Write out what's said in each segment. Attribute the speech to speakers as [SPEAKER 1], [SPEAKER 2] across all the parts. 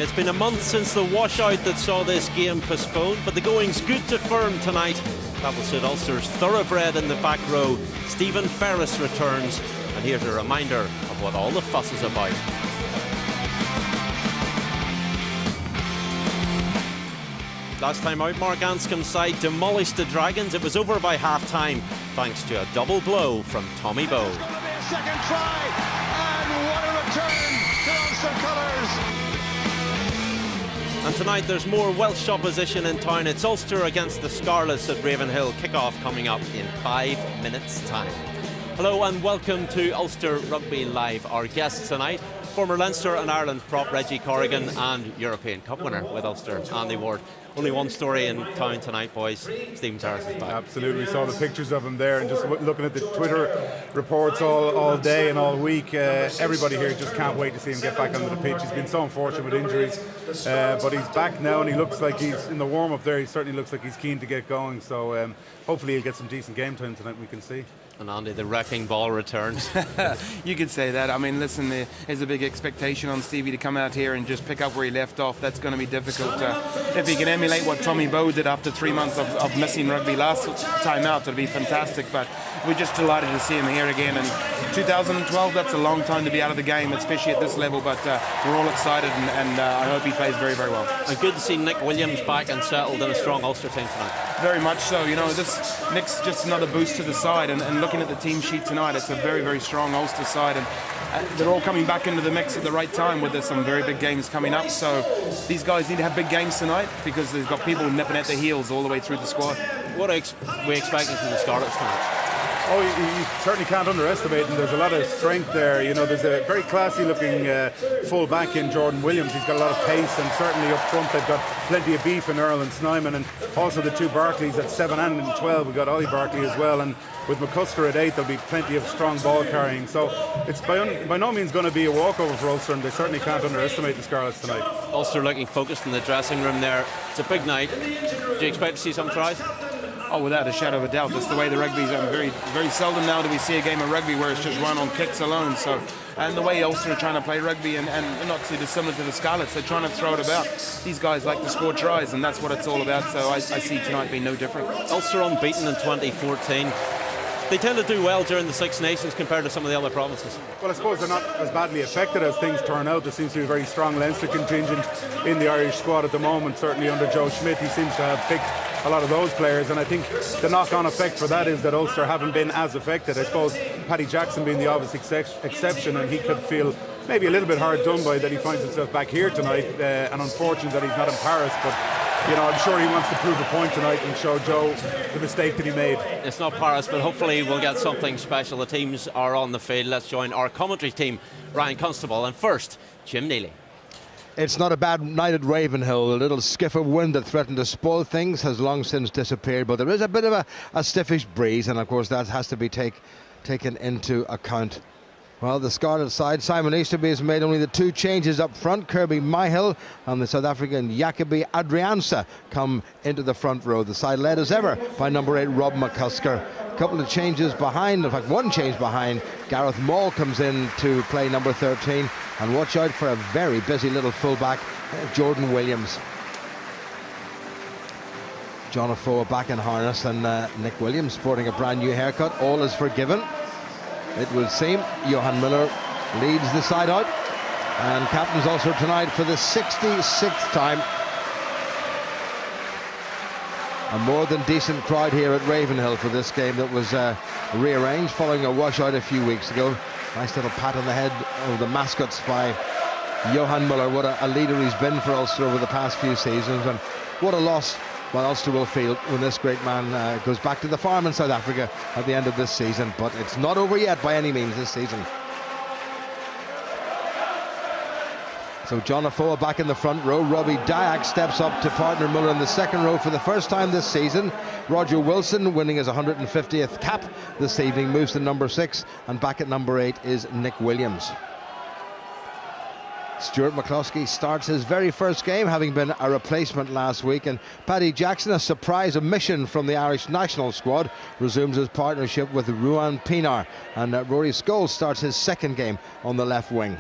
[SPEAKER 1] It's been a month since the washout that saw this game postponed, but the going's good to firm tonight. That will suit Ulster's thoroughbred in the back row. Stephen Ferris returns, and here's a reminder of what all the fuss is about. Last time out, Mark Anscombe's side demolished the Dragons. It was over by half-time, thanks to a double blow from Tommy Bowe.
[SPEAKER 2] It's going to be a second try, and what a return to Ulster colours.
[SPEAKER 1] And tonight there's more Welsh opposition in town. It's Ulster against the Scarlets at Ravenhill. Kick-off coming up in 5 minutes' time. Hello and welcome to Ulster Rugby Live. Our guests tonight, former Leinster and Ireland prop Reggie Corrigan and European Cup winner with Ulster, Andy Ward. Only one story in town tonight, boys. Stephen Ferris is back.
[SPEAKER 3] Absolutely, saw the pictures of him there, and just looking at the Twitter reports all day and all week. Everybody here just can't wait to see him get back onto the pitch. He's been so unfortunate with injuries, but he's back now, and he looks like he's in the warm-up there. He certainly looks like he's keen to get going. So hopefully he'll get some decent game time tonight. We can see.
[SPEAKER 1] And Andy, the wrecking ball returns.
[SPEAKER 4] You could say that. I mean, listen, there's a big expectation on Stevie to come out here and just pick up where he left off. That's going to be difficult. If he can emulate what Tommy Bowe did after 3 months of missing rugby last time out, it'll be fantastic. But we're just delighted to see him here again. And 2012, that's a long time to be out of the game, especially at this level. But we're all excited, and I hope he plays very, very well.
[SPEAKER 1] And good to see Nick Williams back and settled in a strong Ulster team tonight.
[SPEAKER 4] Very much so. You know, Nick's just another boost to the side. And looking at the team sheet tonight, it's a very, very strong Ulster side. And they're all coming back into the mix at the right time with some very big games coming up. So these guys need to have big games tonight because they've got people nipping at their heels all the way through the squad.
[SPEAKER 1] What are we expecting from the Scarlets tonight?
[SPEAKER 3] Oh, you certainly can't underestimate them. There's a lot of strength there. You know, there's a very classy-looking full back in Jordan Williams. He's got a lot of pace, and certainly up front they've got plenty of beef in Earl and Snyman, and also the two Barclays at 7 and 12. We've got Ollie Barkley as well, and with McCusker at 8, there'll be plenty of strong ball carrying. So it's by no means going to be a walkover for Ulster, and they certainly can't underestimate the Scarlets tonight.
[SPEAKER 1] Ulster looking focused in the dressing room there. It's a big night. Do you expect to see some tries?
[SPEAKER 4] Oh, without a shadow of a doubt. That's the way the rugby's done. Very, very seldom now do we see a game of rugby where it's just run on kicks alone. So, and the way Ulster are trying to play rugby, and not too dissimilar to the Scarlets, they're trying to throw it about. These guys like to score tries, and that's what it's all about. So I see tonight being no different.
[SPEAKER 1] Ulster unbeaten in 2014. They tend to do well during the Six Nations compared to some of the other provinces.
[SPEAKER 3] Well, I suppose they're not as badly affected as things turn out. There seems to be a very strong Leinster contingent in the Irish squad at the moment, certainly under Joe Schmidt. He seems to have picked a lot of those players, and I think the knock-on effect for that is that Ulster haven't been as affected. I suppose Paddy Jackson being the obvious exception, and he could feel maybe a little bit hard done by that he finds himself back here tonight, and unfortunate that he's not in Paris, but you know, I'm sure he wants to prove a point tonight and show Joe the mistake that he made.
[SPEAKER 1] It's not Paris, but hopefully we'll get something special. The teams are on the field. Let's join our commentary team, Ryan Constable, and first, Jim Neely.
[SPEAKER 5] It's not a bad night at Ravenhill. A little skiff of wind that threatened to spoil things has long since disappeared, but there is a bit of a stiffish breeze, and of course that has to be taken into account. Well, the Scarlet side, Simon Easterby has made only the 2 changes up front. Kirby Myhill and the South African Jacobi Adriansa come into the front row. The side led as ever by number 8 Rob McCusker. A couple of changes behind, in fact one change behind. Gareth Maul comes in to play number 13, and watch out for a very busy little fullback, Jordan Williams. John Afoa back in harness, and Nick Williams sporting a brand new haircut. All is forgiven, it will seem. Johan Miller leads the side out, and captains Ulster tonight for the 66th time. A more than decent crowd here at Ravenhill for this game that was rearranged following a washout a few weeks ago. Nice little pat on the head of the mascots by Johan Miller. What a leader he's been for Ulster over the past few seasons, and what a loss well Ulster will feel when this great man goes back to the farm in South Africa at the end of this season. But it's not over yet by any means this season. So John Afoa back in the front row. Robbie Dyack steps up to partner Miller in the second row for the first time this season. Roger Wilson, winning his 150th cap this evening, moves to number 6, and back at number 8 is Nick Williams. Stuart McCloskey starts his very first game, having been a replacement last week, and Paddy Jackson, a surprise omission from the Irish national squad, resumes his partnership with Ruan Pinar, and Rory Scholes starts his second game on the left wing.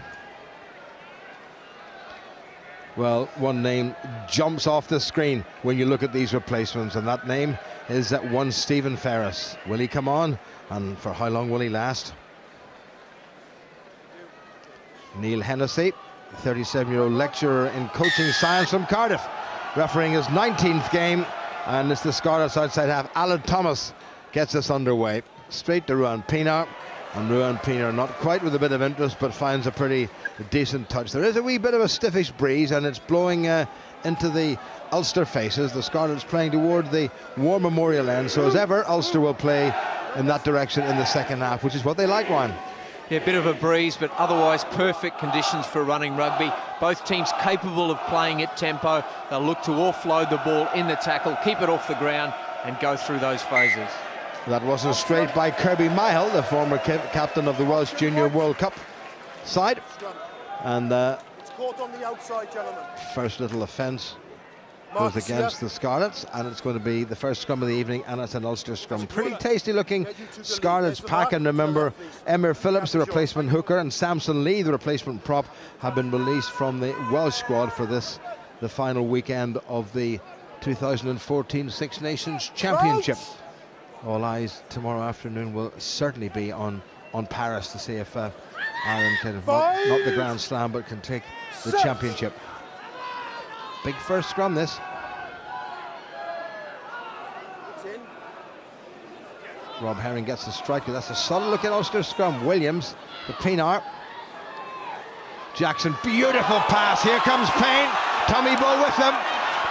[SPEAKER 5] Well, one name jumps off the screen when you look at these replacements, and that name is that one Stephen Ferris. Will he come on, and for how long will he last? Neil Hennessy, 37-year-old lecturer in coaching science from Cardiff, refereeing his 19th game, and it's the Scarlets outside half. Alan Thomas gets us underway. Straight to Ruan Pienaar, and Ruan Pienaar not quite with a bit of interest, but finds a pretty decent touch. There is a wee bit of a stiffish breeze, and it's blowing into the Ulster faces. The Scarlets playing toward the War Memorial end, so as ever Ulster will play in that direction in the second half, which is what they like, Ryan.
[SPEAKER 6] Yeah, a bit of a breeze, but otherwise perfect conditions for running rugby. Both teams capable of playing at tempo. They'll look to offload the ball in the tackle, keep it off the ground, and go through those phases.
[SPEAKER 5] That wasn't straight by Kirby Myhill, the former captain of the Welsh Junior World Cup side. And
[SPEAKER 2] It's caught on the outside, gentlemen.
[SPEAKER 5] first little offence goes against the Scarlets, and it's going to be the first scrum of the evening, and it's an Ulster scrum. Pretty tasty looking Scarlets pack, and remember, Emir Phillips, the replacement hooker, and Samson Lee, the replacement prop, have been released from the Welsh squad for this, the final weekend of the 2014 Six Nations Championship. All eyes tomorrow afternoon will certainly be on Paris to see if Ireland can, not the Grand Slam, but can take the championship. Big first scrum, this. Rob Herring gets the strike. That's a solid looking Ulster scrum. Williams, the Pienaar. Jackson, beautiful pass. Here comes Payne. Tommy Bow with him.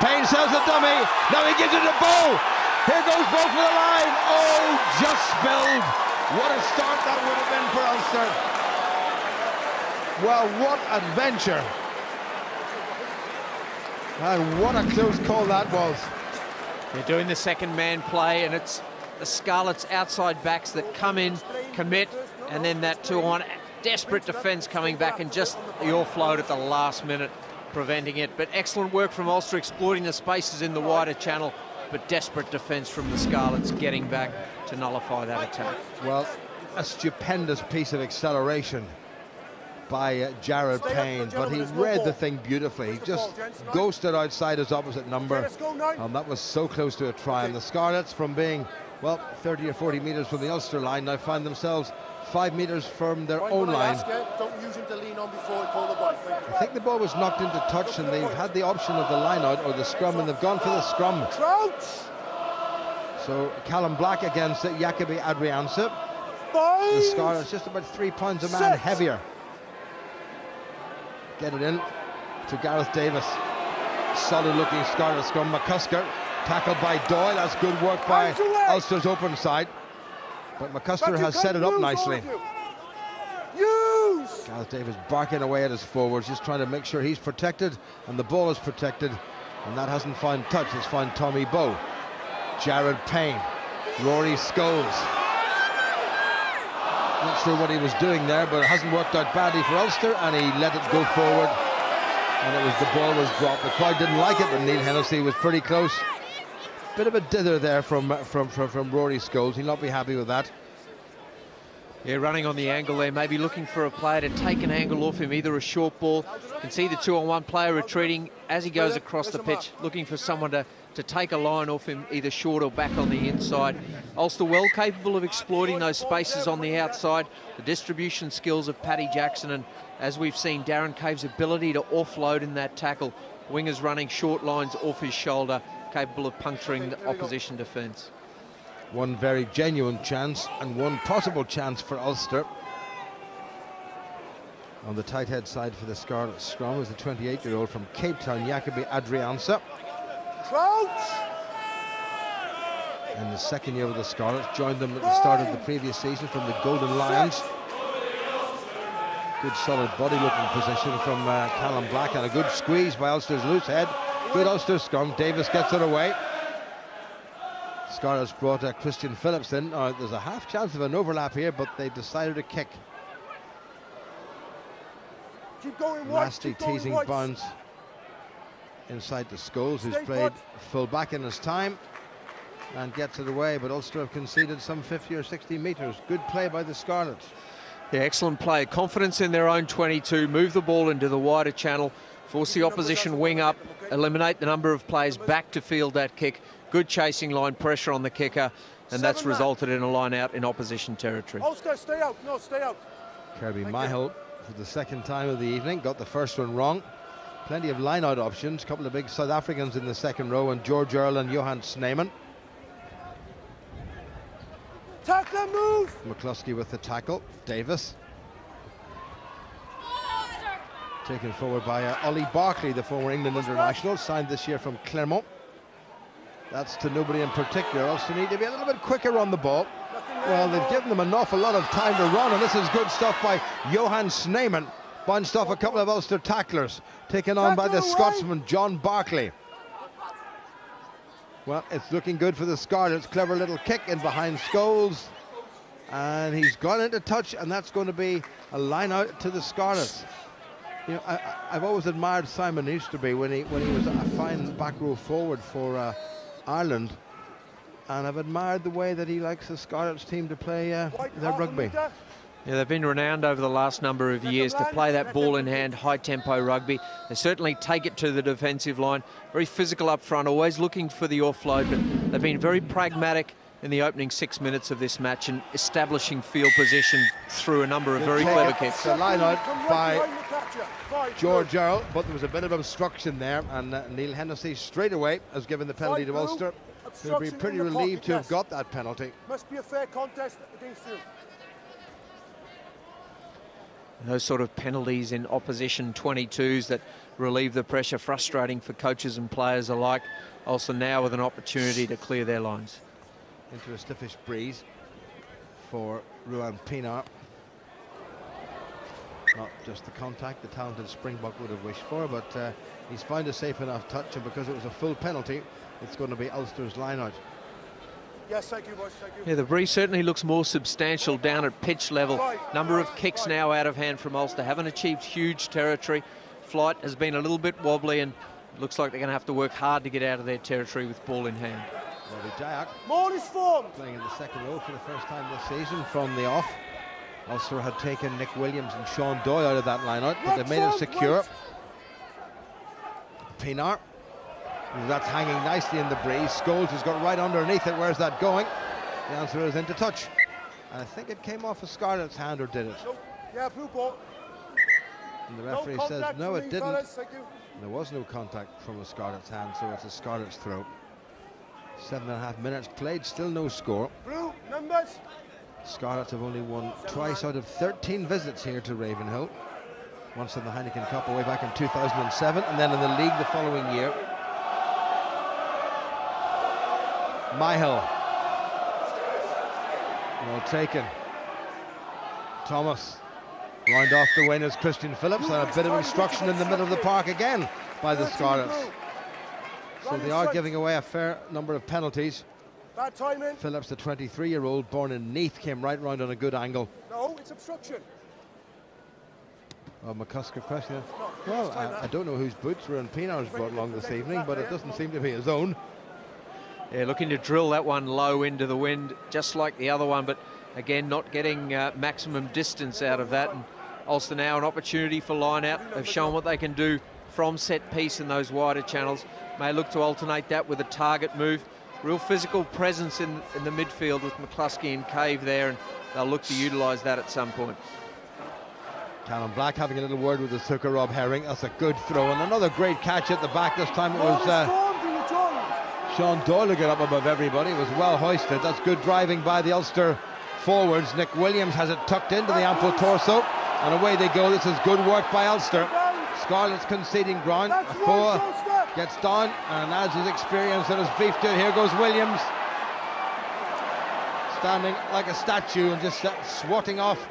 [SPEAKER 5] Payne sells the dummy. Now he gives it to Bow. Here goes Bow for the line. Oh, just spilled. What a start that would have been for Ulster. Well, what adventure. And what a close call that was.
[SPEAKER 6] They're doing the second man play, and it's the Scarlets outside backs that come in, commit, and then that 2-on. Desperate defence coming back, and just the offload at the last minute preventing it. But excellent work from Ulster exploiting the spaces in the wider channel, but desperate defence from the Scarlets getting back to nullify that attack.
[SPEAKER 5] Well, a stupendous piece of acceleration by Jared Payne, but he read the thing beautifully. He just ghosted outside his opposite number, and that was so close to a try. And the Scarlets, from being, well, 30 or 40 metres from the Ulster line, now find themselves 5 metres from their own line.
[SPEAKER 2] Don't use him to lean on before he call the ball.
[SPEAKER 5] I think the ball was knocked into touch, and they've had the option of the line out or the scrum, and they've gone for the scrum. So Callum Black against Jacobi Adrianse. The Scarlets just about 3 pounds a man heavier. Get it in to Gareth Davis. Solid looking Scarlet scrum. McCusker tackled by Doyle. That's good work by Ulster's open side. But McCusker has set it up nicely. Gareth Davis barking away at his forwards, just trying to make sure he's protected and the ball is protected. And that hasn't found touch. It's found Tommy Bow. Jared Payne. Rory Scholes. Not sure what he was doing there, but it hasn't worked out badly for Ulster, and he let it go forward, and the ball was dropped. The crowd didn't like it, but Neil Hennessy was pretty close. Bit of a dither there from Rory Scholes. He'll not be happy with that.
[SPEAKER 6] Yeah, running on the angle there, maybe looking for a player to take an angle off him, either a short ball. You can see the 2-on-1 player retreating as he goes across the pitch, looking for someone to take a line off him, either short or back on the inside. Ulster well capable of exploiting those spaces on the outside. The distribution skills of Paddy Jackson, and as we've seen, Darren Cave's ability to offload in that tackle. Wingers running short lines off his shoulder, capable of puncturing the opposition defence.
[SPEAKER 5] One very genuine chance and one possible chance for Ulster. On the tight head side for the Scarlet scrum is the 28-year-old from Cape Town, Jacobi Adrianse. In the second year with the Scarlets, joined them at the start of the previous season from the Golden Lions. Good solid body looking position from Callum Black, and a good squeeze by Ulster's loose head. Good Ulster scrum. Davis gets it away. Scarlets brought Christian Phillips in. There's a half chance of an overlap here, but they decided to kick. Nasty teasing bounce inside to Scholes, who's played full back in his time, and gets it away, but Ulster have conceded some 50 or 60 metres. Good play by the Scarlets.
[SPEAKER 6] Yeah, excellent play. Confidence in their own 22, move the ball into the wider channel, force the opposition wing up, eliminate the number of players back to field that kick. Good chasing line, pressure on the kicker, and that's resulted in a line out in opposition territory.
[SPEAKER 2] Ulster, stay out. No, stay out.
[SPEAKER 5] Kirby Myhill for the second time of the evening, got the first one wrong. Plenty of line-out options, a couple of big South Africans in the second row, and George Earl and Johan Sneeman.
[SPEAKER 2] Tackle, move.
[SPEAKER 5] McCluskey with the tackle. Davis. Taken forward by Ollie Barkley, the former England international, signed this year from Clermont. That's to nobody in particular. Ulster need to be a little bit quicker on the ball. Well, they've given them an awful lot of time to run, and this is good stuff by Johan Sneeman. Bounced off a couple of Ulster tacklers, taken on by the Scotsman John Barkley. Well, it's looking good for the Scarlets. Clever little kick in behind Scholes, and he's gone into touch, and that's going to be a line out to the Scarlets. You know, I've always admired Simon Easterby when he was a fine back row forward for Ireland, and I've admired the way that he likes the Scarlets team to play their rugby.
[SPEAKER 6] Yeah, they've been renowned over the last number of years to play that ball-in-hand, high-tempo rugby. They certainly take it to the defensive line, very physical up front, always looking for the offload, but they've been very pragmatic in the opening 6 minutes of this match and establishing field position through a number of very clever kicks.
[SPEAKER 5] The line out by George Earl, but there was a bit of obstruction there, and Neil Hennessy straight away has given the penalty to Ulster. They'll be pretty relieved to have got that penalty.
[SPEAKER 2] Must be a fair contest against you.
[SPEAKER 6] Those sort of penalties in opposition 22s that relieve the pressure, frustrating for coaches and players alike. Also now with an opportunity to clear their lines.
[SPEAKER 5] Into a stiffish breeze for Ruan Pienaar. Not just the contact the talented Springbok would have wished for, but he's found a safe enough touch, and because it was a full penalty, it's going to be Ulster's line out.
[SPEAKER 2] Yes, thank you, boys. Thank you.
[SPEAKER 6] Yeah, the breeze certainly looks more substantial down at pitch level. Number of kicks now out of hand from Ulster. Haven't achieved huge territory. Flight has been a little bit wobbly, and it looks like they're going to have to work hard to get out of their territory with ball in hand.
[SPEAKER 5] Robbie Jack playing in the second row for the first time this season from the off. Ulster had taken Nick Williams and Sean Doyle out of that line-out, but they made it secure. Pienaar. That's hanging nicely in the breeze. Scholes has got right underneath it. Where's that going? The answer is into touch. And I think it came off a Scarlet's hand, or did it?
[SPEAKER 2] Yeah, blue ball.
[SPEAKER 5] And the referee says no, it didn't. There was no contact from a Scarlet's hand, so it's a Scarlet's throw. 7.5 minutes played, still no score.
[SPEAKER 2] Blue numbers.
[SPEAKER 5] Scarlets have only won twice out of 13 visits here to Ravenhill. Once in the Heineken Cup way back in 2007, and then in the league the following year. Myhill. Well taken. Thomas. Round off the win is Christian Phillips, and a bit of instruction in the middle of the park again by the Scarlets. So they are giving away a fair number of penalties.
[SPEAKER 2] Bad timing.
[SPEAKER 5] Phillips, the 23-year-old born in Neath, came right round on a good angle.
[SPEAKER 2] No, it's obstruction.
[SPEAKER 5] Oh, McCusker question. Well, I don't know whose boots Ruan Pienaar's brought along this evening, but it doesn't seem to be his own.
[SPEAKER 6] Yeah, looking to drill that one low into the wind, just like the other one, but again, not getting maximum distance out of that. And Ulster now an opportunity for line out. They've shown what they can do from set piece in those wider channels. May look to alternate that with a target move. Real physical presence in the midfield with McCluskey and Cave there, and they'll look to utilise that at some point.
[SPEAKER 5] Callum Black having a little word with the hooker Rob Herring. That's a good throw, and another great catch at the back. This time it was Sean Doyle to get up above everybody. It was well hoisted. That's good driving by the Ulster forwards. Nick Williams has it tucked into the ample torso, and away they go. This is good work by Ulster. Scarlets conceding ground. Afoa gets down and adds his experience and his beef to it. Here goes Williams, standing like a statue and just swatting off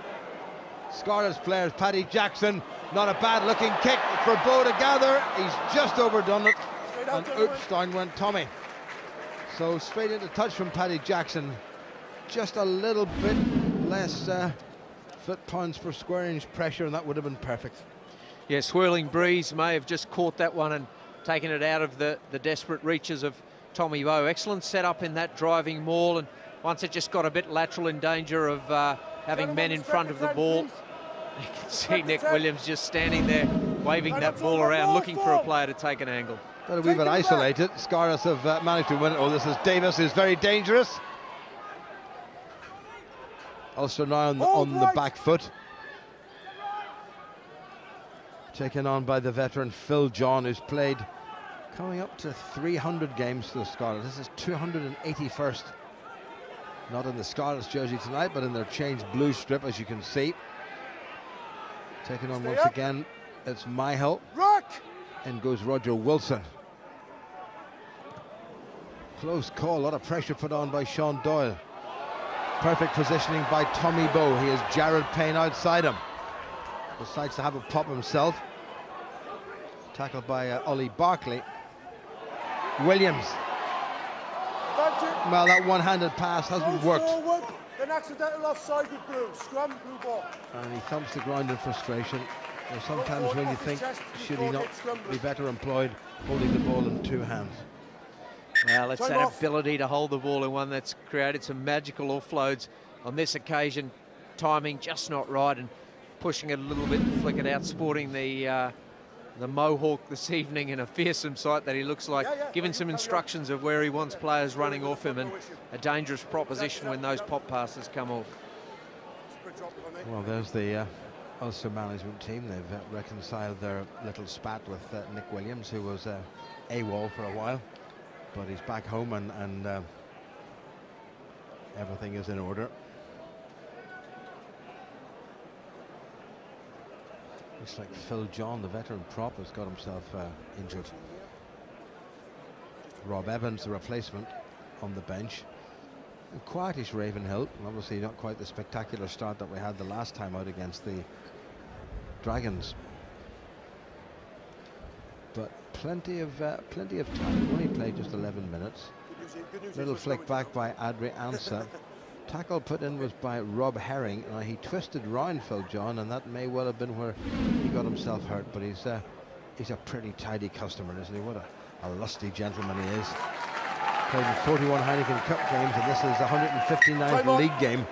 [SPEAKER 5] Scarlets players. Paddy Jackson, not a bad looking kick for Bowe to gather. He's just overdone it, and oops, down went Tommy. So straight into touch from Paddy Jackson. Just a little bit less foot-pounds per square inch pressure, and that would have been perfect.
[SPEAKER 6] Yeah, swirling breeze may have just caught that one and taken it out of the desperate reaches of Tommy Bowe. Excellent setup in that driving maul, and once it just got a bit lateral in danger of having men in front of the ball. You can see Nick Williams just standing there waving that ball around, looking for a player to take an angle.
[SPEAKER 5] Got a wee bit isolated. Scarlets have managed to win it. Oh, this is Davis, who's very dangerous. Ulster now on the back foot. Taken on by the veteran Phil John, who's played coming up to 300 games for the Scarlets. This is 281st. Not in the Scarlets jersey tonight, but in their changed blue strip, as you can see. Taken on once again, it's Myhill. In goes Roger Wilson. Close call, a lot of pressure put on by Sean Doyle. Perfect positioning by Tommy Bowe. He has Jared Payne outside him. Decides to have a pop himself. Tackled by Ollie Barkley. Williams. Well, that one-handed pass hasn't worked.
[SPEAKER 2] An accidental offside with blue. Scrum, blue ball.
[SPEAKER 5] And he thumps the ground in frustration. There's sometimes when you think, should he not be better employed holding the ball in two hands?
[SPEAKER 6] Well, it's that ability to hold the ball in one that's created some magical offloads. On this occasion, timing just not right, and pushing it a little bit and flick it out, sporting the Mohawk this evening in a fearsome sight that he looks like, giving some instructions of where he wants players running off him, and a dangerous proposition when those pop passes come off.
[SPEAKER 5] Well, there's the Ulster management team. They've reconciled their little spat with Nick Williams, who was AWOL for a while, but he's back home, and everything is in order. Looks like Phil John, the veteran prop, has got himself injured. Rob Evans, the replacement, on the bench. And quietish Ravenhill, obviously not quite the spectacular start that we had the last time out against the Dragons. But plenty of time. Only played just 11 minutes. Little flick back by Adri Ansa. Tackle put in was by Rob Herring. Now he twisted round Phil John, and that may well have been where he got himself hurt. But he's a pretty tidy customer, isn't he? What a lusty gentleman he is. Played in 41 Heineken Cup games, and this is the 159th league game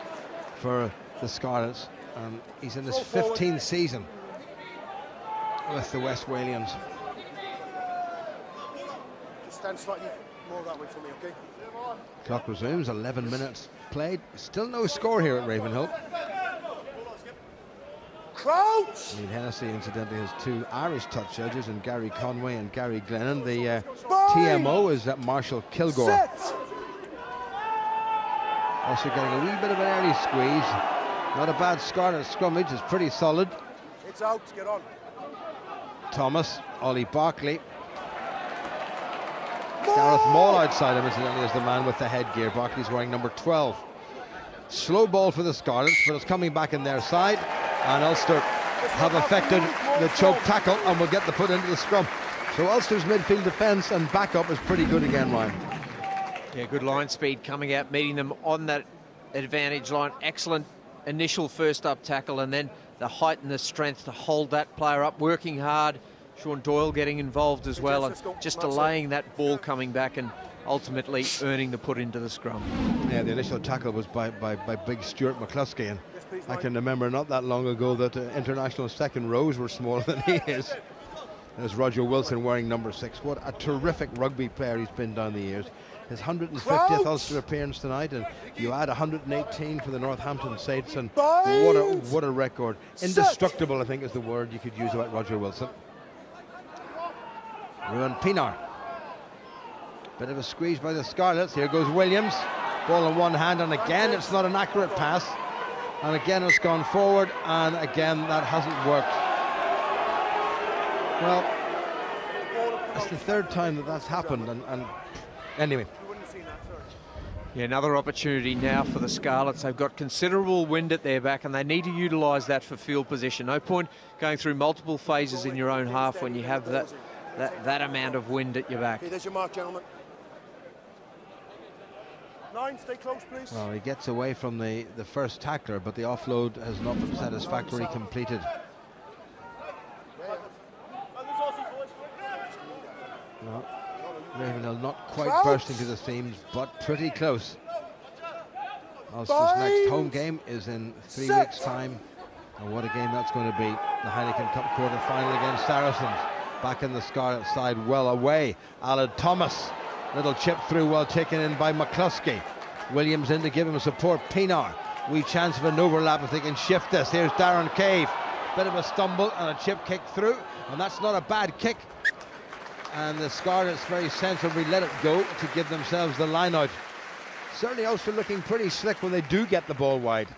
[SPEAKER 5] for the Scarlets. And he's in his 15th season with the West Walians.
[SPEAKER 2] Just stand slightly more that way for me, okay?
[SPEAKER 5] Clock resumes, 11 minutes played. Still no score here at Ravenhill.
[SPEAKER 2] Crouch!
[SPEAKER 5] Neil Hennessy, incidentally, has two Irish touch judges, and Gary Conway and Gary Glennon. The TMO is Marshall Kilgore.
[SPEAKER 2] Set.
[SPEAKER 5] Also getting a wee bit of an early squeeze. Not a bad Scarlet scrummage, it's pretty solid.
[SPEAKER 2] It's out, get on.
[SPEAKER 5] Thomas, Ollie Barkley. Gareth Maul outside him, incidentally, is the man with the headgear. Barkley's wearing number 12. Slow ball for the Scarlets, but it's coming back in their side. And Ulster have affected the choke tackle and will get the put into the scrum. So Ulster's midfield defence and backup is pretty good again, Ryan.
[SPEAKER 6] Yeah, good line speed coming out, meeting them on that advantage line. Excellent initial first up tackle, and then the height and the strength to hold that player up, working hard. Sean Doyle getting involved as well, and just delaying that ball coming back and ultimately earning the put into the scrum.
[SPEAKER 5] Yeah, the initial tackle was by big Stuart McCluskey, and I can remember not that long ago that international second rows were smaller than he is. There's Roger Wilson wearing number 6. What a terrific rugby player he's been down the years. His 150th Ulster appearance tonight, and you add 118 for the Northampton Saints, and what a record. Indestructible, I think, is the word you could use about Roger Wilson. Ruan Pinar. Bit of a squeeze by the Scarlets. Here goes Williams. Ball in one hand, and again it's not an accurate pass. And again it's gone forward, and again that hasn't worked. Well, it's the third time that that's happened, and anyway.
[SPEAKER 6] Yeah, another opportunity now for the Scarlets. They've got considerable wind at their back, and they need to utilise that for field position. No point going through multiple phases in your own half when you have that amount of wind at your back.
[SPEAKER 2] Okay, there's your mark, gentlemen. 9, stay close, please.
[SPEAKER 5] Well, he gets away from the first tackler, but the offload has not been satisfactorily completed. No, Ravenhill not quite bursting to the seams, but pretty close. Ulster's next home game is in 3 weeks' time, and what a game that's going to be. the Heineken Cup quarter-final against Saracens. Back in the Scarlet side, well away. Alan Thomas, little chip through, well taken in by McCluskey. Williams in to give him support. Pienaar, wee chance of an overlap if they can shift this. Here's Darren Cave, bit of a stumble and a chip kick through, and that's not a bad kick. And the Scarlets very sensibly let it go to give themselves the line out. Certainly Ulster looking pretty slick when they do get the ball wide.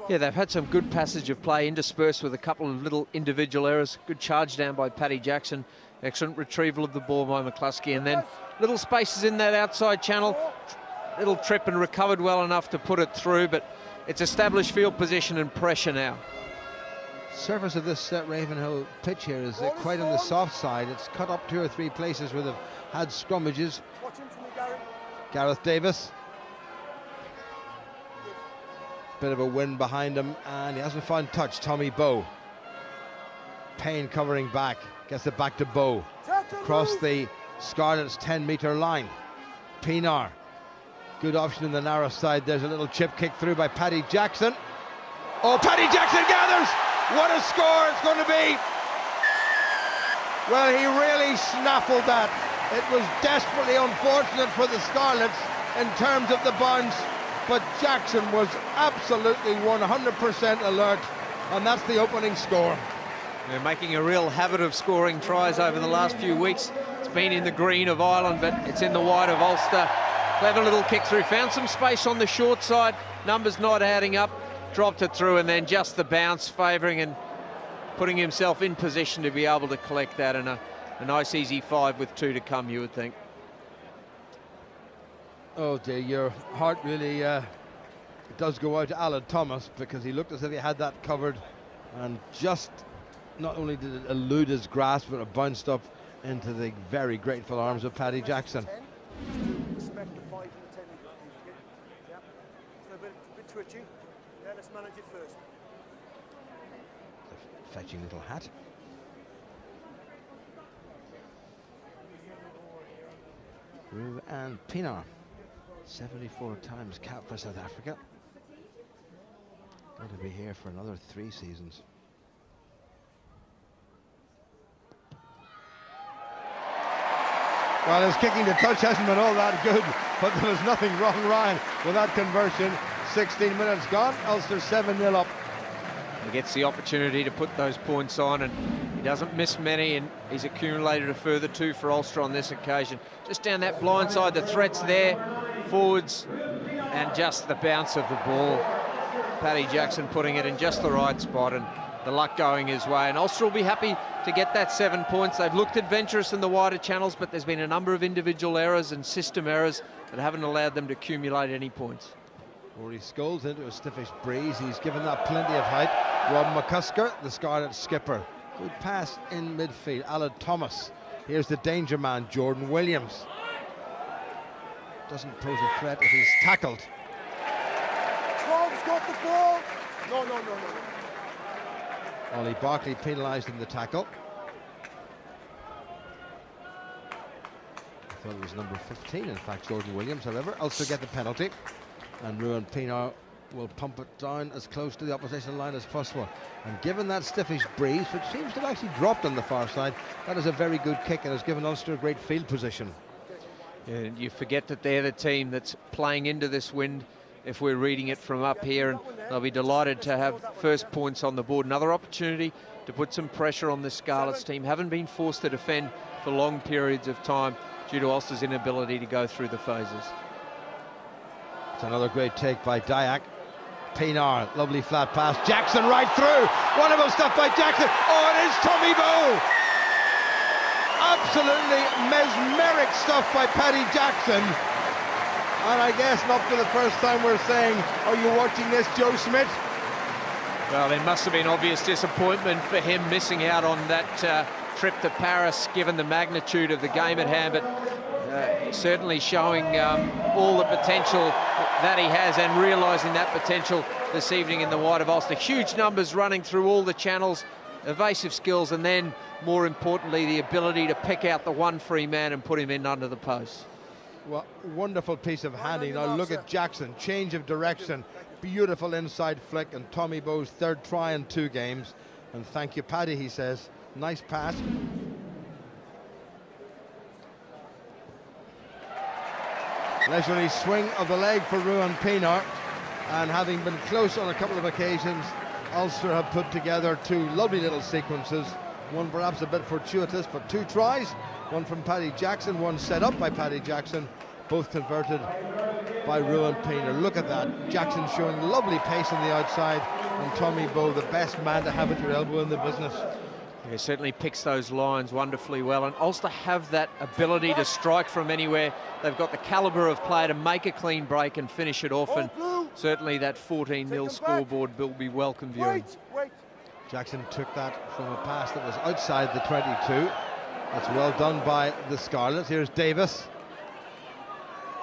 [SPEAKER 6] Yeah, they've had some good passage of play interspersed with a couple of little individual errors. Good charge down by Paddy Jackson. Excellent retrieval of the ball by McCluskey. And then little spaces in that outside channel. Little trip and recovered well enough to put it through, but it's established field position and pressure now.
[SPEAKER 5] Surface of this Ravenhill pitch here is quite on the soft side. It's cut up 2 or 3 places where they've had scrummages. Gareth Davis. Bit of a wind behind him, and he hasn't found touch. Tommy Bowe. Payne covering back, gets it back to Bowe. Across the Scarlets' 10-metre line. Pienaar. Good option in the narrow side. There's a little chip kick through by Paddy Jackson. Oh, Paddy Jackson gathers! What a score it's going to be! Well, he really snaffled that. It was desperately unfortunate for the Scarlets in terms of the bounce, but Jackson was absolutely 100% alert, and that's the opening score.
[SPEAKER 6] They're making a real habit of scoring tries over the last few weeks. It's been in the green of Ireland, but it's in the white of Ulster. Clever little kick through, found some space on the short side, numbers not adding up, dropped it through, and then just the bounce favouring and putting himself in position to be able to collect that, and a nice easy 5 with 2 to come, you would think.
[SPEAKER 5] Oh dear, your heart really does go out to Alan Thomas, because he looked as if he had that covered, and just not only did it elude his grasp, but it bounced up into the very grateful arms of Paddy Jackson.
[SPEAKER 2] Respect the 5 and the 10. Yeah. So a bit twitchy. Yeah, let's manage it first.
[SPEAKER 5] A fetching little hat. Rue and Pienaar, 74 times cap for South Africa. Going to be here for another 3 seasons. Well, his kicking to touch hasn't been all that good, but there was nothing wrong, Ryan, with that conversion. 16 minutes gone, Ulster 7-0 up.
[SPEAKER 6] He gets the opportunity to put those points on, and he doesn't miss many, and he's accumulated a further 2 for Ulster on this occasion. Just down that blind side, the threats there, forwards, and just the bounce of the ball. Paddy Jackson putting it in just the right spot, and the luck going his way, and Ulster will be happy to get that 7 points. They've looked adventurous in the wider channels, but there's been a number of individual errors and system errors that haven't allowed them to accumulate any points.
[SPEAKER 5] Rory Scholes into a stiffish breeze. He's given that plenty of height. Rob McCusker, the Scarlet skipper. Good pass in midfield. Alan Thomas. Here's the danger man, Jordan Williams. Doesn't pose a threat if he's tackled.
[SPEAKER 2] Tom's got the ball. No.
[SPEAKER 5] Ollie Barkley penalised in the tackle. I thought it was number 15, in fact, Jordan Williams. However, Ulster get the penalty, and Ruan Pienaar will pump it down as close to the opposition line as possible. And given that stiffish breeze, which seems to have actually dropped on the far side, that is a very good kick and has given Ulster a great field position.
[SPEAKER 6] And you forget that they're the team that's playing into this wind, if we're reading it from up here, and they'll be delighted to have first points on the board. Another opportunity to put some pressure on the Scarlets team. Haven't been forced to defend for long periods of time due to Ulster's inability to go through the phases.
[SPEAKER 5] It's another great take by Dyack. Pienaar, lovely flat pass. Jackson right through. Wonderful stuff by Jackson. Oh, it is Tommy Bowe. Absolutely mesmeric stuff by Paddy Jackson. And I guess not for the first time we're saying, are you watching this, Joe Schmidt?
[SPEAKER 6] Well, there must have been obvious disappointment for him missing out on that trip to Paris, given the magnitude of the game at hand, but certainly showing all the potential that he has, and realising that potential this evening in the white of Ulster. Huge numbers running through all the channels, evasive skills, and then, more importantly, the ability to pick out the one free man and put him in under the post.
[SPEAKER 5] Well, wonderful piece of handling. Now look at Jackson, change of direction, beautiful inside flick, and Tommy Bowe's 3rd try in 2 games. And thank you, Paddy, he says. Nice pass. Leisurely swing of the leg for Ruan Pienaar. And having been close on a couple of occasions, Ulster have put together two lovely little sequences. One perhaps a bit fortuitous, but two tries. One from Paddy Jackson, one set up by Paddy Jackson. Both converted by Ruan Pienaar. Look at that. Jackson showing lovely pace on the outside. And Tommy Bowe, the best man to have at your elbow in the business.
[SPEAKER 6] He certainly picks those lines wonderfully well, and Ulster have that ability to strike from anywhere. They've got the calibre of player to make a clean break and finish it off, and certainly that 14-0 scoreboard will be welcome viewing.
[SPEAKER 5] Jackson took that from a pass that was outside the 22. That's well done by the Scarlets. Here's Davis.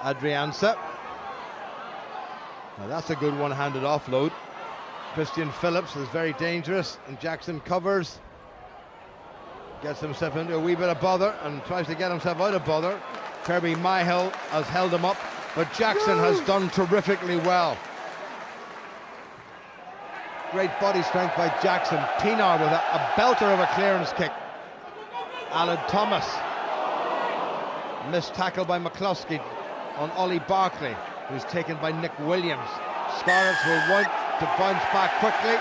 [SPEAKER 5] Adrianza. Now that's a good one-handed offload. Christian Phillips is very dangerous, and Jackson covers. Gets himself into a wee bit of bother and tries to get himself out of bother. Kirby Myhill has held him up, but Jackson has done terrifically well. Great body strength by Jackson. Pienaar with a belter of a clearance kick. Alan Thomas. Missed tackle by McCluskey on Ollie Barkley, who's taken by Nick Williams. Scarlets will want to bounce back quickly,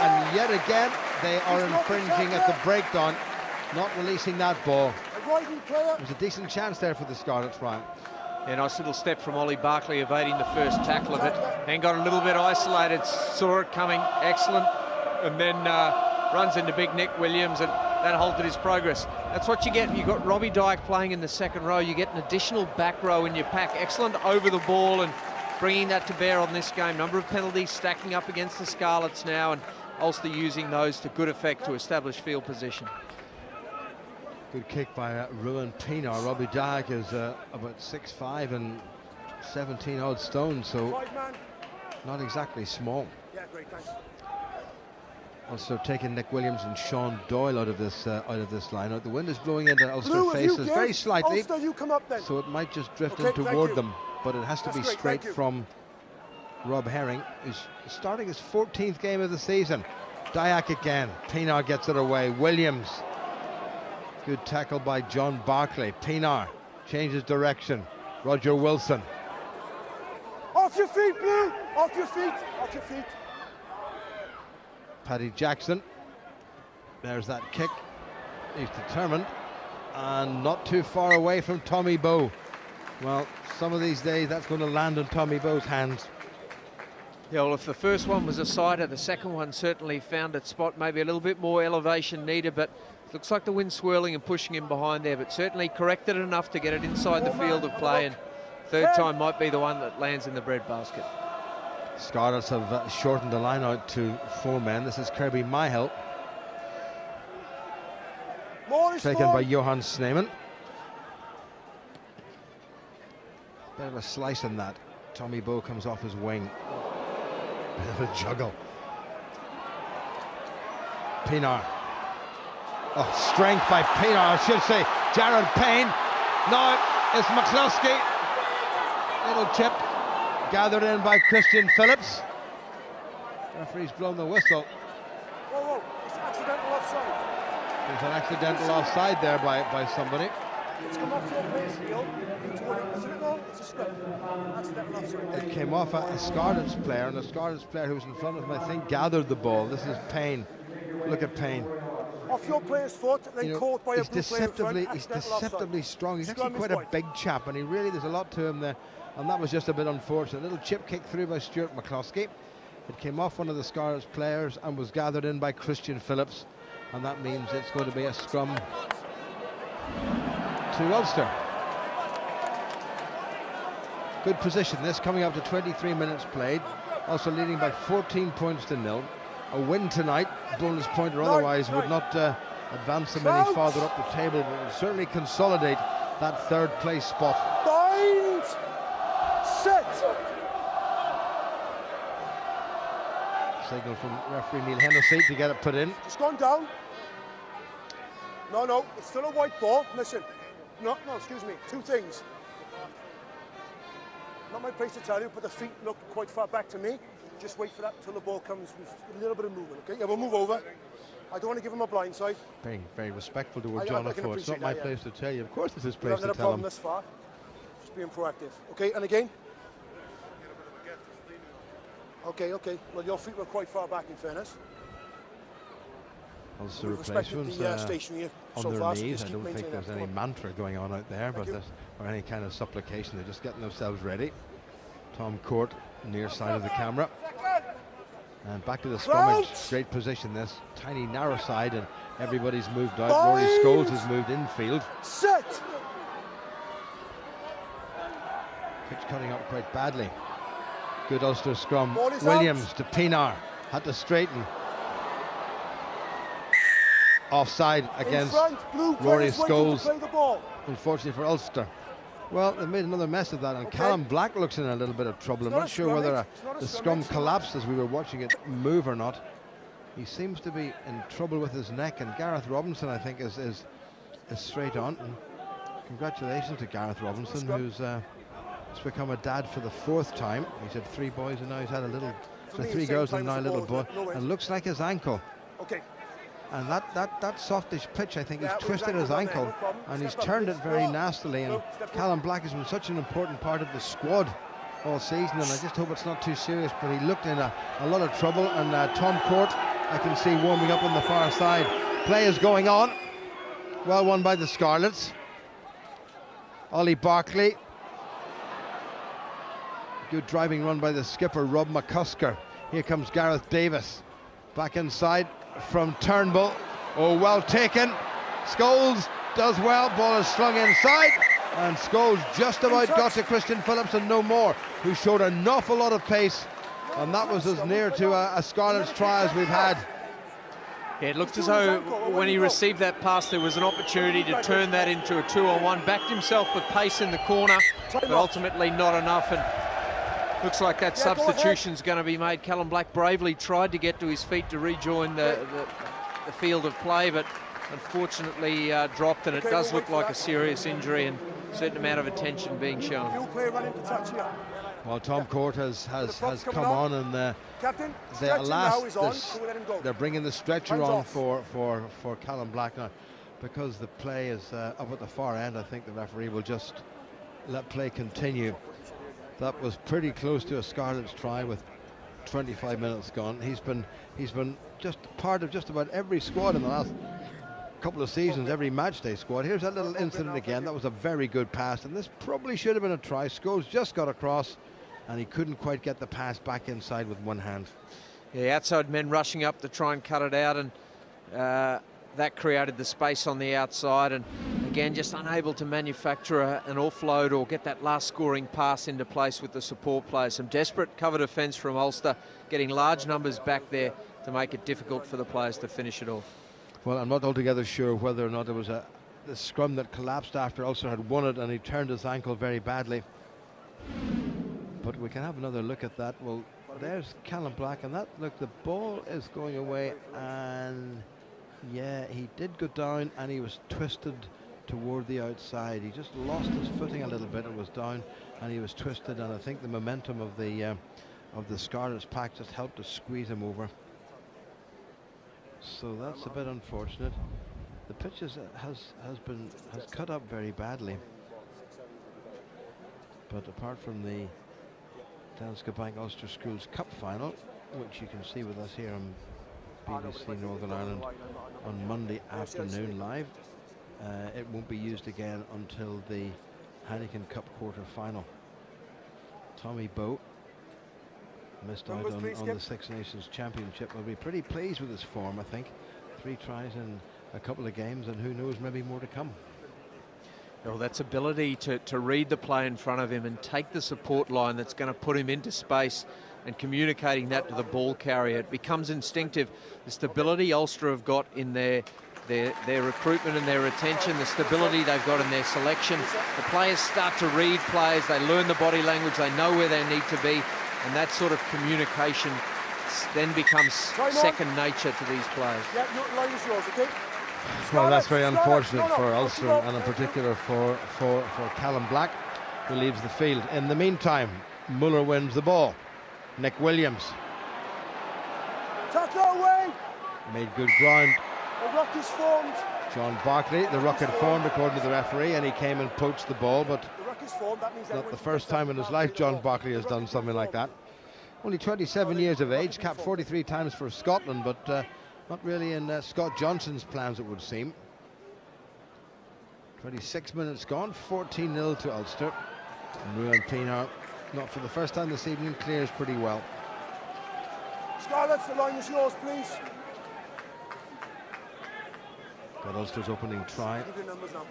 [SPEAKER 5] and yet again they are infringing at the breakdown, not releasing that ball. There's a decent chance there for the Scarlets, Ryan.
[SPEAKER 6] Yeah, nice little step from Ollie Barkley, evading the first tackle of it, and got a little bit isolated, saw it coming, excellent, and then runs into big Nick Williams, and that halted his progress. That's what you get. You've got Robbie Dyke playing in the second row. You get an additional back row in your pack. Excellent over the ball and bringing that to bear on this game. Number of penalties stacking up against the Scarlets now, and Ulster using those to good effect to establish field position.
[SPEAKER 5] Good kick by Ruan Pienaar. Robbie Dyke is about 6'5" and 17 odd stone, so not exactly small.
[SPEAKER 2] Yeah, great, thanks.
[SPEAKER 5] Also taking Nick Williams and Sean Doyle out of this line. The wind is blowing into Ulster faces very slightly,
[SPEAKER 2] Ulster, you come up then.
[SPEAKER 5] so it might just drift in toward them, but it has to be straight from Rob Herring, who's starting his 14th game of the season. Dyack again. Pienaar gets it away. Williams. Good tackle by John Barkley. Pienaar changes direction. Roger Wilson.
[SPEAKER 2] Off your feet, Blue! Off your feet! Off your feet!
[SPEAKER 5] Paddy Jackson. There's that kick. He's determined. And not too far away from Tommy Bowe. Well, some of these days that's going to land on Tommy Bowe's hands.
[SPEAKER 6] Yeah, well, if the first one was a sider, the second one certainly found its spot. Maybe a little bit more elevation needed, but it looks like the wind swirling and pushing him behind there, but certainly corrected it enough to get it inside the field of play, and third time might be the one that lands in the breadbasket.
[SPEAKER 5] Scarlets have shortened the line out to 4 men. This is Kirby Myhill, taken by Johan Sneeman. Bit of a slice on that. Tommy Bowe comes off his wing. Bit of a juggle. Pienaar. Oh, strength by Pienaar, I should say. Jared Payne. Now it's McCluskey. Little chip gathered in by Christian Phillips. Referee's blown the whistle.
[SPEAKER 2] Whoa, whoa, it's accidental offside.
[SPEAKER 5] There's an accidental offside there by somebody.
[SPEAKER 2] It's come off your place, Neil. Is it no? It's a slip. Accidental offside.
[SPEAKER 5] It came off a Scarlets player, and the Scarlets player who was in front of him, I think, gathered the ball. This is Payne. Look at Payne.
[SPEAKER 2] Off your player's foot, then caught by a blue player in front.
[SPEAKER 5] He's deceptively strong. He's actually quite a big chap, and there's a lot to him there. And that was just a bit unfortunate. Little chip kick through by Stuart McCluskey. It came off one of the Scarlets players and was gathered in by Christian Phillips. And that means it's going to be a scrum to Ulster. Good position this, coming up to 23 minutes played. Also leading by 14 points to 0. A win tonight, bonus point or otherwise, would not advance them any farther up the table, but would certainly consolidate that third place spot.
[SPEAKER 2] Bind! Set!
[SPEAKER 5] Signal from referee Neil Hennessy to get it put in.
[SPEAKER 2] It's gone down. No, it's still a white ball. Listen, no, excuse me. Two things. Not my place to tell you, but the feet look quite far back to me. just wait for that till the ball comes with a little bit of movement, okay? Yeah, we'll move over. I don't want to give him a blind side.
[SPEAKER 5] Being very respectful toward John Afoe. It's not my place to tell you. Of course it's his place to
[SPEAKER 2] tell him.
[SPEAKER 5] tell him.
[SPEAKER 2] Thus far. Just being proactive. Okay, and again. Okay. Well, your feet were quite far back, in fairness.
[SPEAKER 5] Also replacements
[SPEAKER 2] stationary
[SPEAKER 5] on
[SPEAKER 2] so
[SPEAKER 5] their
[SPEAKER 2] far,
[SPEAKER 5] knees.
[SPEAKER 2] so
[SPEAKER 5] I don't think there's any mantra going on out there, or any kind of supplication. They're just getting themselves ready. Tom Court, near side of the camera. And back to the scrummage. Great position, this tiny narrow side, and everybody's moved out. Rory Scholes has moved infield.
[SPEAKER 2] Set.
[SPEAKER 5] Pitch cutting up quite badly. Good Ulster scrum. Williams out to Pinar. Had to straighten. Offside against Rory Scholes. Unfortunately for Ulster. Well, they made another mess of that, and Callum Black looks in a little bit of trouble. I'm not sure whether the scrum collapsed as we were watching it move or not. He seems to be in trouble with his neck, and Gareth Robinson, I think, is straight on. And congratulations to Gareth Robinson, who's become a dad for the 4th time. He's had 3 boys, and now he's had 3 girls and now a little boy. And looks like his ankle.
[SPEAKER 2] Okay.
[SPEAKER 5] And that softish pitch, I think he's twisted his ankle, and he's turned it very nastily. And Callum Black has been such an important part of the squad all season, and I just hope it's not too serious. But he looked in a lot of trouble, and Tom Court, I can see warming up on the far side. Play is going on. Well won by the Scarlets. Ollie Barkley. Good driving run by the skipper, Rob McCusker. Here comes Gareth Davis. Back inside from Turnbull. Oh, well taken. Scholes does well. Ball is slung inside. And Scholes just about got to Christian Phillips and no more, who showed an awful lot of pace. And that was as near to a Scarlets try as we've had.
[SPEAKER 6] Yeah, it looked as though when he received that pass, there was an opportunity to turn that into a 2-on-1. Backed himself with pace in the corner, but ultimately not enough. And looks like that substitution's going to be made. Callum Black bravely tried to get to his feet to rejoin the field of play, but unfortunately dropped, and it does look like a serious injury and a certain amount of attention being shown.
[SPEAKER 5] Well, Tom Court has come on, and they're bringing the stretcher on for Callum Black now, because the play is up at the far end. I think the referee will just let play continue. That was pretty close to a Scarlets try with 25 minutes gone. He's been just part of just about every squad in the last couple of seasons, every match day squad. Here's that little incident again. That was a very good pass, and this probably should have been a try. Scholes just got across, and he couldn't quite get the pass back inside with one hand.
[SPEAKER 6] Yeah, outside men rushing up to try and cut it out, and that created the space on the outside, and again just unable to manufacture an offload or get that last scoring pass into place with the support players. Some desperate cover defence from Ulster, getting large numbers back there to make it difficult for the players to finish it off.
[SPEAKER 5] Well, I'm not altogether sure whether or not it was the scrum that collapsed after Ulster had won it, and he turned his ankle very badly. But we can have another look at that. Well, there's Callum Black, and look, the ball is going away, and yeah, he did go down, and he was twisted toward the outside. He just lost his footing a little bit and was down, and he was twisted, and I think the momentum of the Scarlets pack just helped to squeeze him over. So that's a bit unfortunate. The pitch has cut up very badly. But apart from the Danske Bank Ulster Schools Cup final, which you can see with us here on BBC Northern Ireland on Monday afternoon live, it won't be used again until the Heineken Cup quarter final. Tommy Bowe missed out on the Six Nations Championship. Will be pretty pleased with his form, I think. 3 tries in a couple of games, and who knows, maybe more to come.
[SPEAKER 6] Well, that's ability to read the play in front of him and take the support line that's going to put him into space, and communicating that to the ball carrier. It becomes instinctive. The stability Ulster have got in their recruitment and their retention, the stability they've got in their selection. The players start to read players, they learn the body language, they know where they need to be, and that sort of communication then becomes second nature to these players.
[SPEAKER 2] Yeah, your line is yours, okay?
[SPEAKER 5] Well, that's very unfortunate for Ulster, and in particular for Callum Black, who leaves the field. In the meantime, Muller wins the ball. Nick Williams
[SPEAKER 2] Get away!
[SPEAKER 5] Made good ground.
[SPEAKER 2] The ruck is formed.
[SPEAKER 5] John Barkley, the ruck had formed according to the referee, and he came and poached the ball, but
[SPEAKER 2] The ruck is formed. That means
[SPEAKER 5] not
[SPEAKER 2] everyone
[SPEAKER 5] the
[SPEAKER 2] can
[SPEAKER 5] first
[SPEAKER 2] get
[SPEAKER 5] time in his life John Barkley has done something like that. Only 27 years of age, capped 43 times for Scotland, but not really in Scott Johnson's plans, it would seem. 26 minutes gone, 14-0 to Ulster. And Ruan Pienaar, not for the first time this evening, clears pretty well.
[SPEAKER 2] Scarlets, the line is yours, please.
[SPEAKER 5] Got Ulster's opening try
[SPEAKER 2] Give your numbers now.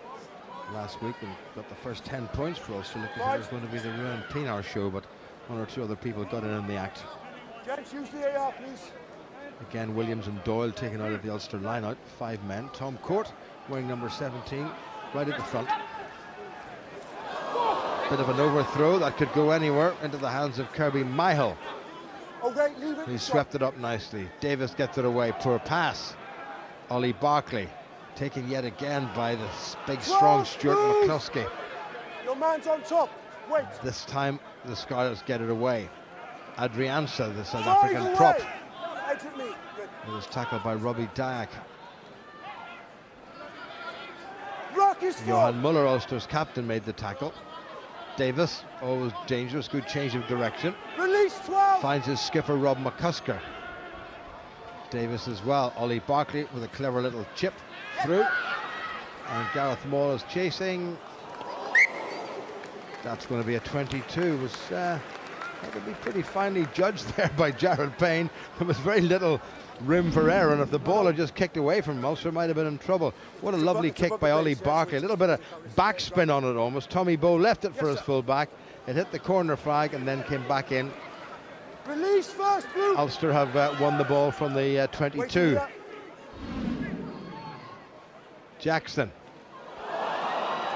[SPEAKER 5] last week and got the first 10 points for Ulster. Looked as if it was going to be the Ruan Pienaar show, but one or two other people got in the act.
[SPEAKER 2] Gents, use the AR, please.
[SPEAKER 5] Again, Williams and Doyle taken out of the Ulster line-out, 5 men. Tom Court wearing number 17, right at the front. Bit of an overthrow that could go anywhere into the hands of Kirby Myhill.
[SPEAKER 2] Okay, leave it.
[SPEAKER 5] He swept it up nicely. Davis gets it away. Poor pass. Ollie Barkley taken yet again by the big, strong Stuart McCluskey.
[SPEAKER 2] Your man's on top. Wait.
[SPEAKER 5] This time, the Scarlets get it away. Adriansa, the South African prop.
[SPEAKER 2] Exit me. Good.
[SPEAKER 5] It was tackled by Robbie Dyack.
[SPEAKER 2] Ruck is
[SPEAKER 5] Johan
[SPEAKER 2] formed.
[SPEAKER 5] Muller, Ulster's captain, made the tackle. Davis, always dangerous, good change of direction.
[SPEAKER 2] Release 12.
[SPEAKER 5] Finds his skipper, Rob McCusker. Davis as well. Ollie Barkley with a clever little chip through. And Gareth Maul is chasing. That's going to be a 22. That would be pretty finely judged there by Jared Payne. There was very little room for error, and if the ball had just kicked away from Ulster, might have been in trouble. What a lovely kick by Ollie Barkley. A little bit of backspin on it almost. Tommy Bowe left it for his full back. It hit the corner flag and then came back in.
[SPEAKER 2] Release first, Blue.
[SPEAKER 5] Ulster have won the ball from the 22. Jackson.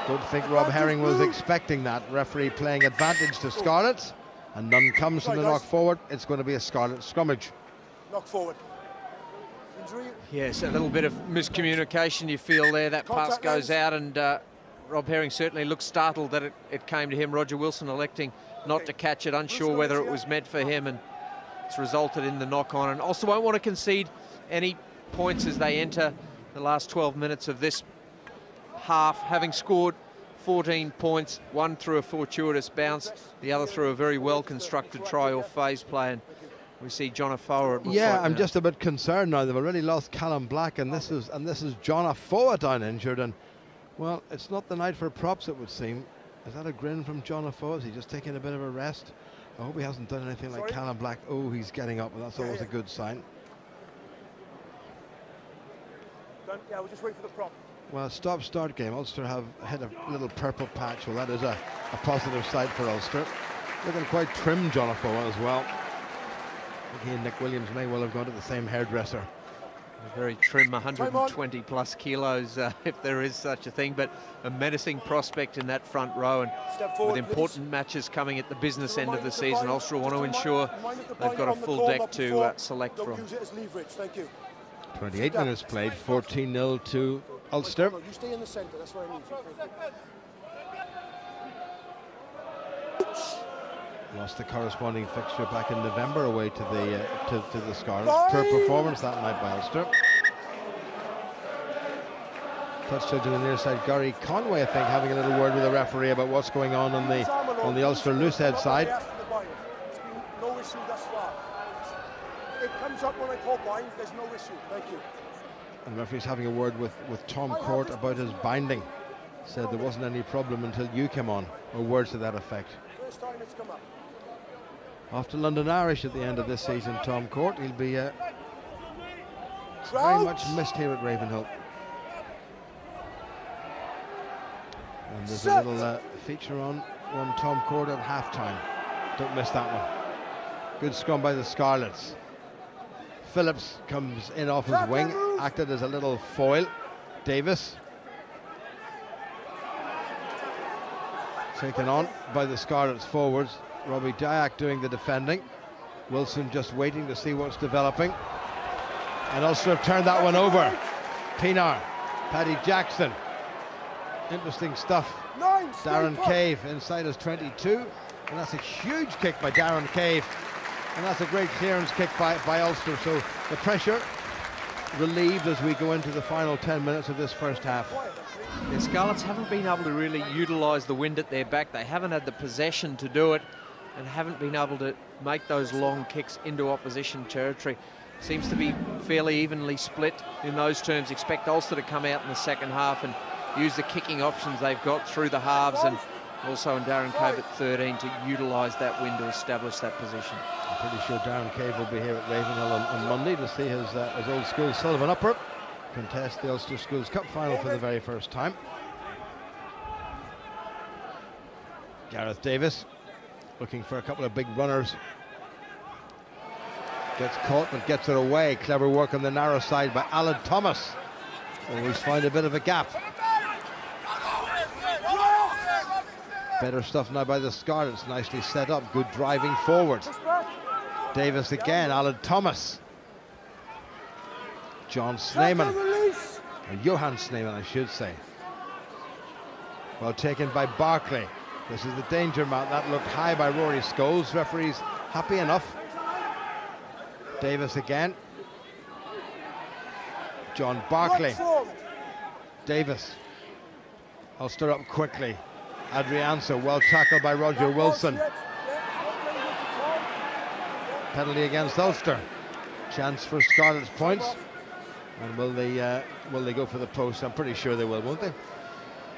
[SPEAKER 5] Don't think Rob Herring was expecting that. Referee playing advantage to Scarlets, and none comes from the knock forward. It's going to be a Scarlet scrummage.
[SPEAKER 2] Knock forward. Injury.
[SPEAKER 6] Yes, a little bit of miscommunication you feel there. That pass goes out, and Rob Herring certainly looked startled that it came to him. Roger Wilson electing not to catch it, unsure whether it was meant for him, and it's resulted in the knock-on. And also won't want to concede any points as they enter the last 12 minutes of this half, having scored 14 points, one through a fortuitous bounce, the other through a very well-constructed try or phase play. And we see John Afoa.
[SPEAKER 5] Yeah, I'm just a bit concerned now. They've already lost Callum Black, and this is John Afoa down injured. And well, it's not the night for props, it would seem. Is that a grin from John Afoa? Is he just taking a bit of a rest? I hope he hasn't done anything like Callum Black. Oh, he's getting up, and that's always a good sign.
[SPEAKER 2] Yeah, we'll just wait for the prop.
[SPEAKER 5] Well, stop-start game. Ulster have hit a little purple patch. Well, that is a positive sight for Ulster. Looking quite trim, John Afoa, as well. He and Nick Williams may well have gone to the same hairdresser.
[SPEAKER 6] A very trim 120 plus kilos, if there is such a thing, but a menacing prospect in that front row, and with important matches coming at the business end of the season, Ulster want to ensure they've got a full deck to select from.
[SPEAKER 5] 28 minutes played, 14-0 to Ulster.
[SPEAKER 2] You stay in the centre, that's where I need you.
[SPEAKER 5] Lost the corresponding fixture back in November away to the Scarlets. Poor performance that night by Ulster. Touch to the near side, Gary Conway, I think, having a little word with the referee about what's going on the Ulster loosehead side.
[SPEAKER 2] No issue thus far. It comes up when I call blind, there's no issue. Thank you.
[SPEAKER 5] And the referee's having a word with Tom Court about his binding. Said there wasn't any problem until you came on, or words to that effect.
[SPEAKER 2] First time it's come up.
[SPEAKER 5] Off to London Irish at the end of this season, Tom Court. He'll be very much missed here at Ravenhill. And there's a little feature on Tom Court at halftime. Don't miss that one. Good scrum by the Scarlets. Phillips comes in off his wing, acted as a little foil. Davis taken on by the Scarlets forwards. Robbie Dyack doing the defending. Wilson just waiting to see what's developing. And Ulster have turned that one over. Pienaar, Paddy Jackson. Interesting stuff. Darren Cave inside his 22. And that's a huge kick by Darren Cave. And that's a great clearance kick by Ulster. So the pressure relieved as we go into the final 10 minutes of this first half.
[SPEAKER 6] The Scarlets haven't been able to really utilise the wind at their back. They haven't had the possession to do it and haven't been able to make those long kicks into opposition territory. Seems to be fairly evenly split in those terms. Expect Ulster to come out in the second half and use the kicking options they've got through the halves, and also in Darren Cave at 13 to utilise that win to establish that position.
[SPEAKER 5] I'm pretty sure Darren Cave will be here at Ravenhill on Monday to see his old school Sullivan Upper contest the Ulster Schools Cup final for the very first time. Gareth Davis looking for a couple of big runners. Gets caught but gets it away. Clever work on the narrow side by Alan Thomas. Always find a bit of a gap. Better stuff now by the Scarlets. Nicely set up. Good driving forward. Davis again. Alan Thomas. John Snyman. Or Johan Snyman, I should say. Well taken by Barclay. This is the danger mount. That looked high by Rory Scholes. Referee's happy enough. Davis again. John Barclay. Davis. Ulster up quickly. Adrianza, well tackled by Roger Wilson. Penalty against Ulster. Chance for Scarlets points. And will they go for the post? I'm pretty sure they will, won't they?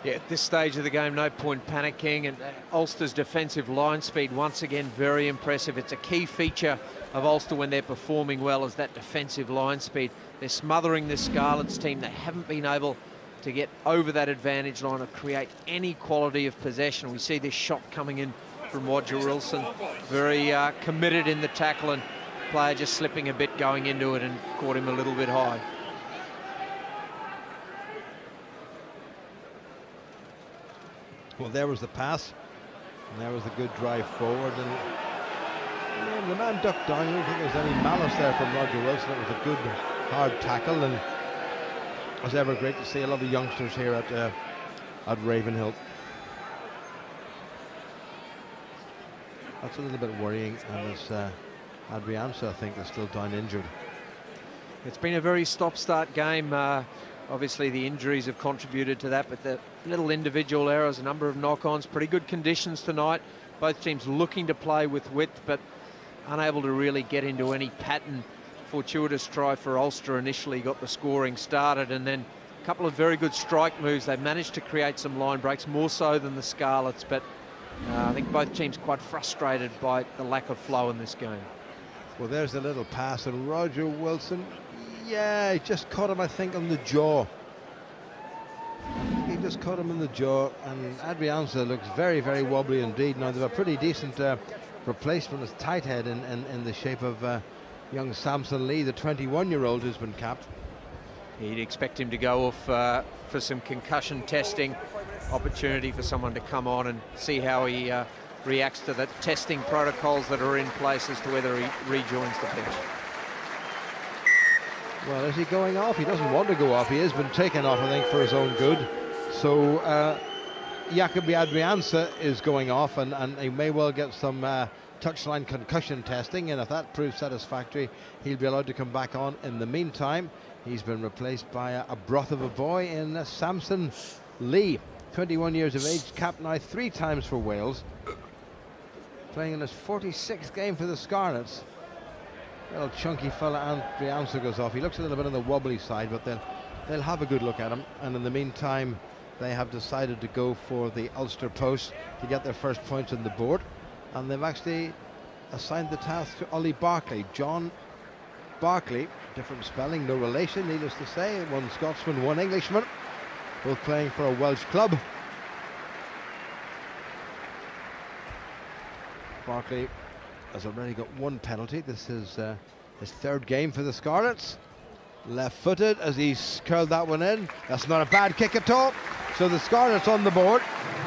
[SPEAKER 6] Yeah, at this stage of the game, no point panicking, and Ulster's defensive line speed, once again, very impressive. It's a key feature of Ulster when they're performing well, is that defensive line speed. They're smothering this Scarlets team. They haven't been able to get over that advantage line or create any quality of possession. We see this shot coming in from Roger Wilson, very committed in the tackle, and player just slipping a bit going into it and caught him a little bit high.
[SPEAKER 5] Well, there was the pass, and there was the good drive forward, and the man ducked down. I don't think there was any malice there from Roger Wilson. It was a good, hard tackle, and it was ever great to see a lot of youngsters here at Ravenhill. That's a little bit worrying, and it's Adrianza, I think, is still down injured.
[SPEAKER 6] It's been a very stop-start game. Obviously, the injuries have contributed to that, but the little individual errors, a number of knock-ons, pretty good conditions tonight. Both teams looking to play with width, but unable to really get into any pattern. Fortuitous try for Ulster initially got the scoring started, and then a couple of very good strike moves. They've managed to create some line breaks, more so than the Scarlets, but I think both teams quite frustrated by the lack of flow in this game.
[SPEAKER 5] Well, there's a little pass, and Roger Wilson, yeah, he just caught him, I think, on the jaw. He just caught him in the jaw, and Adrianza looks very, very wobbly indeed. Now, they have a pretty decent replacement as tight head in the shape of young Samson Lee, the 21-year-old who's been capped.
[SPEAKER 6] You'd expect him to go off for some concussion testing, opportunity for someone to come on and see how he reacts to the testing protocols that are in place as to whether he rejoins the pitch.
[SPEAKER 5] Well, is he going off? He doesn't want to go off. He has been taken off, I think, for his own good. So Jacobi Adrianza is going off, and he may well get some touchline concussion testing, and if that proves satisfactory, he'll be allowed to come back on. In the meantime, he's been replaced by a broth of a boy in Samson Lee, 21 years of age, capped now 3 times for Wales, playing in his 46th game for the Scarlets. Little chunky fella, Adrianza goes off. He looks a little bit on the wobbly side, but they'll have a good look at him. And in the meantime, they have decided to go for the Ulster post to get their first points on the board. And they've actually assigned the task to Ollie Barclay. John Barclay, different spelling, no relation, needless to say. One Scotsman, one Englishman, both playing for a Welsh club. Barclay has already got 1 penalty. This is his 3rd game for the Scarlets. Left-footed as he's curled that one in. That's not a bad kick at all. So the Scarlets on the board,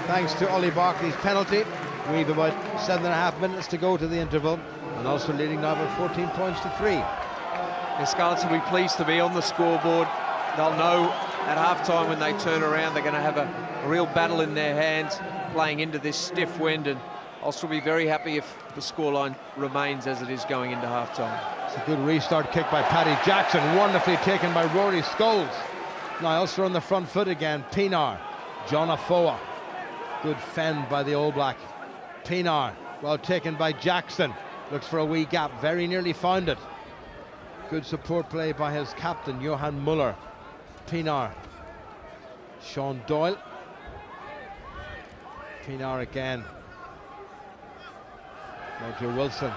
[SPEAKER 5] thanks to Ollie Barclay's penalty. We've about 7.5 minutes to go to the interval, and also leading now by 14 points to 3.
[SPEAKER 6] The Scarlets will be pleased to be on the scoreboard. They'll know at half-time when they turn around they're going to have a real battle in their hands, playing into this stiff wind, and Ulster will be very happy if the scoreline remains as it is going into half-time.
[SPEAKER 5] It's a good restart kick by Paddy Jackson, wonderfully taken by Rory Scholes. Now Ulster on the front foot again. Pienaar, John Afoa. Good fend by the All Black. Pienaar, well taken by Jackson. Looks for a wee gap, very nearly found it. Good support play by his captain, Johan Muller. Pienaar, Sean Doyle. Pienaar again. Roger Wilson.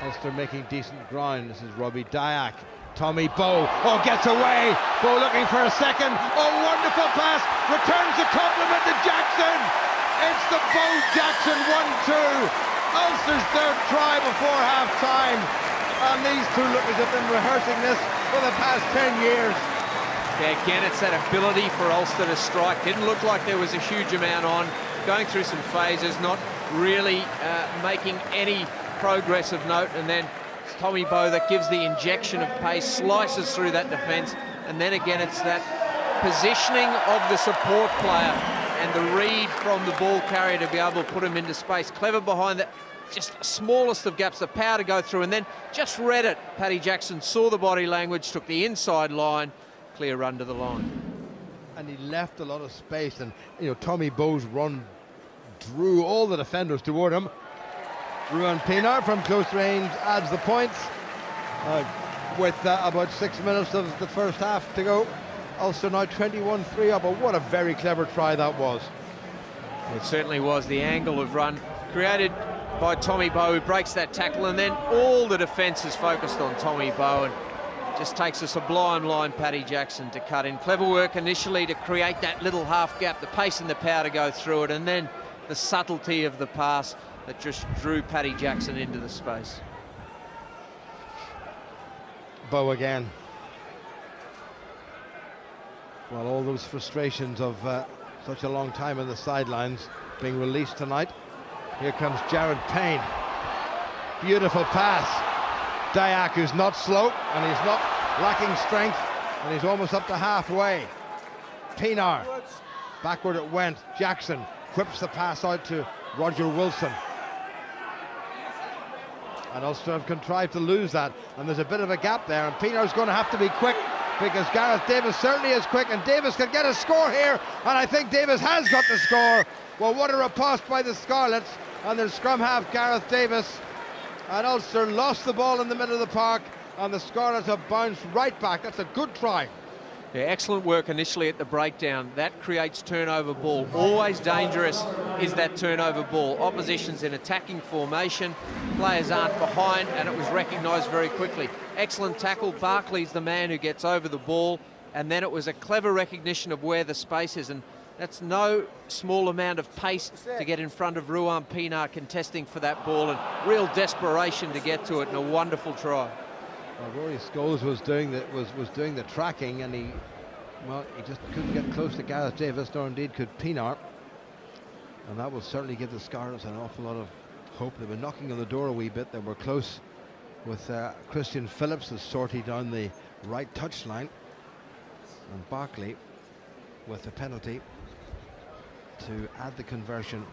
[SPEAKER 5] Ulster making decent ground. This is Robbie Dyack. Tommy Bowe. Oh, gets away. Bowe looking for a second. Oh, wonderful pass. Returns the compliment to Jackson. It's the Bowe-Jackson 1-2. Ulster's third try before half-time. And these two lookers have been rehearsing this for the past 10 years.
[SPEAKER 6] Yeah, again, it's that ability for Ulster to strike. Didn't look like there was a huge amount on. Going through some phases, not really making any progress of note, and then it's Tommy Bowe that gives the injection of pace, slices through that defence, and then again it's that positioning of the support player and the read from the ball carrier to be able to put him into space. Clever behind that, just the smallest of gaps, the power to go through, and then just read it. Paddy Jackson saw the body language, took the inside line, clear run to the line.
[SPEAKER 5] And he left a lot of space, and you know, Tommy Bowe's run drew all the defenders toward him. Ruan Pienaar from close range adds the points with about 6 minutes of the first half to go. Ulster now 21-3 up, but what a very clever try that was.
[SPEAKER 6] It certainly was. The angle of run created by Tommy Bowe, who breaks that tackle, and then all the defence is focused on Tommy Bowe, and just takes a sublime line, Paddy Jackson, to cut in. Clever work initially to create that little half gap, the pace and the power to go through it, and then the subtlety of the pass that just drew Paddy Jackson into the space.
[SPEAKER 5] Bowe again. Well, all those frustrations of such a long time in the sidelines being released tonight. Here comes Jared Payne. Beautiful pass. Dyack, who's not slow and he's not lacking strength, and he's almost up to halfway. Pienaar, backward it went. Jackson whips the pass out to Roger Wilson. And Ulster have contrived to lose that, and there's a bit of a gap there, and Pienaar's going to have to be quick, because Gareth Davis certainly is quick, and Davis can get a score here, and I think Davis has got the score. Well, what a riposte by the Scarlets, and their scrum half Gareth Davis, and Ulster lost the ball in the middle of the park, and the Scarlets have bounced right back. That's a good try.
[SPEAKER 6] Yeah, excellent work initially at the breakdown. That creates turnover ball. Always dangerous is that turnover ball. Opposition's in attacking formation, players aren't behind, and it was recognised very quickly. Excellent tackle. Barkley's the man who gets over the ball, and then it was a clever recognition of where the space is, and that's no small amount of pace to get in front of Ruan Pienaar contesting for that ball, and real desperation to get to it, and a wonderful try.
[SPEAKER 5] Well, Rory Scholes was doing the tracking, and he just couldn't get close to Gareth Davis, nor indeed could Pienaar, and that will certainly give the Scarlets an awful lot of hope. They were knocking on the door a wee bit. They were close with Christian Phillips' sortie down the right touchline, and Barkley with the penalty to add the conversion.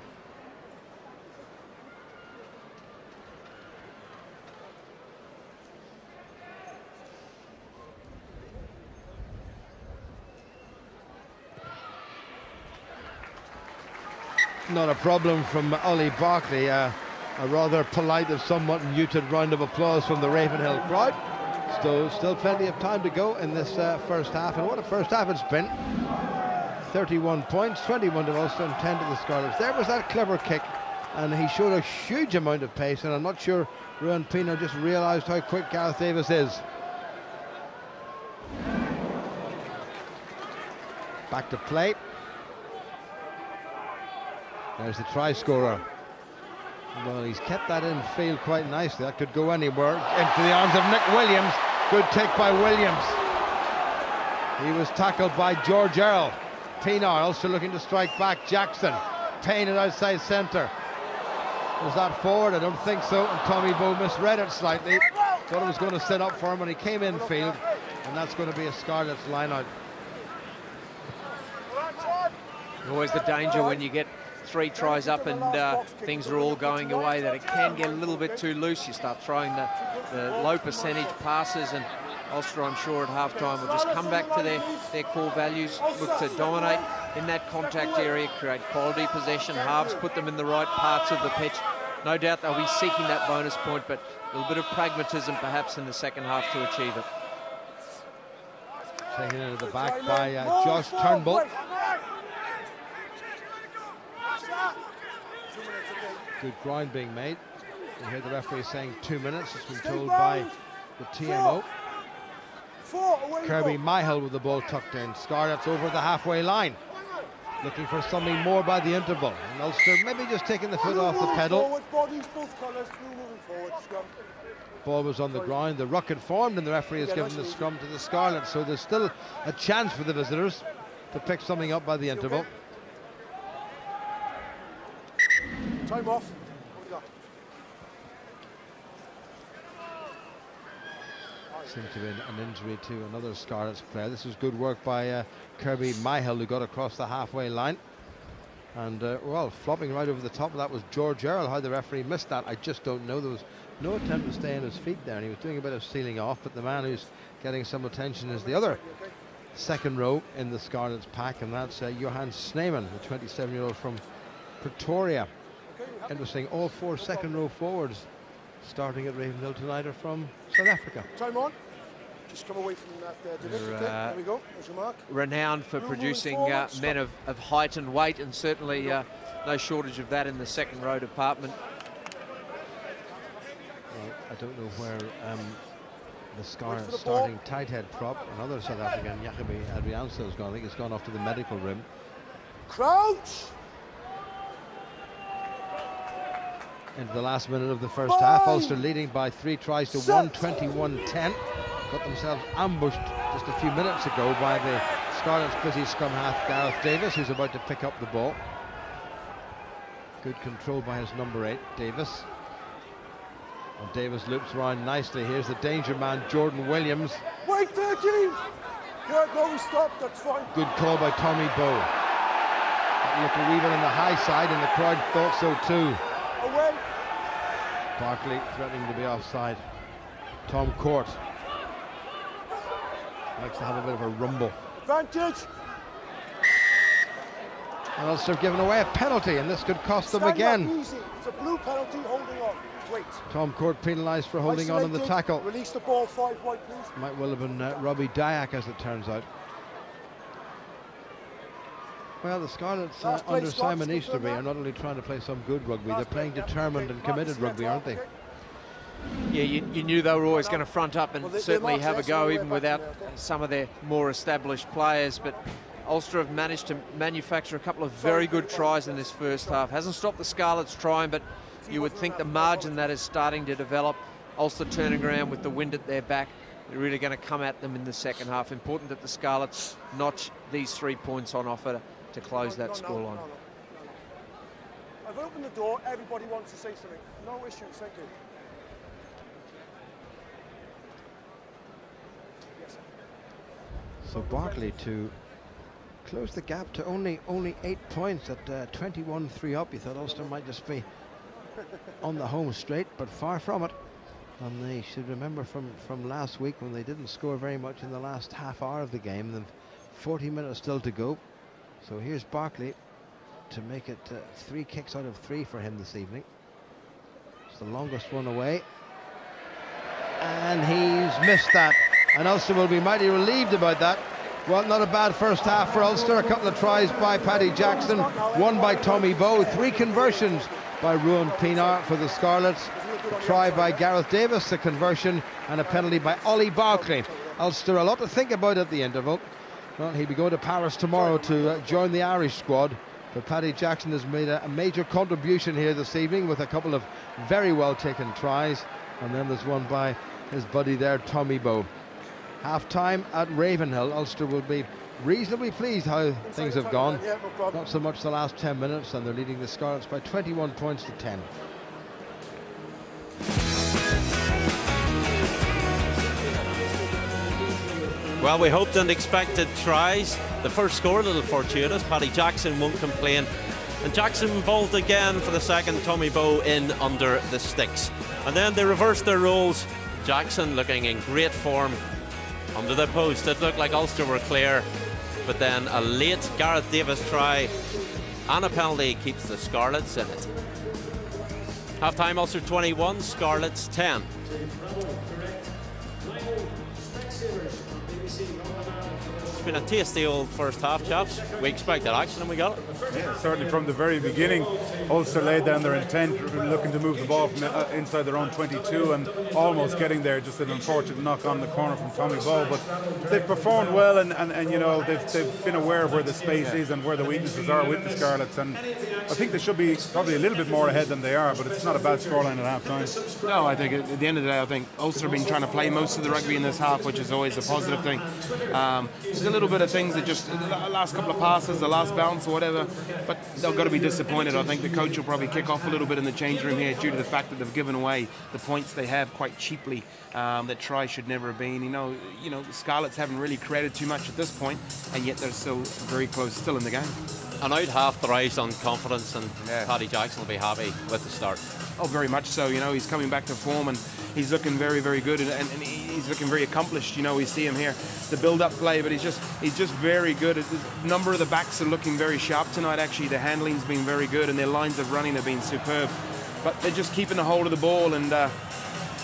[SPEAKER 5] Not a problem from Ollie Barkley. A rather polite, if somewhat muted round of applause from the Ravenhill crowd. Still plenty of time to go in this first half, and what a first half it's been. 31 points, 21 to Ulster and 10 to the Scarlets. There was that clever kick, and he showed a huge amount of pace, and I'm not sure Ruan Pienaar just realised how quick Gareth Davis is. Back to play. There's the try scorer. Well, he's kept that in field quite nicely. That could go anywhere. Into the arms of Nick Williams. Good take by Williams. He was tackled by George Earl. Pienaar also looking to strike back. Jackson. Payne at outside centre. Was that forward? I don't think so. And Tommy Bowe misread it slightly. Thought it was going to set up for him when he came in field. And that's going to be a Scarlets line out.
[SPEAKER 6] Always the danger when you get 3 tries up and things are all going your way, that it can get a little bit too loose. You start throwing the low percentage passes, and Ulster, I'm sure, at halftime will just come back to their core values, look to dominate in that contact area, create quality possession, halves, put them in the right parts of the pitch. No doubt they'll be seeking that bonus point, but a little bit of pragmatism perhaps in the second half to achieve it.
[SPEAKER 5] Taken into the back by Josh Turnbull. Good ground being made. You hear the referee saying 2 minutes. It's been told by the TMO. Kirby Myhill with the ball tucked in. Scarlets over the halfway line, looking for something more by the interval. And Ulster maybe just taking the foot off the pedal. Ball was on the ground. The ruck had formed, and the referee has given the scrum to the Scarlets. So there's still a chance for the visitors to pick something up by the interval.
[SPEAKER 2] Time off.
[SPEAKER 5] Seems to be an injury to another Scarlets player. This was good work by Kirby Myhill, who got across the halfway line. And, well, flopping right over the top of that was George Earl. How the referee missed that, I just don't know. There was no attempt to stay on his feet there, and he was doing a bit of sealing off, but the man who's getting some attention is the other second row in the Scarlets pack, and that's Johan Sneeman, the 27-year-old from Pretoria. Interesting, all 4 second row forwards starting at Ravenhill tonight are from South Africa.
[SPEAKER 2] Time on. Just come away from that division. There we go. There's your mark.
[SPEAKER 6] Renowned for producing men of height and weight, and certainly no shortage of that in the second row department.
[SPEAKER 5] Well, I don't know where the Scarlets starting tight head prop, another South African, Jacobi Adriaanse, has gone. I think he's gone off to the medical room.
[SPEAKER 2] Crouch!
[SPEAKER 5] Into the last minute of the first half, Ulster leading by 3 tries to 121-10. Got themselves ambushed just a few minutes ago by the Scarlets' busy scrum half Gareth Davis, who's about to pick up the ball. Good control by his number 8, Davis. And Davis loops around nicely. Here's the danger man, Jordan Williams.
[SPEAKER 2] Wait, 13! Yeah, no, we stopped, that's fine.
[SPEAKER 5] Good call by Tommy Bowe. Looked a wee bit on the high side, and the crowd thought so too.
[SPEAKER 2] Away.
[SPEAKER 5] Barkley threatening to be offside. Tom Court likes to have a bit of a rumble.
[SPEAKER 2] Advantage.
[SPEAKER 5] And Ulster have given away a penalty, and this could cost them
[SPEAKER 2] Stand
[SPEAKER 5] again.
[SPEAKER 2] up easy. It's a blue penalty, holding on. Wait.
[SPEAKER 5] Tom Court penalised for holding on in the tackle.
[SPEAKER 2] Release the ball 5 wide, please.
[SPEAKER 5] Might well have been Robbie Dyack, as it turns out. Well, the Scarlets under Simon Easterby are not only trying to play some good rugby, they're playing determined and committed rugby, aren't they?
[SPEAKER 6] Yeah, you knew they were always going to front up and certainly have a go, even without some of their more established players. But Ulster have managed to manufacture a couple of very good tries in this first half. Hasn't stopped the Scarlets trying, but you would think the margin that is starting to develop. Ulster turning around with the wind at their back. They're really going to come at them in the second half. Important that the Scarlets notch these 3 points on offer to close that scoreline.
[SPEAKER 2] I've opened the door. Everybody wants to say something. No issues. Thank you. Yes, sir.
[SPEAKER 5] So Barkley to close the gap to only 8 points at 21-3 up. You thought Ulster might just be on the home straight, but far from it. And they should remember from last week when they didn't score very much in the last half hour of the game. Then 40 minutes still to go. So here's Barkley to make it 3 kicks out of 3 for him this evening. It's the longest one away. And he's missed that. And Ulster will be mighty relieved about that. Well, not a bad first half for Ulster. A couple of tries by Paddy Jackson, 1 by Tommy Bowe, 3 conversions by Ruan Pienaar for the Scarlets. A try by Gareth Davis, a conversion, and a penalty by Ollie Barkley. Ulster a lot to think about at the interval. Well, he'll be going to Paris tomorrow to join the Irish squad. But Paddy Jackson has made a major contribution here this evening with a couple of very well taken tries. And then there's one by his buddy there, Tommy Bowe. Half time at Ravenhill. Ulster will be reasonably pleased how things have gone. Not so much the last 10 minutes, and they're leading the Scarlets by 21 points to 10.
[SPEAKER 1] Well, we hoped and expected tries. The first score a little fortuitous. Paddy Jackson won't complain. And Jackson involved again for the second. Tommy Bowe in under the sticks. And then they reversed their roles. Jackson looking in great form under the post. It looked like Ulster were clear, but then a late Gareth Davis try and a penalty keeps the Scarlets in it. Half-time, Ulster 21, Scarlets 10. It's been a tasty old first half, chaps. We expected action and we got it.
[SPEAKER 3] Yeah, certainly from the very beginning, Ulster laid down their intent, looking to move the ball from inside their own 22 and almost getting there. Just an unfortunate knock on the corner from Tommy Bowe, but they've performed well, and you know, they've been aware of where the space is and where the weaknesses are with the Scarlets, and I think they should be probably a little bit more ahead than they are, but it's not a bad scoreline at half time.
[SPEAKER 4] No, I think at the end of the day, I think Ulster have been trying to play most of the rugby in this half, which is always a positive thing. There's a little bit of things that just, the last couple of passes, the last bounce or whatever, but they've got to be disappointed. I think the coach will probably kick off a little bit in the change room here due to the fact that they've given away the points they have quite cheaply. That try should never have been. You know, the Scarlets haven't really created too much at this point, and yet they're still very close, still in the game.
[SPEAKER 1] And out half thrives on confidence, and Paddy Jackson will be happy with the start.
[SPEAKER 4] Oh, very much so. You know, he's coming back to form, and he's looking very, very good, and he's looking very accomplished. You know, we see him here, the build-up play, but he's just very good. A number of the backs are looking very sharp tonight. Actually, their handling's been very good, and their lines of running have been superb. But they're just keeping a hold of the ball, and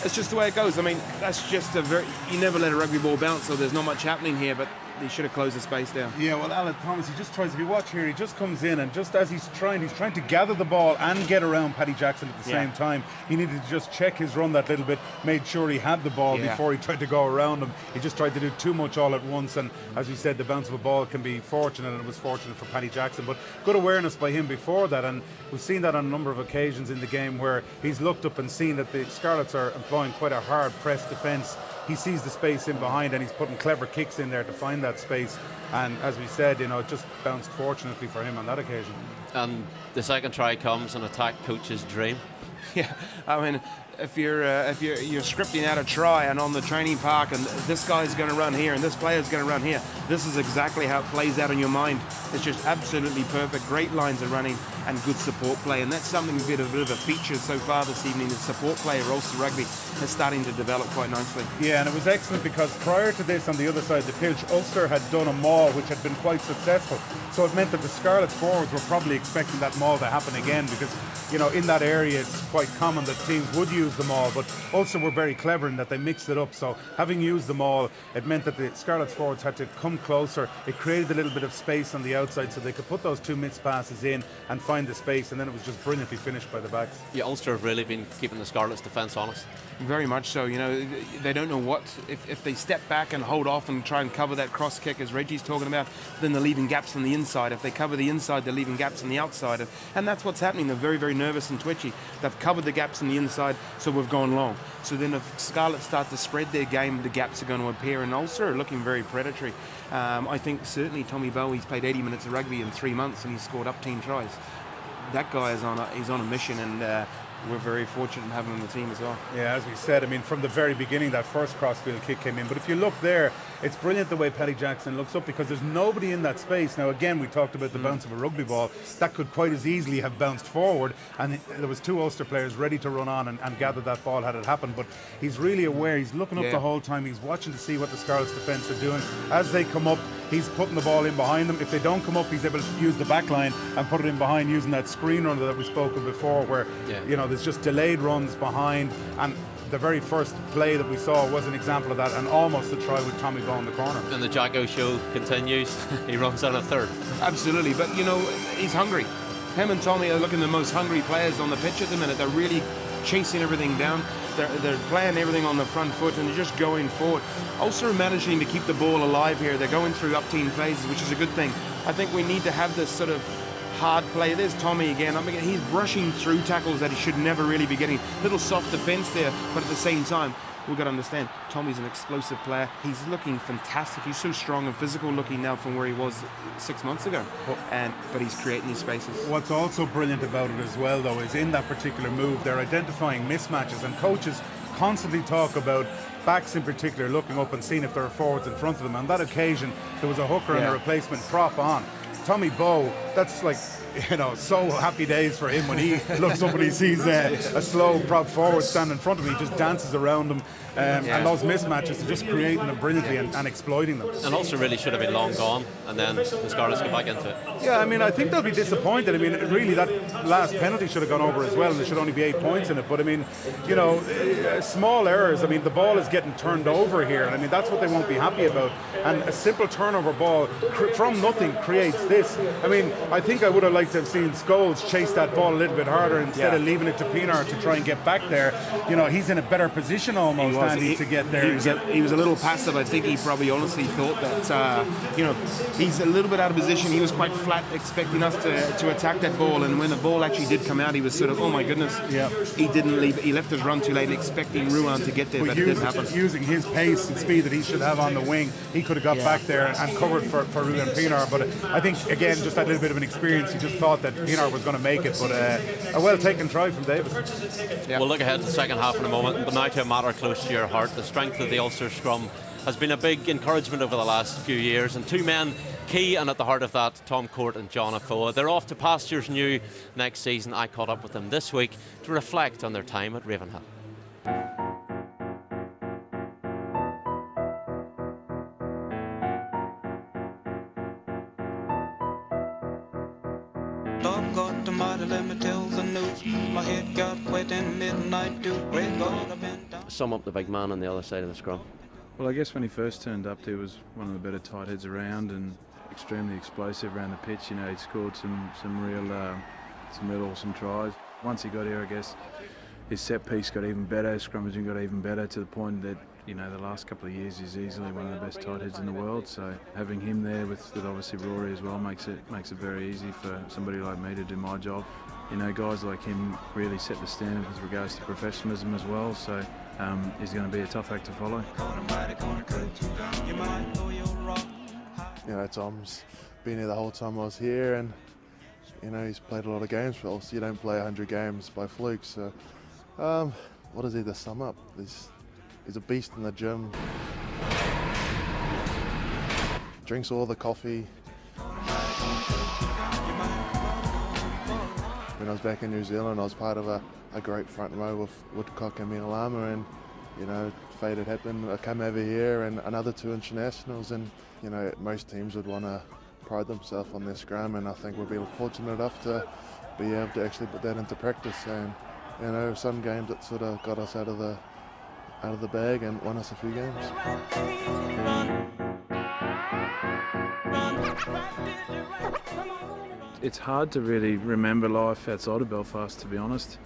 [SPEAKER 4] it's just the way it goes. I mean, that's just you never let a rugby ball bounce, so there's not much happening here, but he should have closed the space down.
[SPEAKER 3] Yeah, well, Alan Thomas, he just tries, if you watch here, he just comes in, and just as he's trying to gather the ball and get around Paddy Jackson at the same time. He needed to just check his run that little bit, made sure he had the ball before he tried to go around him. He just tried to do too much all at once, and as we said, the bounce of a ball can be fortunate, and it was fortunate for Paddy Jackson, but good awareness by him before that, and we've seen that on a number of occasions in the game where he's looked up and seen that the Scarlets are employing quite a hard press defence. He sees the space in behind, and he's putting clever kicks in there to find that space. And as we said, you know, it just bounced fortunately for him on that occasion.
[SPEAKER 1] And the second try comes, an attack coach's dream.
[SPEAKER 4] Yeah, I mean, if you're scripting out a try and on the training park, and this guy's going to run here and this player's going to run here, this is exactly how it plays out in your mind. It's just absolutely perfect. Great lines of running and good support play, and that's something a bit of a feature so far this evening. The support play at Ulster Rugby is starting to develop quite nicely.
[SPEAKER 3] Yeah, and it was excellent because prior to this, on the other side of the pitch, Ulster had done a maul which had been quite successful. So it meant that the Scarlets forwards were probably expecting that maul to happen again, because, you know, in that area it's quite common that teams would use the maul, but Ulster were very clever in that they mixed it up. So having used the maul, it meant that the Scarlets forwards had to come closer. It created a little bit of space on the outside so they could put those two missed passes in and find the space, and then it was just brilliantly finished by the backs.
[SPEAKER 1] Yeah, Ulster have really been keeping the Scarlets' defence honest.
[SPEAKER 4] Very much so. You know, they don't know what, if they step back and hold off and try and cover that cross kick as Reggie's talking about, then they're leaving gaps on the inside. If they cover the inside, they're leaving gaps on the outside, and that's what's happening. They're very, very nervous and twitchy. They've covered the gaps on the inside, so we've gone long. So then if Scarlets start to spread their game, the gaps are going to appear, and Ulster are looking very predatory. I think certainly Tommy Bowe, he's played 80 minutes of rugby in 3 months and he's scored up 10 tries. That guy is on a mission, and we're very fortunate to have him on the team as well.
[SPEAKER 3] Yeah, as we said, I mean, from the very beginning, that first crossfield kick came in. But if you look there, it's brilliant the way Paddy Jackson looks up, because there's nobody in that space. Now, again, we talked about the bounce of a rugby ball. That could quite as easily have bounced forward, and there was two Ulster players ready to run on and gather that ball had it happened. But he's really aware. He's looking up the whole time. He's watching to see what the Scarlets defence are doing. As they come up, he's putting the ball in behind them. If they don't come up, he's able to use the back line and put it in behind using that screen runner that we spoke of before, where, you know, there's just delayed runs behind. And the very first play that we saw was an example of that, and almost a try with Tommy Bowe in the corner.
[SPEAKER 1] And the Jacko show continues. He runs on a third.
[SPEAKER 4] Absolutely, but you know, he's hungry. Him and Tommy are looking the most hungry players on the pitch at the minute. They're really chasing everything down. They're playing everything on the front foot, and they're just going forward. Ulster are managing to keep the ball alive here. They're going through up-team phases, which is a good thing. I think we need to have this sort of hard play. There's Tommy again. I mean, he's brushing through tackles that he should never really be getting. Little soft defence there, but at the same time, we've got to understand, Tommy's an explosive player. He's looking fantastic. He's so strong and physical looking now from where he was 6 months ago. But he's creating these spaces. What's
[SPEAKER 3] also brilliant about it as well, though, is in that particular move, they're identifying mismatches, and coaches constantly talk about backs in particular looking up and seeing if there are forwards in front of them. On that occasion, there was a hooker and a replacement prop on. Tommy Bowe, that's like, you know, so happy days for him when he looks up and he sees a slow prop forward stand in front of him. He just dances around him, and those mismatches are just creating them brilliantly and exploiting them.
[SPEAKER 1] And Ulster really should have been long gone, and then the Scarlets get back into it.
[SPEAKER 3] Yeah, I mean, I think they'll be disappointed. I mean, really, that last penalty should have gone over as well, and there should only be 8 points in it. But I mean, you know, small errors. I mean, the ball is getting turned over here, and I mean, that's what they won't be happy about. And a simple turnover ball from nothing creates this. I mean, I think I would have liked to have seen Scholes chase that ball a little bit harder instead of leaving it to Pienaar to try and get back there. You know, he's in a better position almost, Andy, to get there.
[SPEAKER 4] He was a little passive. I think he probably honestly thought that, you know, he's a little bit out of position. He was quite flat, expecting us to attack that ball, and when the ball actually did come out, he was sort of, oh my goodness. Yeah. He didn't leave. He left his run too late, expecting Ruan to get there, but it didn't happen.
[SPEAKER 3] Using his pace and speed that he should have on the wing, he could have got back there and covered for Ruan Pienaar. But I think, again, just that little bit of an experience, he just thought that Pienaar was going to make it. But a well-taken try from Davis.
[SPEAKER 1] Yeah. We'll look ahead to the second half in a moment, but now to a matter close to your heart. The strength of the Ulster scrum has been a big encouragement over the last few years, and two men key and at the heart of that, Tom Court and John Afoa. They're off to pastures new next season. I caught up with them this week to reflect on their time at Ravenhill.
[SPEAKER 7] Dog got the mighty, let me tell the news. My head got wet in midnight dew. Great God, I've been down.
[SPEAKER 1] Sum up the big man on the other side of the scrum.
[SPEAKER 8] Well, I guess when he first turned up, he was one of the better tight heads around and extremely explosive around the pitch. You know, he'd scored some real awesome tries. Once he got here, I guess his set piece got even better, his scrummaging got even better, to the point that, you know, the last couple of years he's easily one of the best tight heads in the world. So having him there with obviously Rory as well makes it very easy for somebody like me to do my job. You know, guys like him really set the standard with regards to professionalism as well. So he's going to be a tough act to follow.
[SPEAKER 9] You know, Tom's been here the whole time I was here, and you know, he's played a lot of games for us. You don't play 100 games by fluke. So what is he to sum up? He's a beast in the gym. Drinks all the coffee. When I was back in New Zealand, I was part of a great front row with Woodcock and Minalama, and you know, fate had happened. I come over here and another 2 internationals, and you know, most teams would want to pride themselves on their scrum, and I think we've been fortunate enough to be able to actually put that into practice. And you know, some games that sort of got us out of the bag and won us a few games.
[SPEAKER 8] It's hard to really remember life outside of Belfast, to be honest.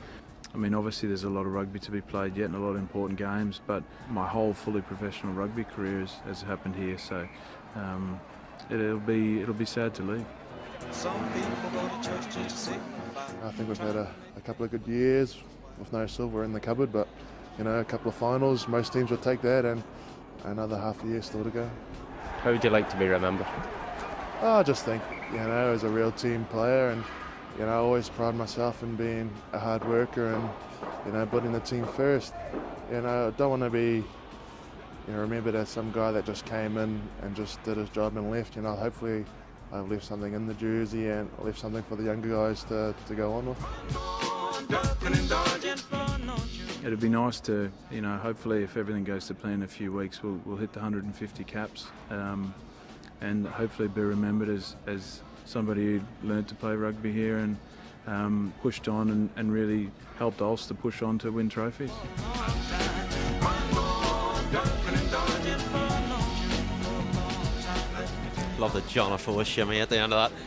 [SPEAKER 8] I mean, obviously there's a lot of rugby to be played yet and a lot of important games, but my whole fully professional rugby career has happened here, so it'll be sad to leave.
[SPEAKER 9] I think we've had a couple of good years with no silver in the cupboard, but you know, a couple of finals, most teams would take that, and another half a year still to go.
[SPEAKER 10] How would you like to be remembered?
[SPEAKER 9] I just think, you know, as a real team player, and you know, I always pride myself in being a hard worker and, you know, putting the team first. You know, I don't want to be, you know, remembered as some guy that just came in and just did his job and left. You know, hopefully I've left something in the jersey and left something for the younger guys to go on with.
[SPEAKER 8] It'd be nice to, you know, hopefully if everything goes to plan in a few weeks, we'll hit the 150 caps, and hopefully be remembered as somebody who learned to play rugby here and pushed on and really helped Ulster push on to win trophies.
[SPEAKER 1] Love the John Afoa shimmy at the end of that.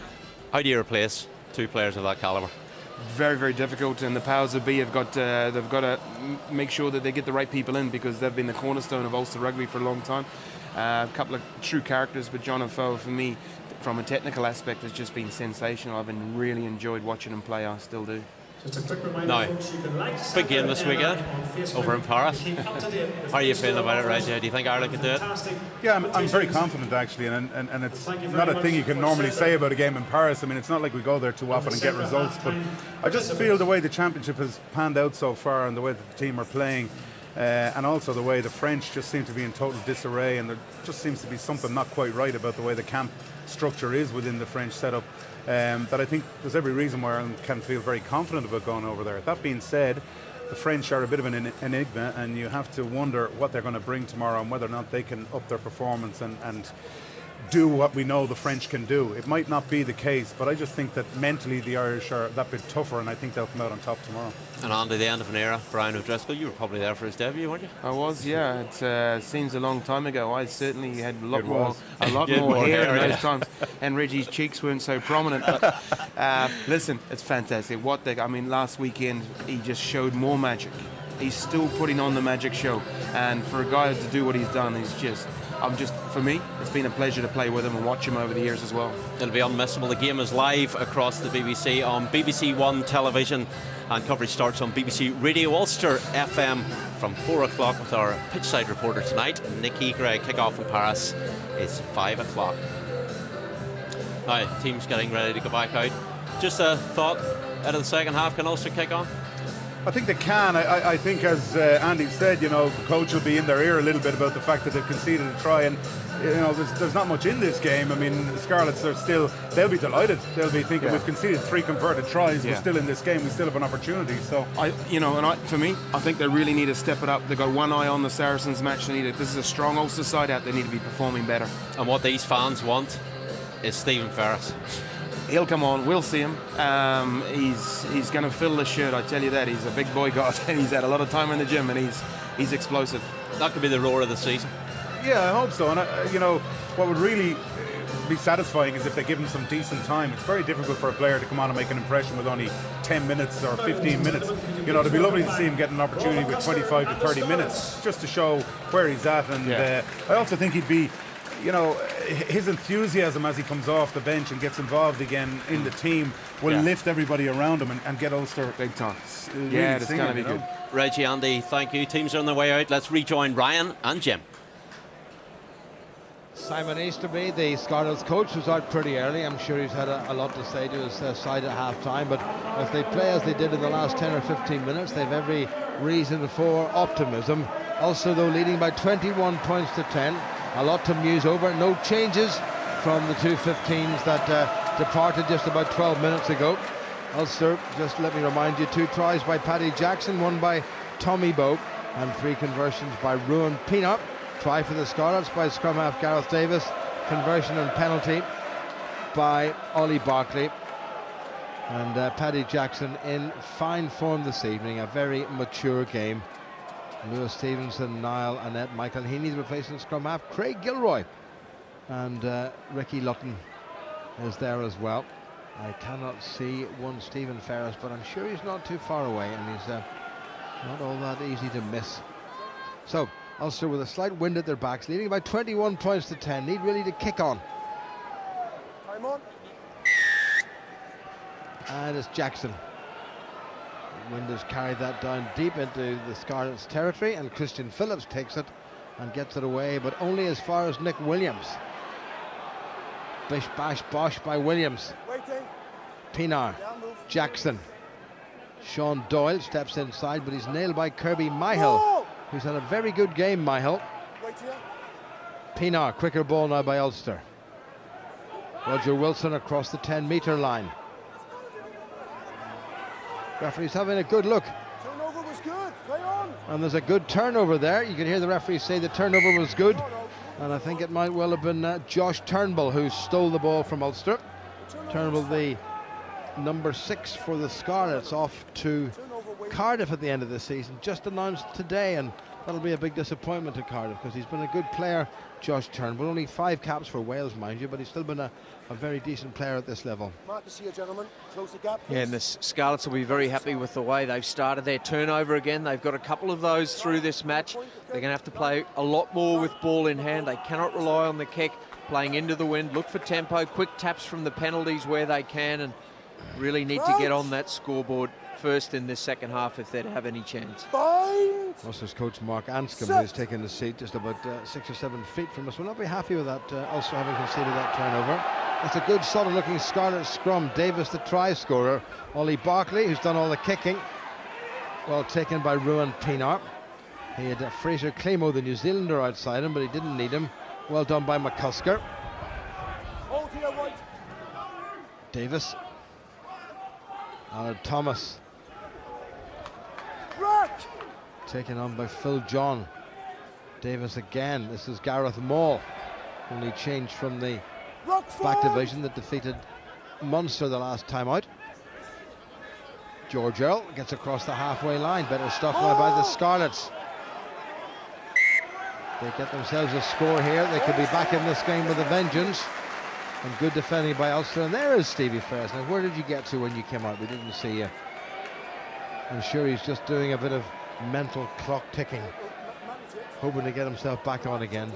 [SPEAKER 1] How do you replace two players of that calibre?
[SPEAKER 4] Very, very difficult, and the powers that be have got to make sure that they get the right people in, because they've been the cornerstone of Ulster rugby for a long time. A couple of true characters, but John Afoa, for me, from a technical aspect, has just been sensational. I've been really enjoyed watching him play. I still do.
[SPEAKER 1] Now, big game this weekend over in Paris. How are you feeling about it, Reggie? Do you think Ireland can do it?
[SPEAKER 3] Yeah, I'm very confident actually, and it's not a thing you can normally say about a game in Paris. I mean, it's not like we go there too often and get results, but I just feel the way the championship has panned out so far and the way that the team are playing, and also the way the French just seem to be in total disarray, and there just seems to be something not quite right about the way the camp structure is within the French setup, that I think there's every reason why Ireland can feel very confident about going over there. That being said, the French are a bit of an enigma, and you have to wonder what they're going to bring tomorrow and whether or not they can up their performance and do what we know the French can do. It might not be the case, but I just think that mentally the Irish are that bit tougher, and I think they'll come out on top tomorrow.
[SPEAKER 1] And on to the end of an era. Brian O'Driscoll, you were probably there for his debut, weren't you?
[SPEAKER 4] I was, yeah. It seems a long time ago. I certainly had a lot more
[SPEAKER 1] more
[SPEAKER 4] hair in those times, and Reggie's cheeks weren't so prominent. But listen, it's fantastic. Last weekend he just showed more magic. He's still putting on the magic show, and for a guy to do what he's done, for me, it's been a pleasure to play with him and watch him over the years as well.
[SPEAKER 1] It'll be unmissable. The game is live across the BBC on BBC One television, and coverage starts on BBC Radio Ulster FM from 4 o'clock with our pitchside reporter tonight, Nicky Gray. Kick-off in Paris is 5 o'clock. Now, team's getting ready to go back out. Just a thought, out of the second half, can Ulster kick on?
[SPEAKER 3] I think they can. I think, as Andy said, the coach will be in their ear a little bit about the fact that they've conceded a try, and there's not much in this game. I mean, the Scarlets they'll be delighted. They'll be thinking, we've conceded 3 converted tries. We're still in this game. We still have an opportunity. So
[SPEAKER 4] for me, I think they really need to step it up. They've got one eye on the Saracens match. This is a strong Ulster side out. They need to be performing better.
[SPEAKER 1] And what these fans want is Stephen Ferris.
[SPEAKER 4] He'll come on. We'll see him. He's going to fill the shirt. I tell you that. He's a big boy guy, and he's had a lot of time in the gym, and he's explosive.
[SPEAKER 1] That could be the roar of the season.
[SPEAKER 3] Yeah, I hope so. And what would really be satisfying is if they give him some decent time. It's very difficult for a player to come on and make an impression with only 10 minutes or 15 minutes. It'd be lovely to see him get an opportunity with 25 to 30 minutes just to show where he's at. And I also think he'd be, his enthusiasm as he comes off the bench and gets involved again in the team will lift everybody around him and get Ulster
[SPEAKER 4] big time.
[SPEAKER 3] Really
[SPEAKER 4] it's going to be good.
[SPEAKER 1] Reggie, Andy, thank you. Teams are on their way out. Let's rejoin Ryan and Jim.
[SPEAKER 5] Simon Easterby, the Scarlets coach, was out pretty early. I'm sure he's had a lot to say to his side at half-time, but if they play as they did in the last 10 or 15 minutes, they've every reason for optimism. Ulster, though, leading by 21 points to 10. A lot to muse over. No changes from the 2 15s that departed just about 12 minutes ago. Ulster, just let me remind you, 2 tries by Paddy Jackson, 1 by Tommy Bowe, and 3 conversions by Ruan Pienaar. Try for the Scarlets by scrum half Gareth Davis. Conversion and penalty by Ollie Barkley. And Paddy Jackson in fine form this evening. A very mature game. Lewis Stevenson, Niall, Annette, Michael Heaney, the replacement scrum half. Craig Gilroy and Ricky Lutton is there as well. I cannot see one Stephen Ferris, but I'm sure he's not too far away, and he's not all that easy to miss. So Ulster with a slight wind at their backs, leading by 21 points to 10. Need really to kick on.
[SPEAKER 2] Time on.
[SPEAKER 5] And it's Jackson. Wind has carried that down deep into the Scarlets' territory, and Christian Phillips takes it and gets it away, but only as far as Nick Williams. Bish bash bosh by Williams.
[SPEAKER 2] Waiting.
[SPEAKER 5] Pienaar, Jackson. Sean Doyle steps inside, but he's nailed by Kirby Myhill, who's had a very good game, Myhill. Pienaar, quicker ball now by Ulster. Roger Wilson across the 10-metre line. Referee's having a good look.
[SPEAKER 2] Turnover was good. Play on.
[SPEAKER 5] And there's a good turnover there. You can hear the referee say the turnover was good. And I think it might well have been Josh Turnbull who stole the ball from Ulster. Turnbull, the number 6 for the Scarlets, off to Cardiff at the end of the season. Just announced today, and that'll be a big disappointment to Cardiff because he's been a good player, Josh Turnbull. Only 5 caps for Wales, mind you, but he's still been a very decent player at this level.
[SPEAKER 2] Mark to see you, gentlemen. Close the gap.
[SPEAKER 6] Yeah, and the Scarlets will be very happy with the way they've started their turnover again. They've got a couple of those through this match. They're going to have to play a lot more with ball in hand. They cannot rely on the kick, playing into the wind. Look for tempo, quick taps from the penalties where they can, and really need to get on that scoreboard first in this second half if they're to have any chance.
[SPEAKER 5] Ulster's coach Mark Anscombe, who's taken the seat just about 6 or 7 feet from us, will not be happy with that, Ulster having conceded that turnover. It's a good solid looking Scarlet scrum. Davis the try scorer. Ollie Barkley, who's done all the kicking, well taken by Ruan Pienaar. He had Fraser Climo, the New Zealander, outside him, but he didn't need him. Well done by McCusker.
[SPEAKER 2] Hold here, White.
[SPEAKER 5] Davis. Thomas.
[SPEAKER 2] Rock.
[SPEAKER 5] Taken on by Phil John. Davis again. This is Gareth Maul. Only changed from the back division that defeated Munster the last time out. George Earl gets across the halfway line. Better stuff now by the Scarlets. They get themselves a score here. They could be back in this game with a vengeance. And good defending by Ulster. And there is Stevie Ferris. Now, where did you get to when you came out? We didn't see you. I'm sure he's just doing a bit of mental clock ticking, hoping to get himself back on again.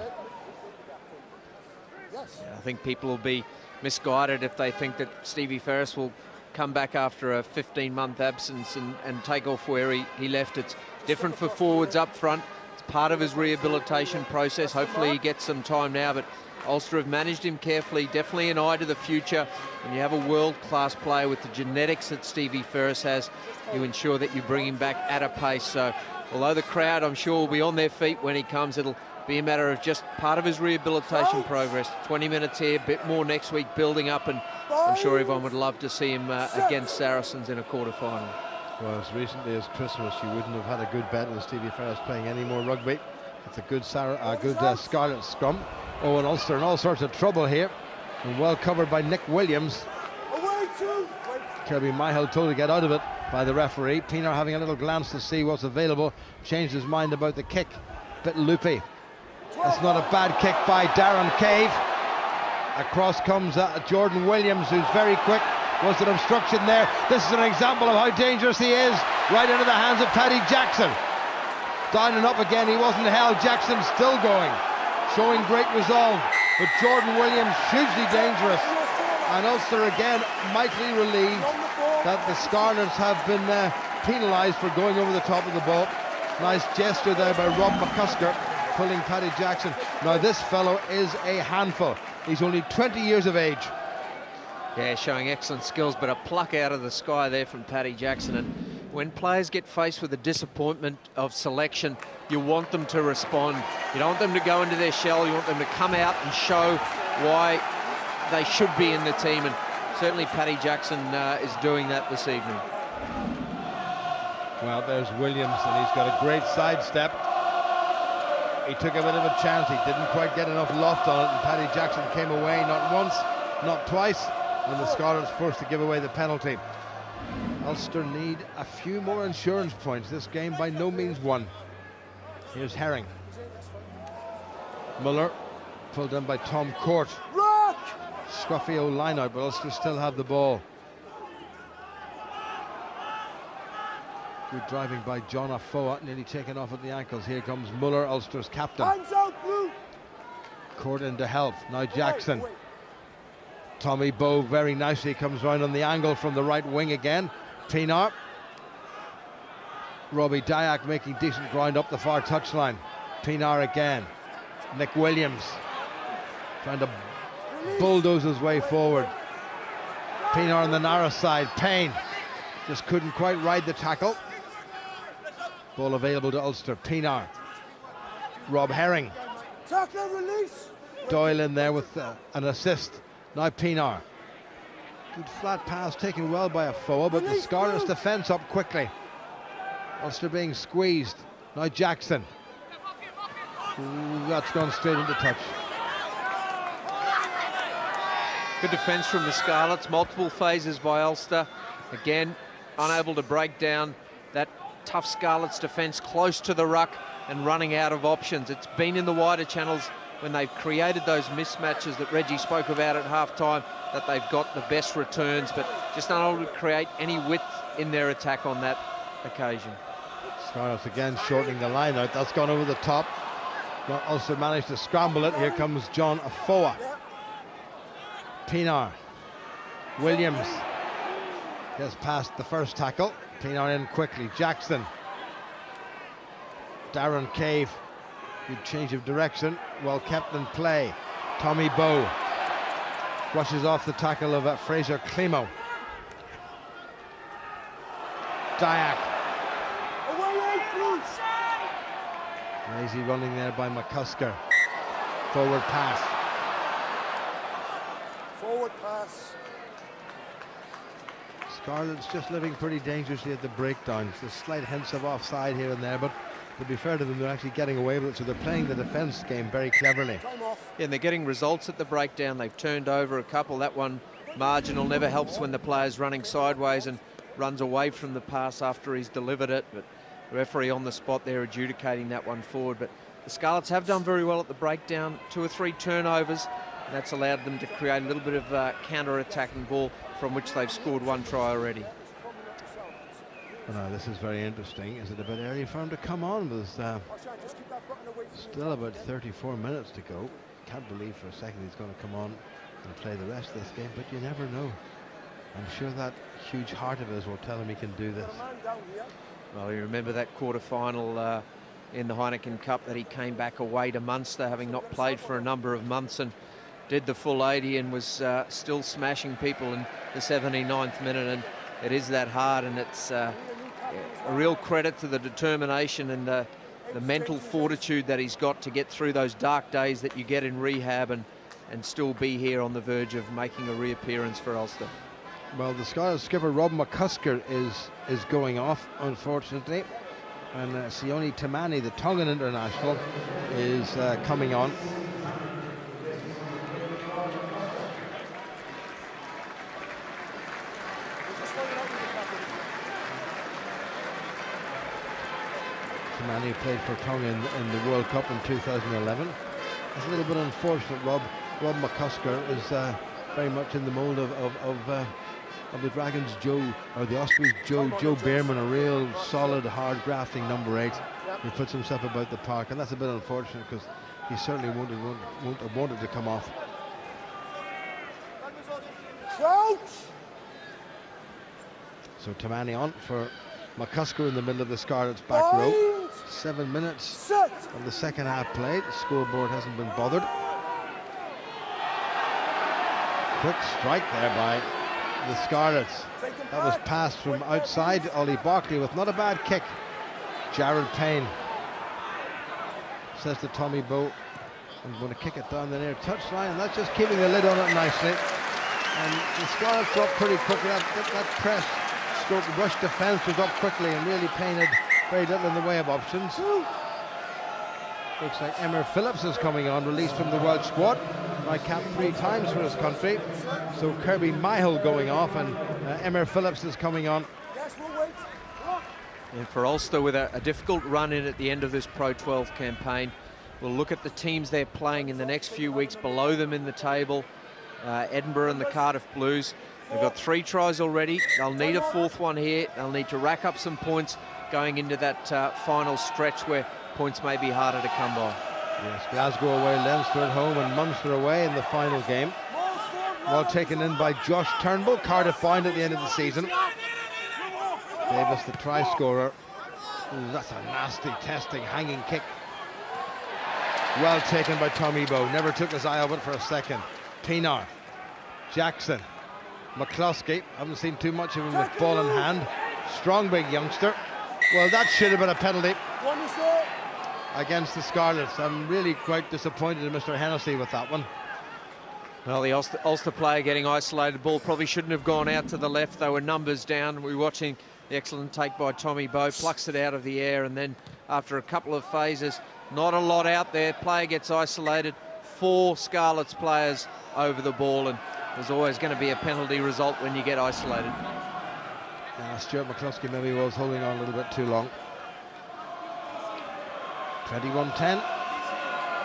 [SPEAKER 6] Yeah, I think people will be misguided if they think that Stevie Ferris will come back after a 15-month absence and take off where he left. It's different for forwards up front. It's part of his rehabilitation process. Hopefully he gets some time now, but Ulster have managed him carefully, definitely an eye to the future. And you have a world-class player with the genetics that Stevie Ferris has, you ensure that you bring him back at a pace. So although the crowd, I'm sure, will be on their feet when he comes, it'll be a matter of just part of his rehabilitation progress. 20 minutes here, a bit more next week, building up, and I'm sure everyone would love to see him against Saracens in a quarter-final.
[SPEAKER 5] Well, as recently as Christmas, you wouldn't have had a good bet on Stevie Ferris playing any more rugby. It's a good Scarlet scrum. Oh, and Ulster in all sorts of trouble here. And well covered by Nick Williams. Kirby Myhill told to get out of it by the referee. Pienaar having a little glance to see what's available. Changed his mind about the kick. Bit loopy. That's not a bad kick by Darren Cave. Across comes Jordan Williams, who's very quick. Was an obstruction there. This is an example of how dangerous he is. Right into the hands of Paddy Jackson. Down and up again. He wasn't held. Jackson still going. Showing great resolve. But Jordan Williams, hugely dangerous. And Ulster again mightily relieved that the Scarlets have been penalised for going over the top of the ball. Nice gesture there by Rob McCusker, pulling Paddy Jackson. Now this fellow is a handful. He's only 20 years of age.
[SPEAKER 6] Yeah, showing excellent skills, but a pluck out of the sky there from Paddy Jackson. And when players get faced with the disappointment of selection, you want them to respond. You don't want them to go into their shell. You want them to come out and show why they should be in the team. And certainly Paddy Jackson is doing that this evening.
[SPEAKER 5] Well, there's Williams, and he's got a great sidestep. He took a bit of a chance. He didn't quite get enough loft on it, and Paddy Jackson came away not once, not twice, and the Scarlets forced to give away the penalty. Ulster need a few more insurance points. This game by no means won. Here's Herring. Muller pulled in by Tom Court. Scruffy old line out, but Ulster still have the ball. Good driving by John Afoa, nearly taken off at the ankles. Here comes Muller, Ulster's captain. Court in to help. Now Jackson. Tommy Bowe very nicely comes round on the angle from the right wing again. Pienaar. Robbie Dyack making decent ground up the far touchline. Pienaar again. Nick Williams trying to bulldoze his way forward. Pienaar on the narrow side. Payne just couldn't quite ride the tackle. Ball available to Ulster. Pienaar. Rob Herring. Doyle in there with an assist. Now Pienaar. Good flat pass taken well by Afoa, but the Scarlets defence up quickly. Ulster being squeezed. Now Jackson. Ooh, that's gone straight into touch.
[SPEAKER 6] Good defence from the Scarlets. Multiple phases by Ulster. Again, unable to break down that tough Scarlets defence close to the ruck and running out of options. It's been in the wider channels when they've created those mismatches that Reggie spoke about at half-time that they've got the best returns, but just unable to create any width in their attack on that occasion.
[SPEAKER 5] Scarlets again shortening the line out. That's gone over the top. But Ulster managed to scramble it. Here comes John Afoa. Pienaar. Williams gets past the first tackle. Pienaar in quickly. Jackson. Darren Cave. Good change of direction. Well kept in play. Tommy Bowe brushes off the tackle of Fraser Climo. Dyack. Lazy running there by McCusker. Forward pass.
[SPEAKER 2] Forward pass.
[SPEAKER 5] Scarlets just living pretty dangerously at the breakdowns. There's slight hints of offside here and there, but to be fair to them, they're actually getting away with it, so they're playing the defence game very cleverly.
[SPEAKER 6] Yeah, and they're getting results at the breakdown. They've turned over a couple. That one marginal never helps when the player's running sideways and runs away from the pass after he's delivered it, but the referee on the spot there adjudicating that one forward. But the Scarlets have done very well at the breakdown, 2 or 3 turnovers, and that's allowed them to create a little bit of counter-attacking ball from which they've scored 1 try already.
[SPEAKER 5] Well, this is very interesting. Is it a bit early for him to come on? There's still about 34 minutes to go. Can't believe for a second he's going to come on and play the rest of this game, but you never know. I'm sure that huge heart of his will tell him he can do this.
[SPEAKER 6] Well, you remember that quarter-final in the Heineken Cup that he came back away to Munster, having not played for a number of months, and did the full 80 and was still smashing people in the 79th minute. And it is that hard, and it's a real credit to the determination and the mental fortitude that he's got to get through those dark days that you get in rehab and still be here on the verge of making a reappearance for Ulster.
[SPEAKER 5] Well, the Scottish skipper Rob McCusker is going off, unfortunately, and Sione Tamani, the Tongan international, is coming on. Tamani played for Tonga in the World Cup in 2011. It's a little bit unfortunate. Rob McCusker is very much in the mould of the Dragons' Joe, or the Ospreys' Joe Beerman, a real solid, hard grafting number 8. He puts himself about the park, and that's a bit unfortunate because he certainly won't have wanted to come off. So Tamani on for McCusker in the middle of the Scarlets' back row. 7 minutes of the second half played. The scoreboard hasn't been bothered. Quick strike there by the Scarlets. That was passed from outside. Ollie Barkley with not a bad kick. Jared Payne says to Tommy Bowe, I'm going to kick it down the near touchline, and that's just keeping the lid on it nicely. And the Scarlets up pretty quickly. That press stroke rush defence was up quickly, and really Payne had very little in the way of options. Looks like Emmer Phillips is coming on, released from the World Squad. By cap 3 times for his country. So Kirby Myhill going off, and Emmer Phillips is coming on.
[SPEAKER 6] And for Ulster, with a difficult run in at the end of this Pro 12 campaign, we'll look at the teams they're playing in the next few weeks below them in the table. Edinburgh and the Cardiff Blues. They've got 3 tries already. They'll need a 4th one here. They'll need to rack up some points going into that final stretch where points may be harder to come by.
[SPEAKER 5] Yes, Glasgow away, Leinster at home, and Munster away in the final game. Well taken in by Josh Turnbull, Cardiff bound at the end of the season. Davis, the try scorer. Ooh, that's a nasty, testing, hanging kick. Well taken by Tommy Bowe. Never took his eye off it for a second. Pienaar, Jackson, McCluskey. Haven't seen too much of him with ball in hand. Strong big youngster. Well, that should have been a penalty against the Scarlets. I'm really quite disappointed in Mr. Hennessy with that one.
[SPEAKER 6] Well, the Ulster player getting isolated. Ball probably shouldn't have gone out to the left. They were numbers down. We were watching the excellent take by Tommy Bowe. Plucks it out of the air, and then after a couple of phases, not a lot out there. Player gets isolated. 4 Scarlets players over the ball, and there's always going to be a penalty result when you get isolated.
[SPEAKER 5] Stuart McCluskey maybe was holding on a little bit too long. 21-10,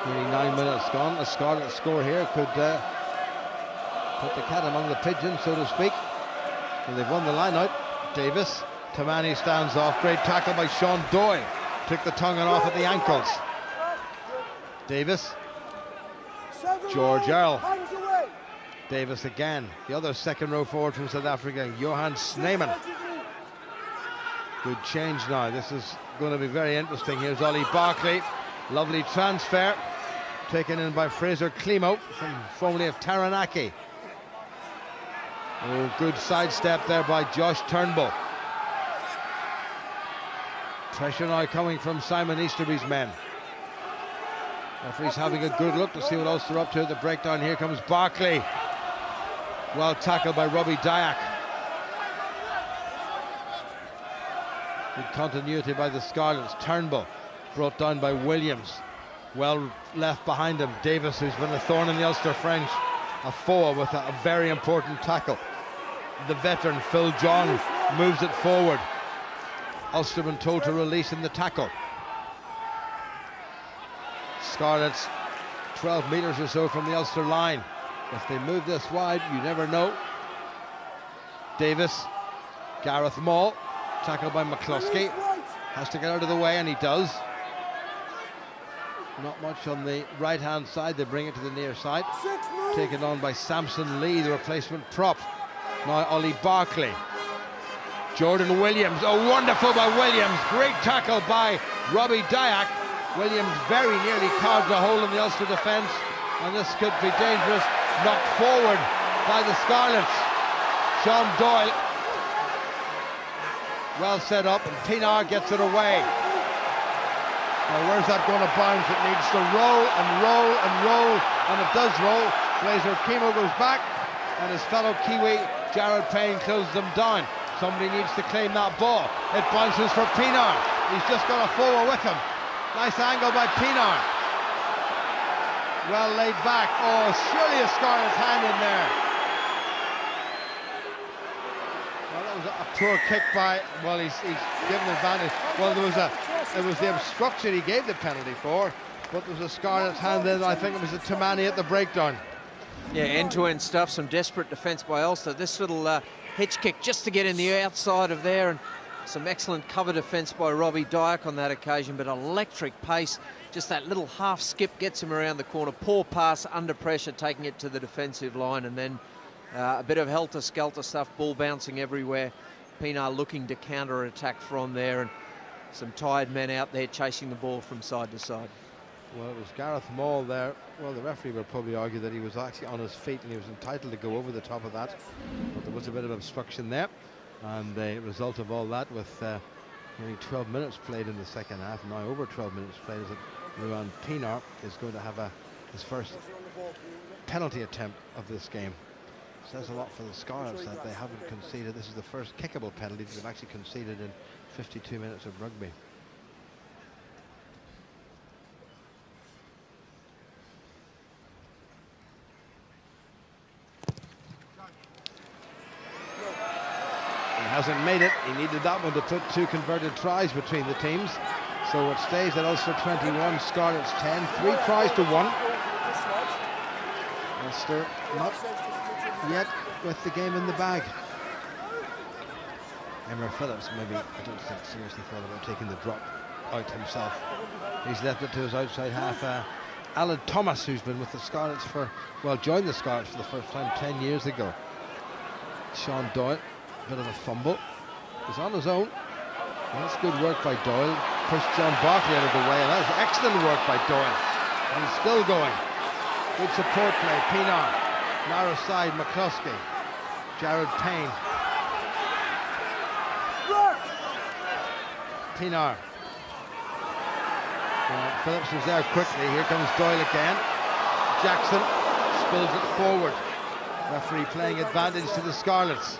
[SPEAKER 5] nearly 9 minutes gone. A Scarlet score here could put the cat among the pigeons, so to speak. And they've won the line out. Davis, Tamani stands off. Great tackle by Sean Doyle. Took the Tongan off at the ankles. Davis, George Earl. Davis again. The other second row forward from South Africa, Johan Sneeman. Good change now. This is going to be very interesting. Here's Ollie Barkley. Lovely transfer. Taken in by Fraser Climo, formerly of Taranaki. Oh, good sidestep there by Josh Turnbull. Pressure now coming from Simon Easterby's men. Referee's having a good look to see what Ulster are up to at the breakdown. Here comes Barkley. Well tackled by Robbie Dyack. Good continuity by the Scarlets. Turnbull brought down by Williams. Well left behind him. Davis, who's been a thorn in the Ulster French. A four with a very important tackle. The veteran Phil John moves it forward. Ulster been told to release in the tackle. Scarlets 12 metres or so from the Ulster line. If they move this wide, you never know. Davis, Gareth Maul, tackled by McCluskey. Has to get out of the way, and he does. Not much on the right-hand side. They bring it to the near side. Taken on by Samson Lee, the replacement prop. Now Ollie Barkley. Jordan Williams. Oh, wonderful by Williams. Great tackle by Robbie Dyack. Williams very nearly carved a hole in the Ulster defence, and this could be dangerous. Knocked forward by the Scarlets. Sean Doyle. Well set up, and Pinar gets it away. Now where's that going to bounce? It needs to roll and roll and roll, and it does roll. Fraser Kemo goes back, and his fellow Kiwi Jared Payne closes them down. Somebody needs to claim that ball. It bounces for Pinar. He's just got a forward with him. Nice angle by Pinar. Well laid back. Oh, surely a Scarlet's hand in there. Well, that was a poor kick by, well, he's given advantage. Well, it was the obstruction he gave the penalty for, but there was a Scarlet's hand in. I think it was a Tamani at the breakdown.
[SPEAKER 6] Yeah, end-to-end stuff, some desperate defence by Ulster. This little hitch kick just to get in the outside of there, and some excellent cover defence by Robbie Dyack on that occasion, but electric pace. Just that little half skip gets him around the corner. Poor pass under pressure, taking it to the defensive line, and then a bit of helter-skelter stuff, ball bouncing everywhere. Pinar looking to counter-attack from there, and some tired men out there chasing the ball from side to side.
[SPEAKER 5] Well, it was Gareth Maul there. Well, the referee would probably argue that he was actually on his feet and he was entitled to go over the top of that, but there was a bit of obstruction there. And the result of all that, with nearly 12 minutes played in the second half, now over 12 minutes played, is that Ruan Pinar is going to have his first penalty attempt of this game. Says a lot for the Scarlets that they haven't conceded. This is the first kickable penalty that they've actually conceded in 52 minutes of rugby. Hasn't made it. He needed that one to put two converted tries between the teams. So it stays at Ulster 21, Scarlets 10, 3 tries to 1. Ulster not yet with the game in the bag. Emma Phillips maybe, I don't think, seriously thought about taking the drop out himself. He's left it to his outside half. Alan Thomas, who's been with the Scarlets for, well, joined the Scarlets for the first time 10 years ago. Sean Doyle. Bit of a fumble. He's on his own. That's good work by Doyle. Pushed John Barkley out of the way, and that was excellent work by Doyle. And he's still going. Good support play. Pinar. Narrow side, McCluskey. Jared Payne. Pinar. Phillips was there quickly. Here comes Doyle again. Jackson spills it forward. Referee playing advantage to the Scarlets.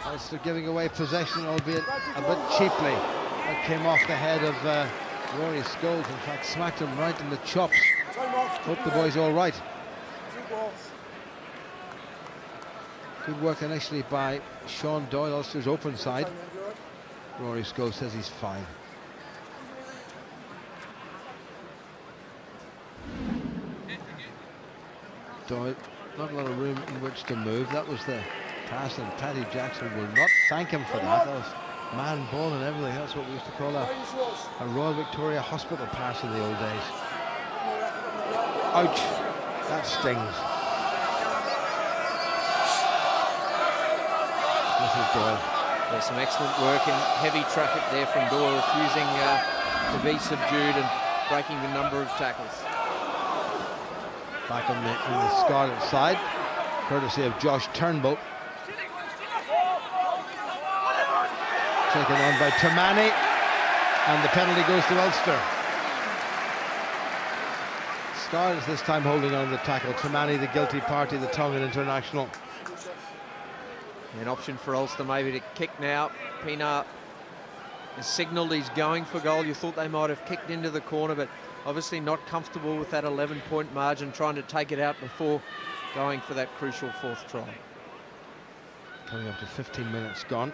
[SPEAKER 5] Ulster giving away possession, albeit a bit cheaply. That came off the head of Rory Scholes. In fact, smacked him right in the chops. Hope the boy's all right. Good work initially by Sean Doyle, Ulster's open side. Rory Scholes says he's fine. Doyle, not a lot of room in which to move. That was the pass, and Paddy Jackson will not thank him for that. That was man ball and everything. That's what we used to call a Royal Victoria Hospital pass in the old days. Ouch, that stings. This is Doyle.
[SPEAKER 6] There's some excellent work in heavy traffic there from Doyle, refusing to be subdued and breaking the number of tackles.
[SPEAKER 5] Back on the Scarlet side, courtesy of Josh Turnbull. Taken on by Tamani, and the penalty goes to Ulster. Scarlets this time holding on the tackle. Tremanny, the guilty party, the Tongan international.
[SPEAKER 6] An option for Ulster maybe to kick now. Pienaar has signalled he's going for goal. You thought they might have kicked into the corner, but obviously not comfortable with that 11-point margin, trying to take it out before going for that crucial fourth try.
[SPEAKER 5] Coming up to 15 minutes gone.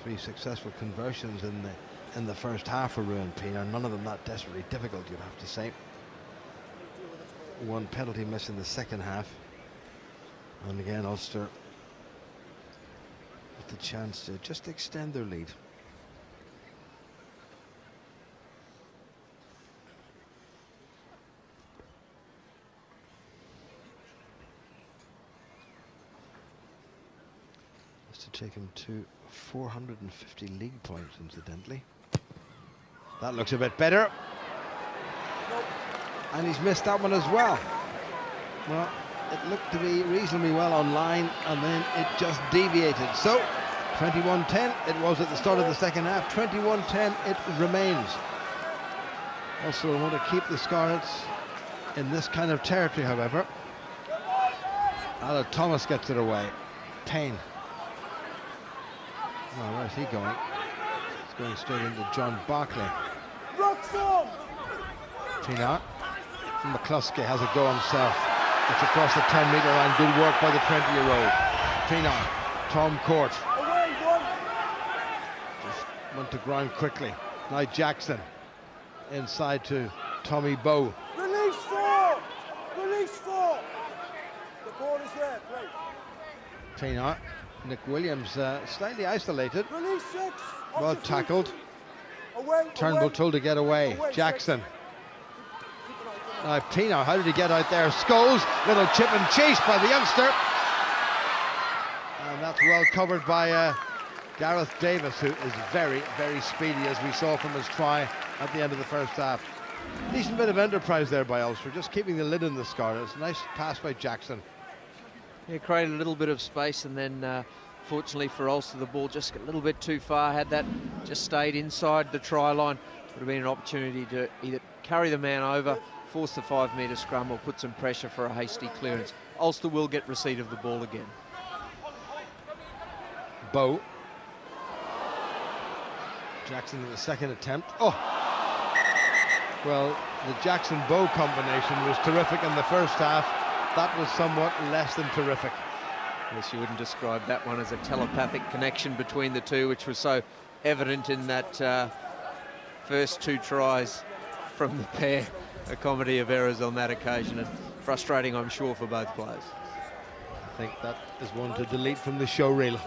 [SPEAKER 5] 3 successful conversions in the first half for Ruan Pienaar, none of them that desperately difficult, you'd have to say. 1 penalty miss in the second half, and again Ulster with the chance to just extend their lead. Just to take him to 450 league points, incidentally. That looks a bit better. And he's missed that one as well. Well, it looked to be reasonably well online, and then it just deviated. So, 21-10 it was at the start of the second half. 21-10 it remains. Also, I want to keep the Scarlets in this kind of territory, however. Alan Thomas gets it away. Payne. Well, where's he going? He's going straight into John Barclay. Pienaar. McCluskey has a go himself. It's across the 10-metre line. Good work by the 20-year-old. Pienaar. Tom Court. Just went to ground quickly. Now Jackson. Inside to Tommy Bowe.
[SPEAKER 2] Release 4! Release 4! The ball is there, great.
[SPEAKER 5] Pienaar. Nick Williams slightly isolated.
[SPEAKER 2] Release 6!
[SPEAKER 5] Well tackled.
[SPEAKER 2] Away,
[SPEAKER 5] Turnbull told to get away. Jackson. Now Pienaar, how did he get out there? Scholes, little chip and chase by the youngster. And that's well covered by Gareth Davis, who is very, very speedy, as we saw from his try at the end of the first half. Decent bit of enterprise there by Ulster, just keeping the lid on the Scarlets. Nice pass by Jackson.
[SPEAKER 6] Yeah, created a little bit of space, and then fortunately for Ulster, the ball just got a little bit too far. Had that just stayed inside the try line, would have been an opportunity to either carry the man over, force the 5-metre scrum, or put some pressure for a hasty clearance. Ulster will get receipt of the ball again.
[SPEAKER 5] Bowe. Jackson in the second attempt. Oh! Well, the Jackson-Bowe combination was terrific in the first half. That was somewhat less than terrific.
[SPEAKER 6] Yes, you wouldn't describe that one as a telepathic connection between the two, which was so evident in that first 2 tries from the pair. A comedy of errors on that occasion, and frustrating, I'm sure, for both players.
[SPEAKER 5] I think that is one to delete from the show reel.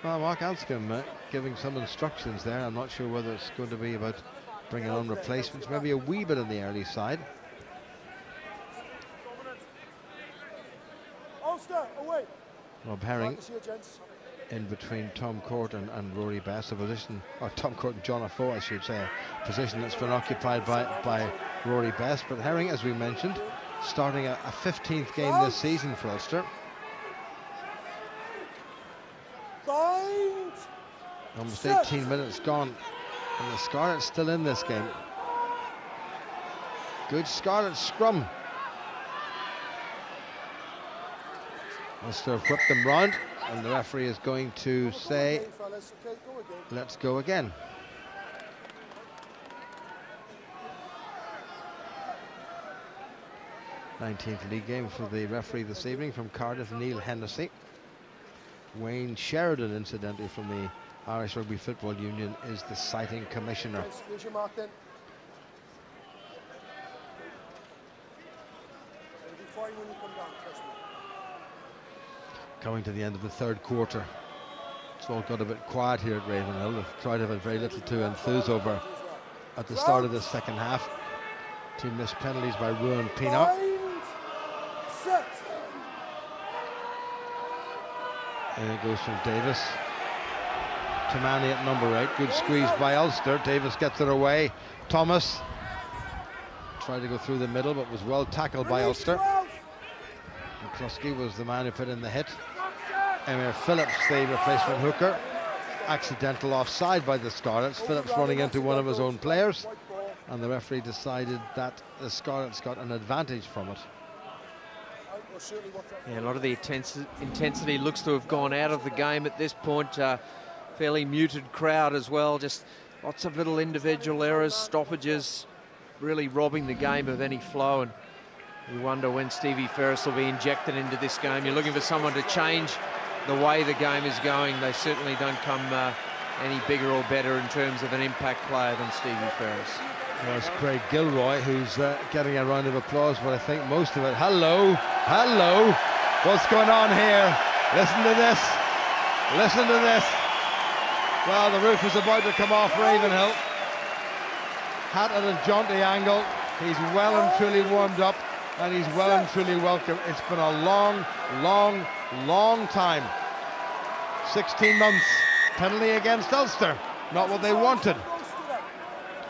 [SPEAKER 5] Well, Mark Anscombe giving some instructions there. I'm not sure whether it's going to be about bringing on replacements, maybe a wee bit on the early side.
[SPEAKER 2] Ulster, away.
[SPEAKER 5] Rob Herring in between Tom Court and Rory Best, a position, or Tom Court and John Afoe, I should say, a position that's been occupied by Rory Best. But Herring, as we mentioned, starting a 15th game this season for Ulster. Almost 18 minutes gone, and the Scarlets still in this game. Good Scarlet scrum. Ulster whipped them round, and the referee is going to say, let's go again. '19th league game for the referee this evening from Cardiff, Neil Hennessy. Wayne Sheridan, incidentally, from the Irish Rugby Football Union, is the citing commissioner.
[SPEAKER 2] Here's your mark then. It'll be fine when you come down, trust me.
[SPEAKER 5] Coming to the end of the third quarter. It's all got a bit quiet here at Ravenhill. The crowd have had very little to enthuse over at the start of the second half. 2 missed penalties by Ruan Pienaar. And it goes from Davis. Tremanny at number 8. Good squeeze by Ulster. Davis gets it away. Thomas tried to go through the middle, but was well tackled by Ulster. McCluskey was the man who put in the hit. Emir Phillips, the replacement hooker. accidental offside by the Scarlets. Phillips running into one of his own players, and the referee decided that the Scarlets got an advantage from it.
[SPEAKER 6] Yeah, a lot of the intensity looks to have gone out of the game at this point. Fairly muted crowd as well, just lots of little individual errors, stoppages, really robbing the game of any flow. And you wonder when Stevie Ferris will be injected into this game. You're looking for someone to change the way the game is going. They certainly don't come any bigger or better in terms of an impact player than Stevie Ferris.
[SPEAKER 5] Well, it's Craig Gilroy who's getting a round of applause, but I think most of it. Hello, hello, what's going on here? Listen to this, listen to this. Well, the roof is about to come off Ravenhill. Hat at a jaunty angle. He's well and truly warmed up, and he's well and truly welcome. It's been a long, long, long time. 16 months. Penalty against Ulster. Not what they wanted.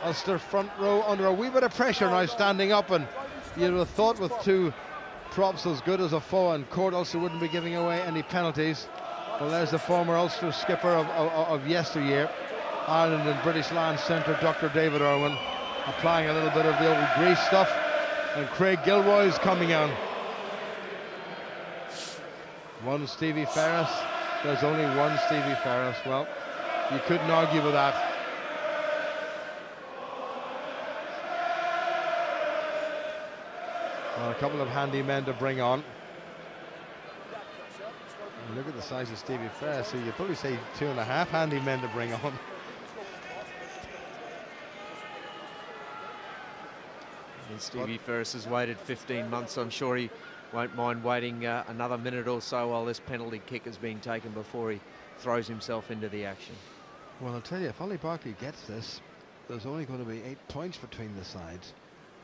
[SPEAKER 5] Ulster front row under a wee bit of pressure now, standing up, and you'd have thought with two props as good as a foe and court, Ulster wouldn't be giving away any penalties. Well, there's the former Ulster skipper of yesteryear, Ireland and British Land Centre, Dr. David Irwin, applying a little bit of the old grease stuff, and Craig Gilroy's coming on. One Stevie Ferris. There's only one Stevie Ferris. Well, you couldn't argue with that. Well, a couple of handy men to bring on. And look at the size of Stevie Ferris, so you'd probably say 2.5 handy men to bring on.
[SPEAKER 6] And Stevie Ferris has waited 15 months. I'm sure he won't mind waiting another minute or so while this penalty kick is being taken before he throws himself into the action.
[SPEAKER 5] Well, I'll tell you, if Ollie Barkley gets this, there's only going to be 8 points between the sides,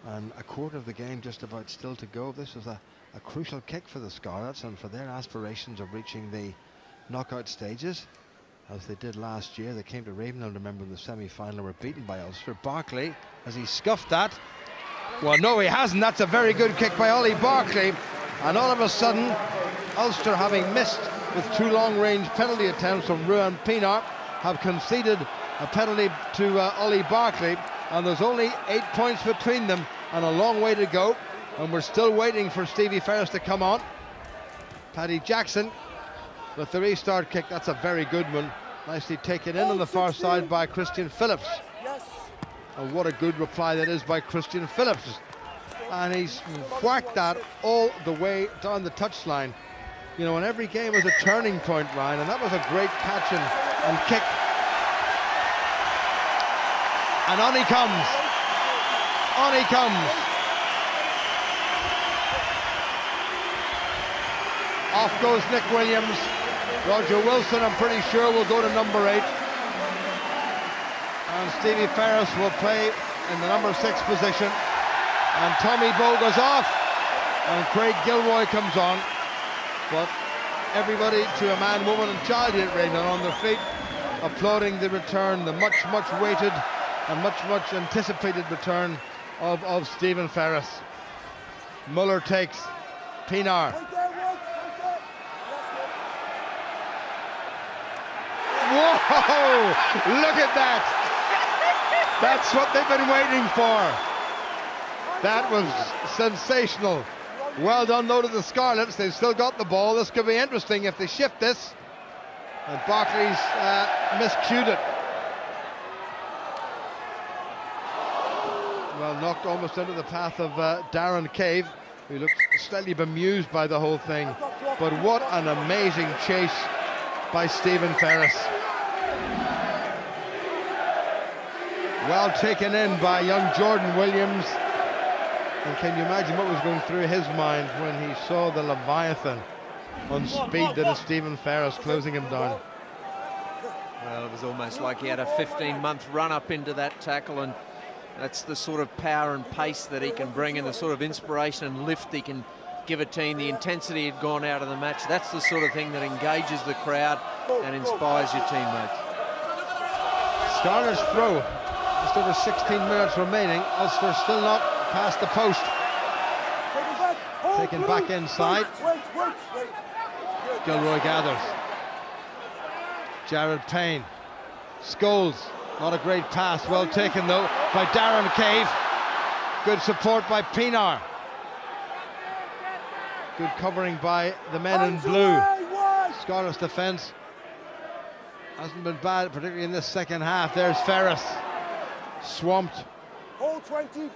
[SPEAKER 5] and a quarter of the game just about still to go. This is a crucial kick for the Scarlets and for their aspirations of reaching the knockout stages, as they did last year. They came to Ravenhill, remember, in the semi-final, were beaten by Ulster. Barkley, has he scuffed that? Well, no, he hasn't. That's a very good kick by Ollie Barkley. And all of a sudden, Ulster, having missed with 2 long-range penalty attempts from Ruan Pienaar, have conceded a penalty to Ollie Barkley, and there's only 8 points between them and a long way to go, and we're still waiting for Stevie Ferris to come on. Paddy Jackson with the restart kick. That's a very good one, nicely taken in on the far side by Christian Phillips. And what a good reply that is by Christian Phillips. And he's whacked that all the way down the touchline. You know, and every game is a turning point, Ryan, and that was a great catch and kick. And on he comes. On he comes. Off goes Nick Williams. Roger Wilson, I'm pretty sure, will go to number 8. And Stevie Ferris will play in the number 6 position. And Tommy Bowe goes off. And Craig Gilroy comes on. But everybody, to a man, woman and child here at Ravenhill, on their feet, applauding the return, the much, much waited and much, much anticipated return of Stephen Ferris. Muller takes Pienaar. Whoa! Look at that! That's what they've been waiting for. That was sensational. Well done though to the Scarlets. They've still got the ball. This could be interesting if they shift this. And Barkley's miscued it. Well, knocked almost into the path of Darren Cave, who looked slightly bemused by the whole thing. But what an amazing chase by Stephen Ferris. Well taken in by young Jordan Williams. And can you imagine what was going through his mind when he saw the Leviathan on speed that is Stephen Ferris closing him down?
[SPEAKER 6] Well, it was almost like he had a 15-month run up into that tackle, and that's the sort of power and pace that he can bring, and the sort of inspiration and lift he can give a team. The intensity had gone out of the match. That's the sort of thing that engages the crowd and inspires your teammates.
[SPEAKER 5] Scarlets throw. Just over 16 minutes remaining. Ulster still not past the post. Taken back inside. Gilroy gathers. Jared Payne Scholes, not a great pass, well taken though by Darren Cave. Good support by Pienaar. Good covering by the men in blue. Scarlets defence hasn't been bad, particularly in this second half. There's Ferris, swamped.
[SPEAKER 2] Hold 20 blue.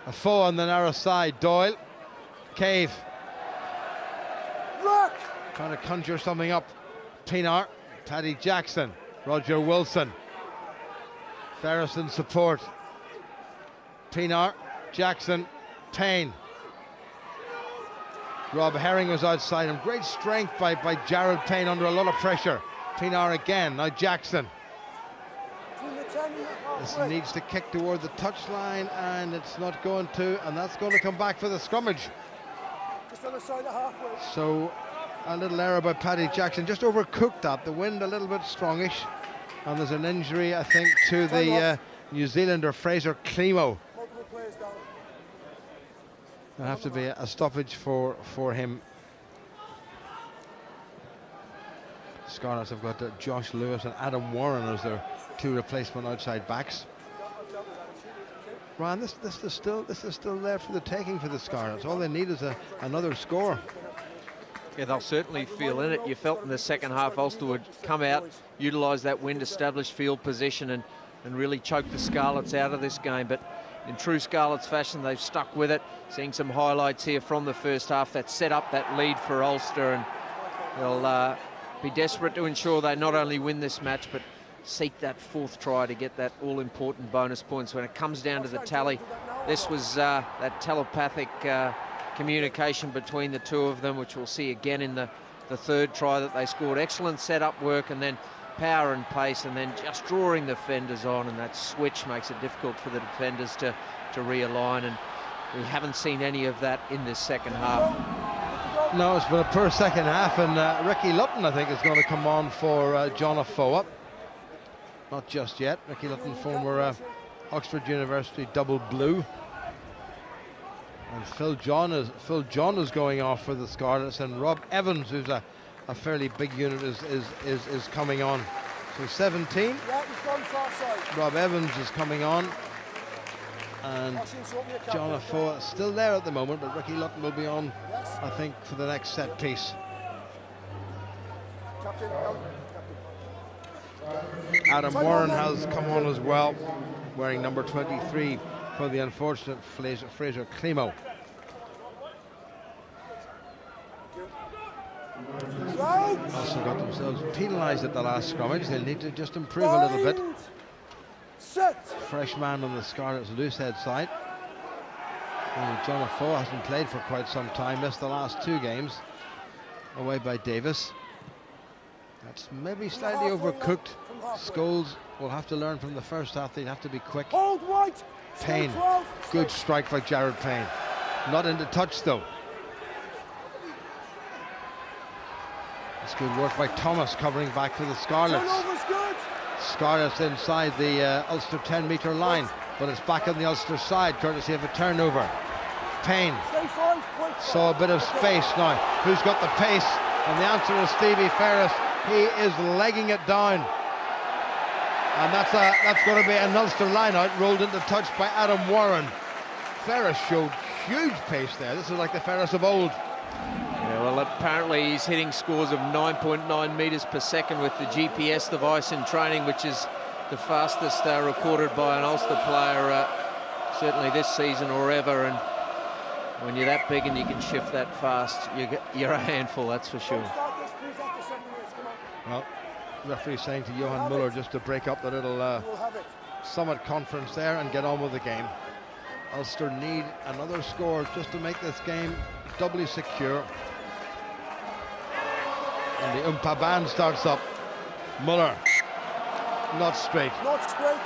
[SPEAKER 5] A foe on the narrow side. Doyle, Cave,
[SPEAKER 2] Look.
[SPEAKER 5] trying to conjure something up. Pienaar, Paddy Jackson, Roger Wilson. Ferris in support. Pienaar, Jackson, Payne. Rob Herring was outside him. Great strength by Gerald Payne under a lot of pressure. Pienaar again, now Jackson. This needs to kick toward the touchline, and it's not going to, and that's going to come back for the scrummage.
[SPEAKER 2] Just on the side of halfway.
[SPEAKER 5] So a little error by Paddy Jackson, just overcooked that. The wind a little bit strongish, and there's an injury, I think, to the New Zealander Fraser Climo.
[SPEAKER 2] Multiple players down.
[SPEAKER 5] There'll have to be a stoppage for him. Scarlets have got Josh Lewis and Adam Warren as their two replacement outside backs. Ryan, this is still there for the taking for the Scarlets. All they need is another score.
[SPEAKER 6] Yeah, they'll certainly feel in it. You felt in the second half Ulster would come out, utilise that wind, establish field position and really choke the Scarlets out of this game. But in true Scarlets fashion, they've stuck with it. Seeing some highlights here from the first half that set up that lead for Ulster, and they'll be desperate to ensure they not only win this match but seek that fourth try to get that all-important bonus points. When it comes down to the tally, this was that telepathic communication between the two of them, which we'll see again in the third try that they scored. Excellent setup work, and then power and pace, and then just drawing the defenders on, and that switch makes it difficult for the defenders to realign, and we haven't seen any of that in this second half.
[SPEAKER 5] No, it's been a poor second half, and Ricky Lutton, I think, is going to come on for John Afoa. Not just yet. Ricky Lutton, former Oxford University double blue. And Phil John is going off for the Scarlets, and Rob Evans, who's a fairly big unit, is coming on. So 17.
[SPEAKER 2] Yeah, he's gone far side.
[SPEAKER 5] Rob Evans is coming on, and John Afoa still there at the moment, but Ricky Lutton will be on, I think, for the next set piece.
[SPEAKER 2] Captain.
[SPEAKER 5] Adam Warren has come on as well, wearing number 23 for the unfortunate Fraser Climo. Also got themselves penalised at the last scrummage. They'll need to just improve a little bit. Fresh man on the Scarlets loosehead side. John Afoa hasn't played for quite some time, missed the last two games away by Davis. That's maybe slightly overcooked. Scholes will have to learn from the first half. They'd have to be quick.
[SPEAKER 2] Hold right.
[SPEAKER 5] Payne, good strike by Jared Payne. Not into touch though. It's good work by Thomas covering back for the Scarlets. Scarlets inside the Ulster 10-metre line, but it's back on the Ulster side courtesy of a turnover. Payne saw a bit of space now. Who's got the pace? And the answer is Stevie Ferris. He is legging it down, and that's going to be an Ulster line out, rolled into touch by Adam Warren. Ferris showed huge pace there. This is like the Ferris of old.
[SPEAKER 6] Yeah, well, apparently he's hitting scores of 9.9 metres per second with the GPS device in training, which is the fastest recorded by an Ulster player, certainly this season or ever. And when you're that big and you can shift that fast, you're a handful, that's for sure.
[SPEAKER 5] Well, referee saying to Johan Muller just to break up the little summit conference there and get on with the game. Ulster need another score just to make this game doubly secure. And the Oompa band starts up. Muller, not straight.
[SPEAKER 2] Not straight.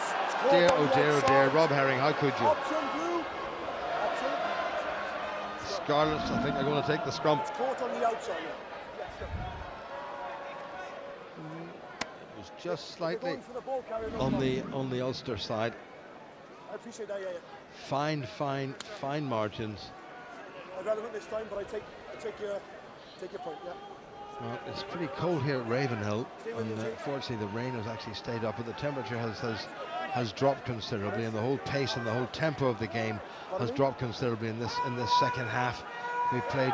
[SPEAKER 5] Dear, oh dear, oh dear. Rob Herring, how could you? Scarlets, I think, are going to take the scrum.
[SPEAKER 2] It's caught on the outside.
[SPEAKER 5] It was just slightly on the Ulster side.
[SPEAKER 2] I appreciate that,
[SPEAKER 5] Fine margins.
[SPEAKER 2] I'd rather win this time, but I take your point, yeah.
[SPEAKER 5] Well, it's pretty cold here at Ravenhill, and fortunately the rain has actually stayed up, but the temperature has dropped considerably, and the whole pace and the whole tempo of the game has dropped considerably in this second half. We played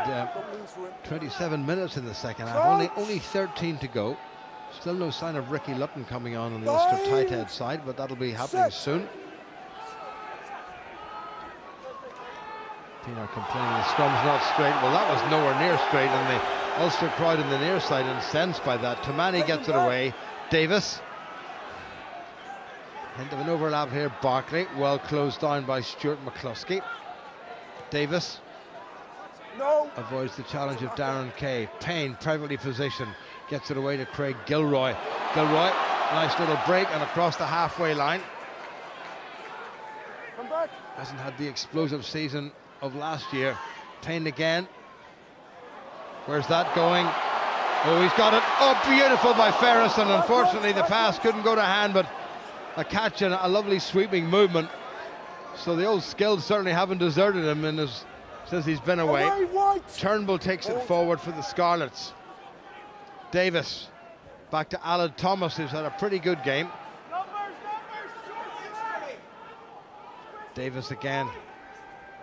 [SPEAKER 5] 27 minutes in the second half, only 13 to go. Still no sign of Ricky Lutton coming on the Ulster tight-head side, but that'll be happening soon. Pienaar complaining the scrum's not straight. Well, that was nowhere near straight, and the Ulster crowd in the near side incensed by that. Tamani gets it away. Davis. Hint of an overlap here. Barkley, well closed down by Stuart McCluskey. Davis avoids the challenge of Darren Kay. Payne, privately positioned, gets it away to Craig Gilroy. Gilroy, nice little break and across the halfway line. Hasn't had the explosive season of last year. Payne again. Where's that going? Oh, he's got it. Oh, beautiful by Ferris, and unfortunately the pass couldn't go to hand, but a catch and a lovely sweeping movement. So the old skills certainly haven't deserted him since he's been away. Turnbull takes it forward for the Scarlets. Davis back to Alan Thomas, who's had a pretty good game. Davis again.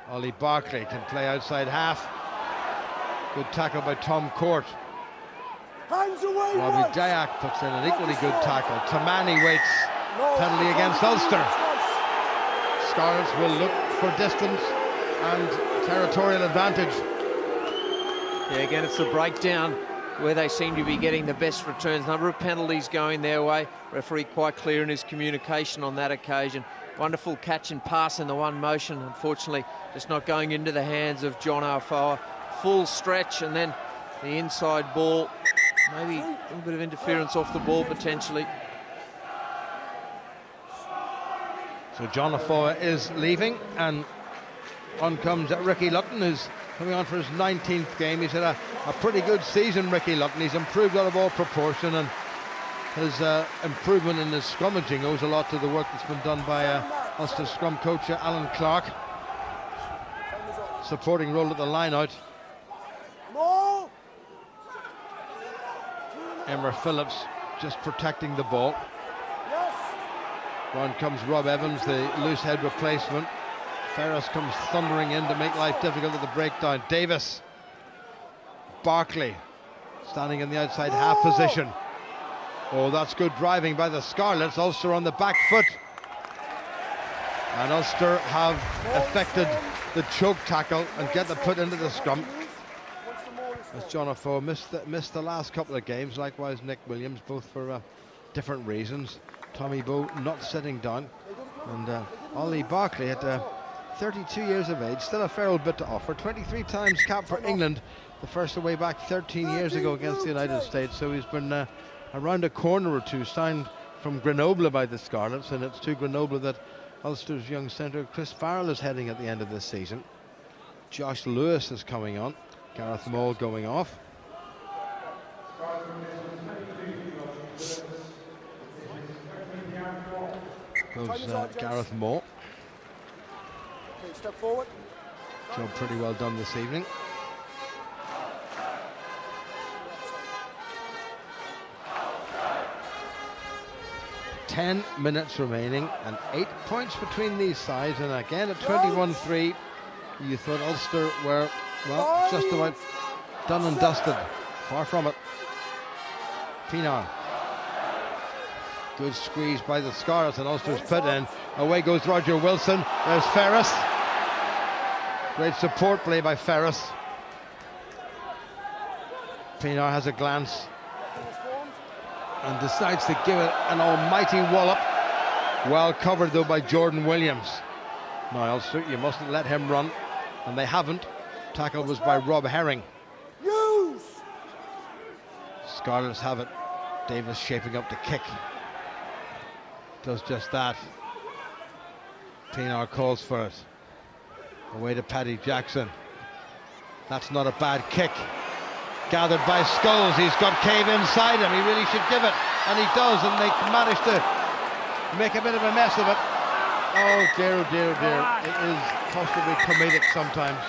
[SPEAKER 5] Ollie Barkley can play outside half. Good tackle by Tom Court. Robbie Dayak puts in an equally good tackle. Tamani waits. Penalty against Ulster. Scarlets will look for distance and territorial advantage.
[SPEAKER 6] Yeah, again, it's the breakdown where they seem to be getting the best returns. Number of penalties going their way. Referee quite clear in his communication on that occasion. Wonderful catch and pass in the one motion. Unfortunately, just not going into the hands of John Arfoa. Full stretch, and then the inside ball. Maybe a little bit of interference off the ball potentially.
[SPEAKER 5] So John Arfoa is leaving, and on comes Ricky Lutton, who's coming on for his 19th game. He's had a pretty good season, Ricky Lutton. He's improved out of all proportion, and his improvement in his scrummaging owes a lot to the work that's been done by Ulster scrum coach Alan Clark. Supporting role at the line-out. Emma Phillips just protecting the ball. On comes Rob Evans, the loose head replacement. Ferris comes thundering in to make life difficult at the breakdown. Davis. Barkley standing in the outside half position. Oh, that's good driving by the Scarlets. Ulster on the back foot. And Ulster have effected the choke tackle and get the put into the scrum. As John Arfoa missed the last couple of games, likewise Nick Williams, both for different reasons. Tommy Bowe not sitting down, and Ollie Barkley at 32 years of age, still a fair old bit to offer. 23 times cap for England, the first away back 13 years ago against the United States, so he's been around a corner or two, signed from Grenoble by the Scarlets, and it's to Grenoble that Ulster's young centre Chris Farrell is heading at the end of this season. Josh Lewis is coming on. Gareth Maul going off. Goes Gareth Maul.
[SPEAKER 2] Okay, step forward.
[SPEAKER 5] Job pretty well done this evening. .10 minutes remaining and 8 points between these sides, and again at 21-3 you thought Ulster were, well, just about done and dusted. Far from it. Pienaar. Good squeeze by the Scarlets, and Ulster's put in. Away goes Roger Wilson. There's Ferris. Great support play by Ferris. Pienaar has a glance and decides to give it an almighty wallop. Well covered though by Jordan Williams. Now Ulster, you mustn't let him run, and they haven't. Tackle was by Rob Herring. Scarlets have it. Davis shaping up to kick. Does just that. Pienaar calls for it. Away to Paddy Jackson. That's not a bad kick. Gathered by Scholes. He's got Cave inside him. He really should give it, and he does, and they manage to make a bit of a mess of it. Oh dear, oh dear, oh dear. It is possibly comedic sometimes.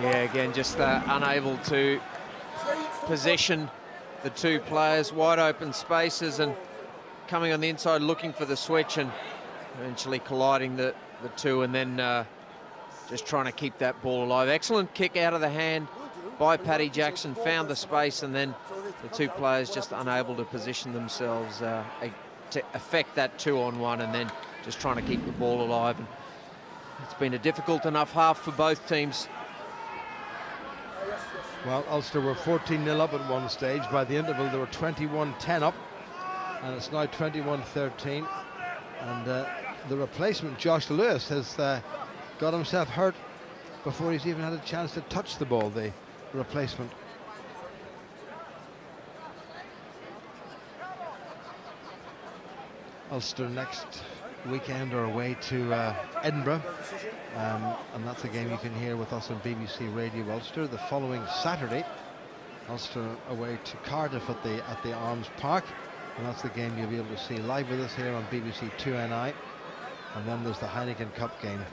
[SPEAKER 6] Yeah, again, just unable to position the two players, wide open spaces, and coming on the inside looking for the switch and eventually colliding the two, and then just trying to keep that ball alive. Excellent kick out of the hand by Paddy Jackson, found the space, and then the two players just unable to position themselves to affect that 2-on-1, and then just trying to keep the ball alive. And it's been a difficult enough half for both teams.
[SPEAKER 5] Well, Ulster were 14-0 up at one stage. By the interval, they were 21-10 up, and it's now 21-13. And the replacement, Josh Lewis, has got himself hurt before he's even had a chance to touch the ball, the replacement. Ulster next weekend are away to Edinburgh, and that's a game you can hear with us on BBC Radio Ulster. The following Saturday, Ulster away to Cardiff at the Arms Park, and that's the game you'll be able to see live with us here on BBC 2NI. And then there's the Heineken Cup game,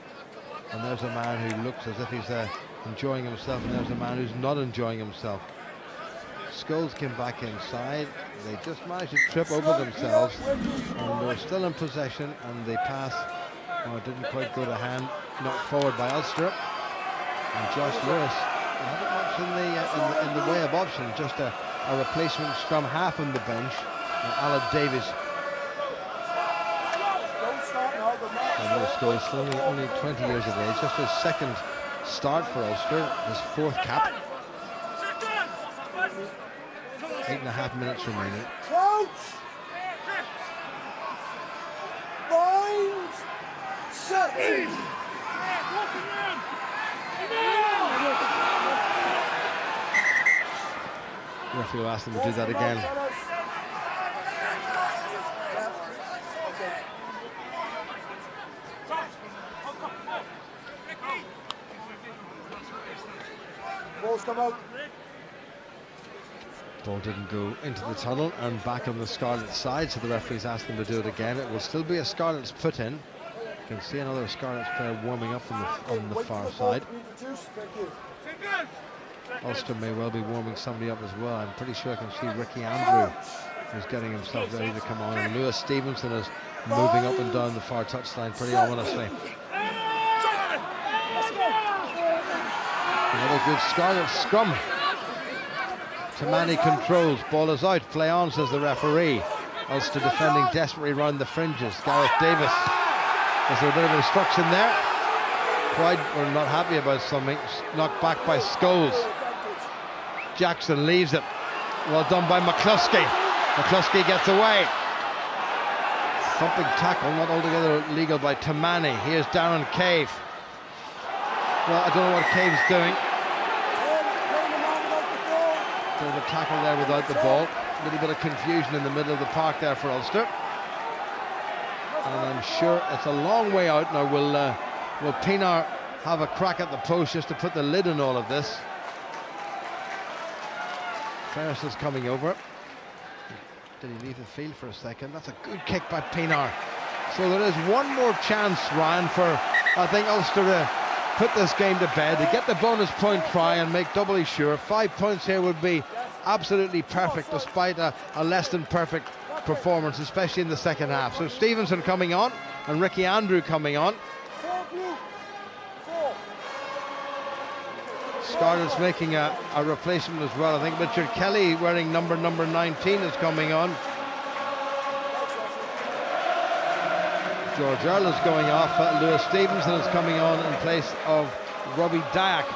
[SPEAKER 5] and there's a man who looks as if he's enjoying himself, and there's a man who's not enjoying himself. Scholes came back inside. They just managed to trip over themselves, and they're still in possession, and the pass didn't quite go to hand, knocked forward by Ulster. And Josh Lewis hadn't much in the way of options, just a replacement scrum half on the bench, Alan Davies. And Scholes, only 20 years of age, just his second start for Ulster, his fourth cap. 8.5 minutes remaining. Referee will ask them to do that again.
[SPEAKER 2] Balls come out.
[SPEAKER 5] Ball didn't go into the tunnel and back on the Scarlets side, so the referee's asked them to do it again. It will still be a Scarlets put in. You can see another Scarlets player warming up on the far side. Ulster may well be warming somebody up as well. I'm pretty sure I can see Ricky Andrew, who's getting himself ready to come on, and Lewis Stevenson is moving up and down the far touchline pretty ominously. Another good Scarlets scrum. Tamani controls, ball is out, play on, says the referee. Ulster defending desperately round the fringes. Gareth Davis. Is there a bit of instruction there? Pride were not happy about something. Knocked back by Scholes. Jackson leaves it. Well done by McCluskey. McCluskey gets away. Thumping tackle, not altogether legal by Tamani. Here's Darren Cave. Well, I don't know what Cave's doing. There's a tackle there without the ball. A little bit of confusion in the middle of the park there for Ulster. And I'm sure it's a long way out now. Will Pienaar have a crack at the post just to put the lid on all of this? Ferris is coming over. Did he leave the field for a second? That's a good kick by Pienaar. So there is one more chance, Ryan, for I think Ulster to put this game to bed, to get the bonus point try and make doubly sure. 5 points here would be absolutely perfect, despite a less than perfect performance, especially in the second half. So Stevenson coming on and Ricky Andrew coming on. Scarlets making a replacement as well. I think Richard Kelly, wearing number 19, is coming on. George Earl is going off. Lewis Stevenson is coming on in place of Robbie Dyack.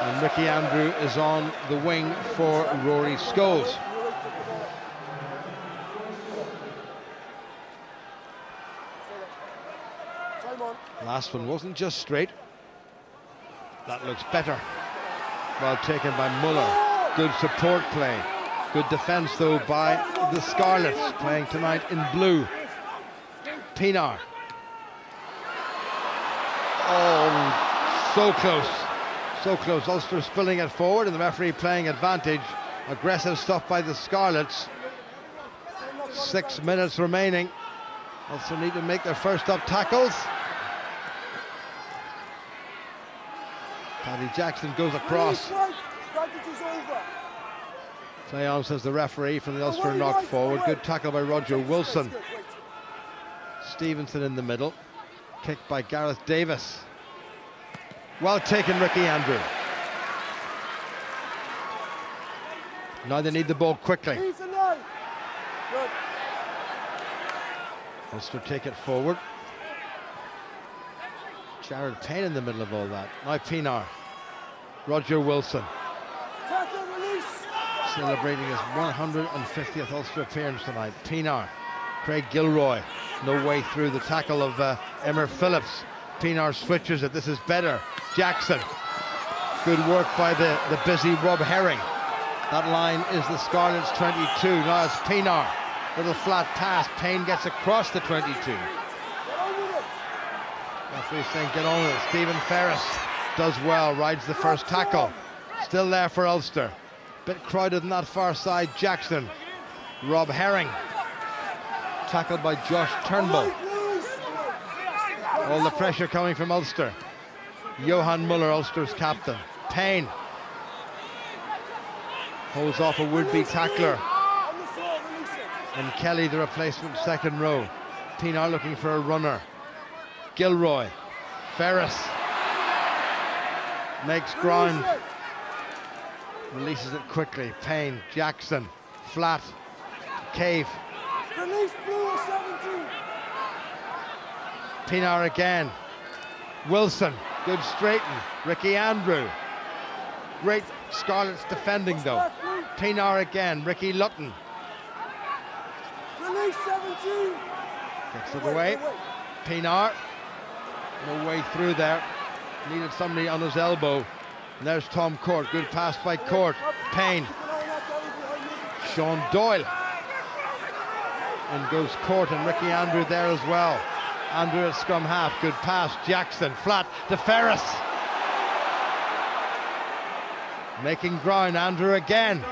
[SPEAKER 5] And Ricky Andrew is on the wing for Rory Scholes. Last one wasn't just straight. That looks better. Well taken by Muller. Good support play. Good defence though by the Scarlets, playing tonight in blue. Pienaar. Oh, so close. So close. Ulster spilling it forward and the referee playing advantage. Aggressive stuff by the Scarlets. 6 minutes remaining. Also need to make their first up tackles. Paddy Jackson goes across. Play on, says the referee, from the Ulster knock forward. Good tackle by Roger Wilson. Stevenson in the middle. Kicked by Gareth Davis. Well taken, Ricky Andrew. Now they need the ball quickly. Ulster take it forward. Jared Payne in the middle of all that. Now Pienaar. Roger Wilson. Celebrating his 150th Ulster appearance tonight. Pienaar. Craig Gilroy. No way through the tackle of Emmer Phillips. Pienaar switches it. This is better. Jackson. Good work by the busy Rob Herring. That line is the Scarlets 22. Now it's Pienaar. Little flat pass. Payne gets across the 22. Referee saying get on with it. Stephen Ferris does well. Rides the first tackle. Still there for Ulster. Bit crowded on that far side. Jackson. Rob Herring. Tackled by Josh Turnbull. All the pressure coming from Ulster. Johan Muller, Ulster's captain. Payne holds off a would-be tackler. And Kelly, the replacement second row. Pienaar looking for a runner. Gilroy. Ferris. Makes ground. Releases it quickly. Payne. Jackson. Flat. Cave. Pienaar again. Wilson. Good straighten. Ricky Andrew. Great Scarlets defending though. Pienaar again. Ricky Lutton. Gets it away. Pienaar. No way through there. Needed somebody on his elbow. And there's Tom Court. Good pass by Court. Payne. Sean Doyle. And goes Court and Ricky Andrew there as well. Andrew at scrum half. Good pass. Jackson. Flat to Ferris. Making ground. Andrew again.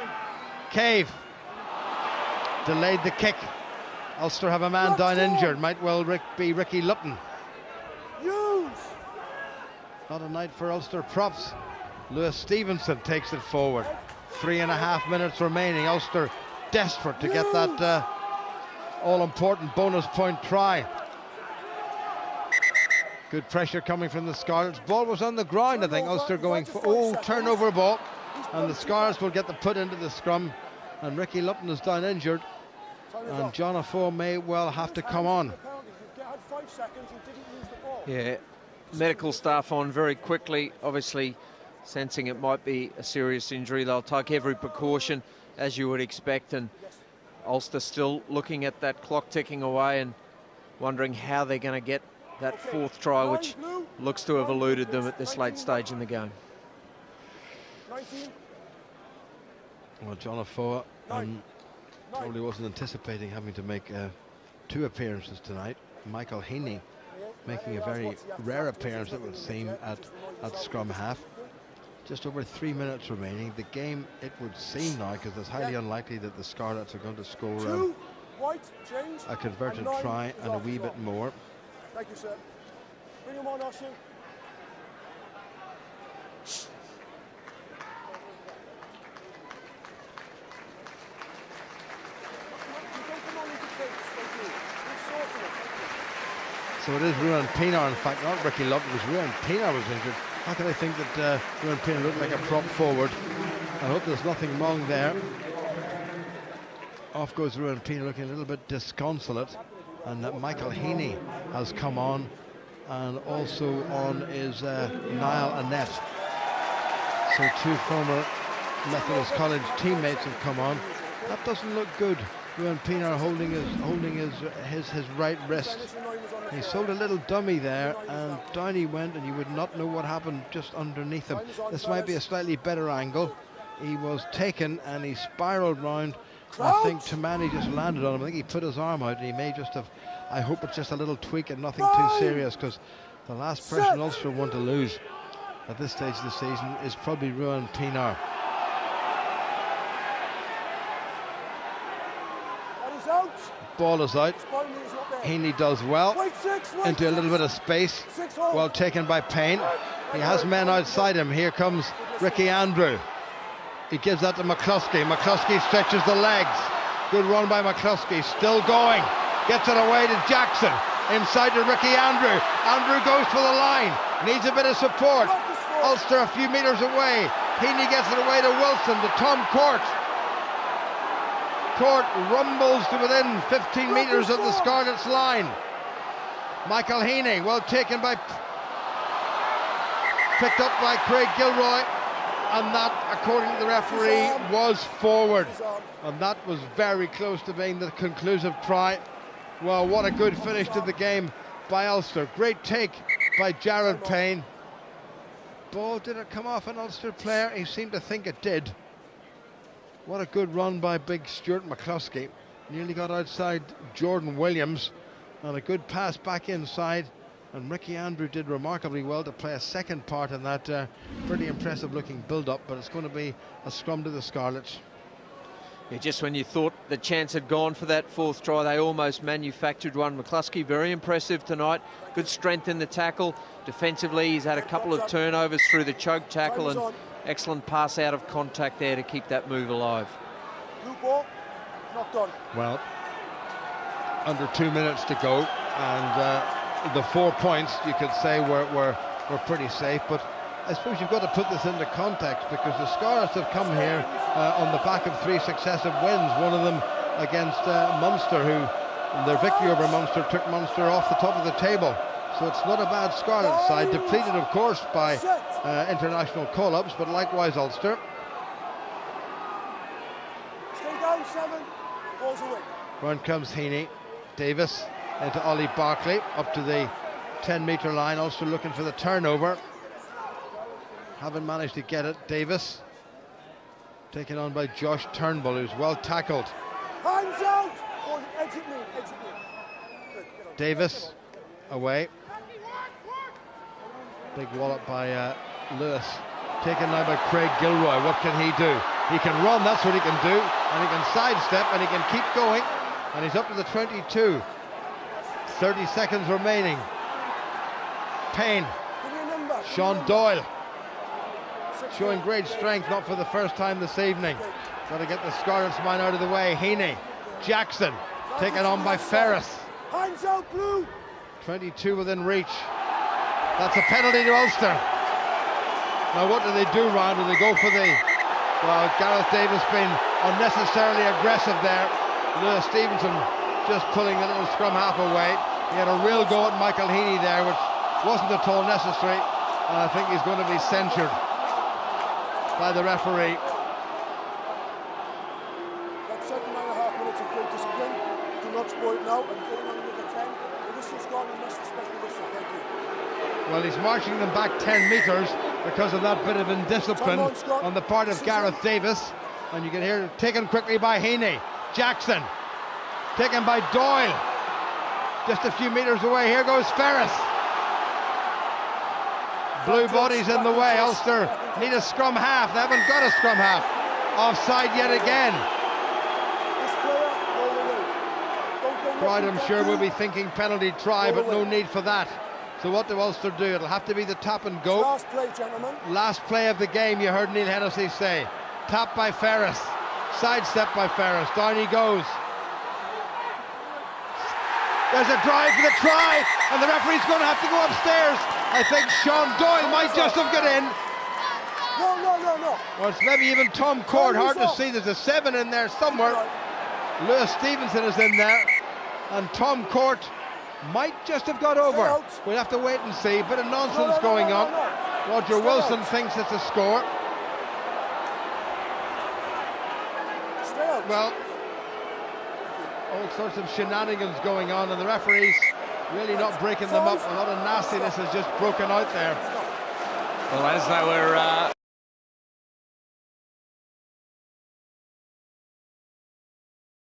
[SPEAKER 5] Cave. Delayed the kick. Ulster have a man down injured. Might well be Ricky Lutton. Not a night for Ulster props. Lewis Stevenson takes it forward. 3.5 minutes remaining. Ulster desperate to get that all-important bonus point try. Good pressure coming from the Scarlets. Ball was on the ground, I think. Ulster going for turnover ball, and the Scarlets will get the put into the scrum. And Ricky Lupton is down injured, and John Afoe may well have to come on.
[SPEAKER 6] Yeah, medical staff on very quickly, obviously sensing it might be a serious injury. They'll take every precaution, as you would expect, and Ulster still looking at that clock ticking away and wondering how they're going to get that fourth try, which looks to have eluded them at this late stage in the game.
[SPEAKER 5] Well, John Afoe probably wasn't anticipating having to make 2 appearances tonight. Michael Heaney making a very rare appearance, it would seem, at scrum half. Just over 3 minutes remaining. The game, it would seem now, because it's highly unlikely that the Scarlets are going to score a converted try and a wee bit more.
[SPEAKER 2] Thank you, sir. Bring him on, Oshin.
[SPEAKER 5] So it is Ruan Pienaar, in fact, not Ricky Lutton. It was Ruan Pienaar was injured. How can I think that Ruan Pienaar looked like a prop forward? I hope there's nothing wrong there. Off goes Ruan Pienaar looking a little bit disconsolate. And Michael Heaney has come on, and also on is Niall Annette. So 2 former Methodist College teammates have come on. That doesn't look good. Ruan Pienaar holding his right wrist. He sold a little dummy there, and down he went, and you would not know what happened just underneath him. This might be a slightly better angle. He was taken and he spiraled round. I think Tamani just landed on him. I think he put his arm out, and he may just have, I hope it's just a little tweak and nothing too serious, because the last person Ulster want to lose at this stage of the season is probably Ruan Pienaar.
[SPEAKER 2] He's out.
[SPEAKER 5] Ball is out.
[SPEAKER 2] Spiny is not there.
[SPEAKER 5] Heaney does well.
[SPEAKER 2] Wait, six, wait,
[SPEAKER 5] Into a little bit of space. Well taken by Payne. He has men outside him. Here comes Ricky Andrew. He gives that to McCluskey. McCluskey stretches the legs. Good run by McCluskey. Still going. Gets it away to Jackson. Inside to Ricky Andrew. Andrew goes for the line. Needs a bit of support. Ulster a few metres away. Heaney gets it away to Wilson, to Tom Court. Court rumbles to within 15 metres of the Scarlets line. Michael Heaney, well taken by... picked up by Craig Gilroy. And that, according to the referee, was forward. And that was very close to being the conclusive try. Well, what a good finish to the game by Ulster. Great take by Jared Payne. Ball, did it come off an Ulster player? He seemed to think it did. What a good run by big Stuart McCluskey. Nearly got outside Jordan Williams. And a good pass back inside. And Ricky Andrew did remarkably well to play a second part in that pretty impressive looking build-up. But it's going to be a scrum to the Scarlets.
[SPEAKER 6] Yeah, just when you thought the chance had gone for that fourth try, they almost manufactured one. McCluskey, very impressive tonight. Good strength in the tackle. Defensively, he's had a couple of turnovers through the choke tackle and excellent pass out of contact there to keep that move alive.
[SPEAKER 2] Blue ball, not done.
[SPEAKER 5] Well, under 2 minutes to go, and the 4 points, you could say, were pretty safe. But I suppose you've got to put this into context, because the Scarlets have come here on the back of 3 successive wins, one of them against Munster, who their victory over Munster took Munster off the top of the table. So it's not a bad Scarlet side, depleted of course by international call-ups, but likewise Ulster.
[SPEAKER 2] Stay down, 7, balls away.
[SPEAKER 5] Round comes Heaney. Davis into Ollie Barkley, up to the 10-metre line. Ulster looking for the turnover. Haven't managed to get it. Davis taken on by Josh Turnbull, who's well tackled.
[SPEAKER 2] Hands out! Oh, exit me, exit me.
[SPEAKER 5] Davis away. Big wallop by Lewis. Taken now by Craig Gilroy. What can he do? He can run, that's what he can do. And he can sidestep and he can keep going. And he's up to the 22. 30 seconds remaining. Payne. Sean Doyle. Showing great strength, not for the first time this evening. Got to get the Scarlets man out of the way. Heaney. Jackson. Taken on by Ferris.
[SPEAKER 2] Hands out, Blue.
[SPEAKER 5] 22 within reach. That's a penalty to Ulster. Now what do they do, Ryan? Do they go for the... Well, Gareth Davis being unnecessarily aggressive there. Lewis Stevenson just pulling the little scrum half away. He had a real go at Michael Heaney there, which wasn't at all necessary. And I think he's going to be censured by the referee.
[SPEAKER 2] That's 7.5 minutes of great discipline. Do not spoil it now. And going on another 10. The whistle's gone. You must respect the whistle. Thank you.
[SPEAKER 5] Well, he's marching them back 10 metres because of that bit of indiscipline on the part of Gareth Davis. And you can hear it taken quickly by Heaney. Jackson, taken by Doyle. Just a few metres away, here goes Ferris. Blue bodies in the way. Ulster need a scrum half. They haven't got a scrum half. Offside yet again. Pride, I'm sure, will be thinking penalty try, but no need for that. So what do Ulster do? It'll have to be the tap and go.
[SPEAKER 2] Last play, gentlemen.
[SPEAKER 5] Last play of the game, you heard Neil Hennessy say. Tap by Ferris. Sidestep by Ferris. Down he goes. There's a drive for the try, and the referee's going to have to go upstairs. I think Sean Doyle might just have got in.
[SPEAKER 2] No.
[SPEAKER 5] Or it's maybe even Tom Court. Hard to see. There's a 7 in there somewhere. Lewis Stevenson is in there. And Tom Court might just have got over. We'll have to wait and see. Bit of nonsense going on. Roger Wilson thinks it's a score. Well, all sorts of shenanigans going on, and the referees really not breaking them up. A lot of nastiness has just broken out there.
[SPEAKER 11] Well, as they were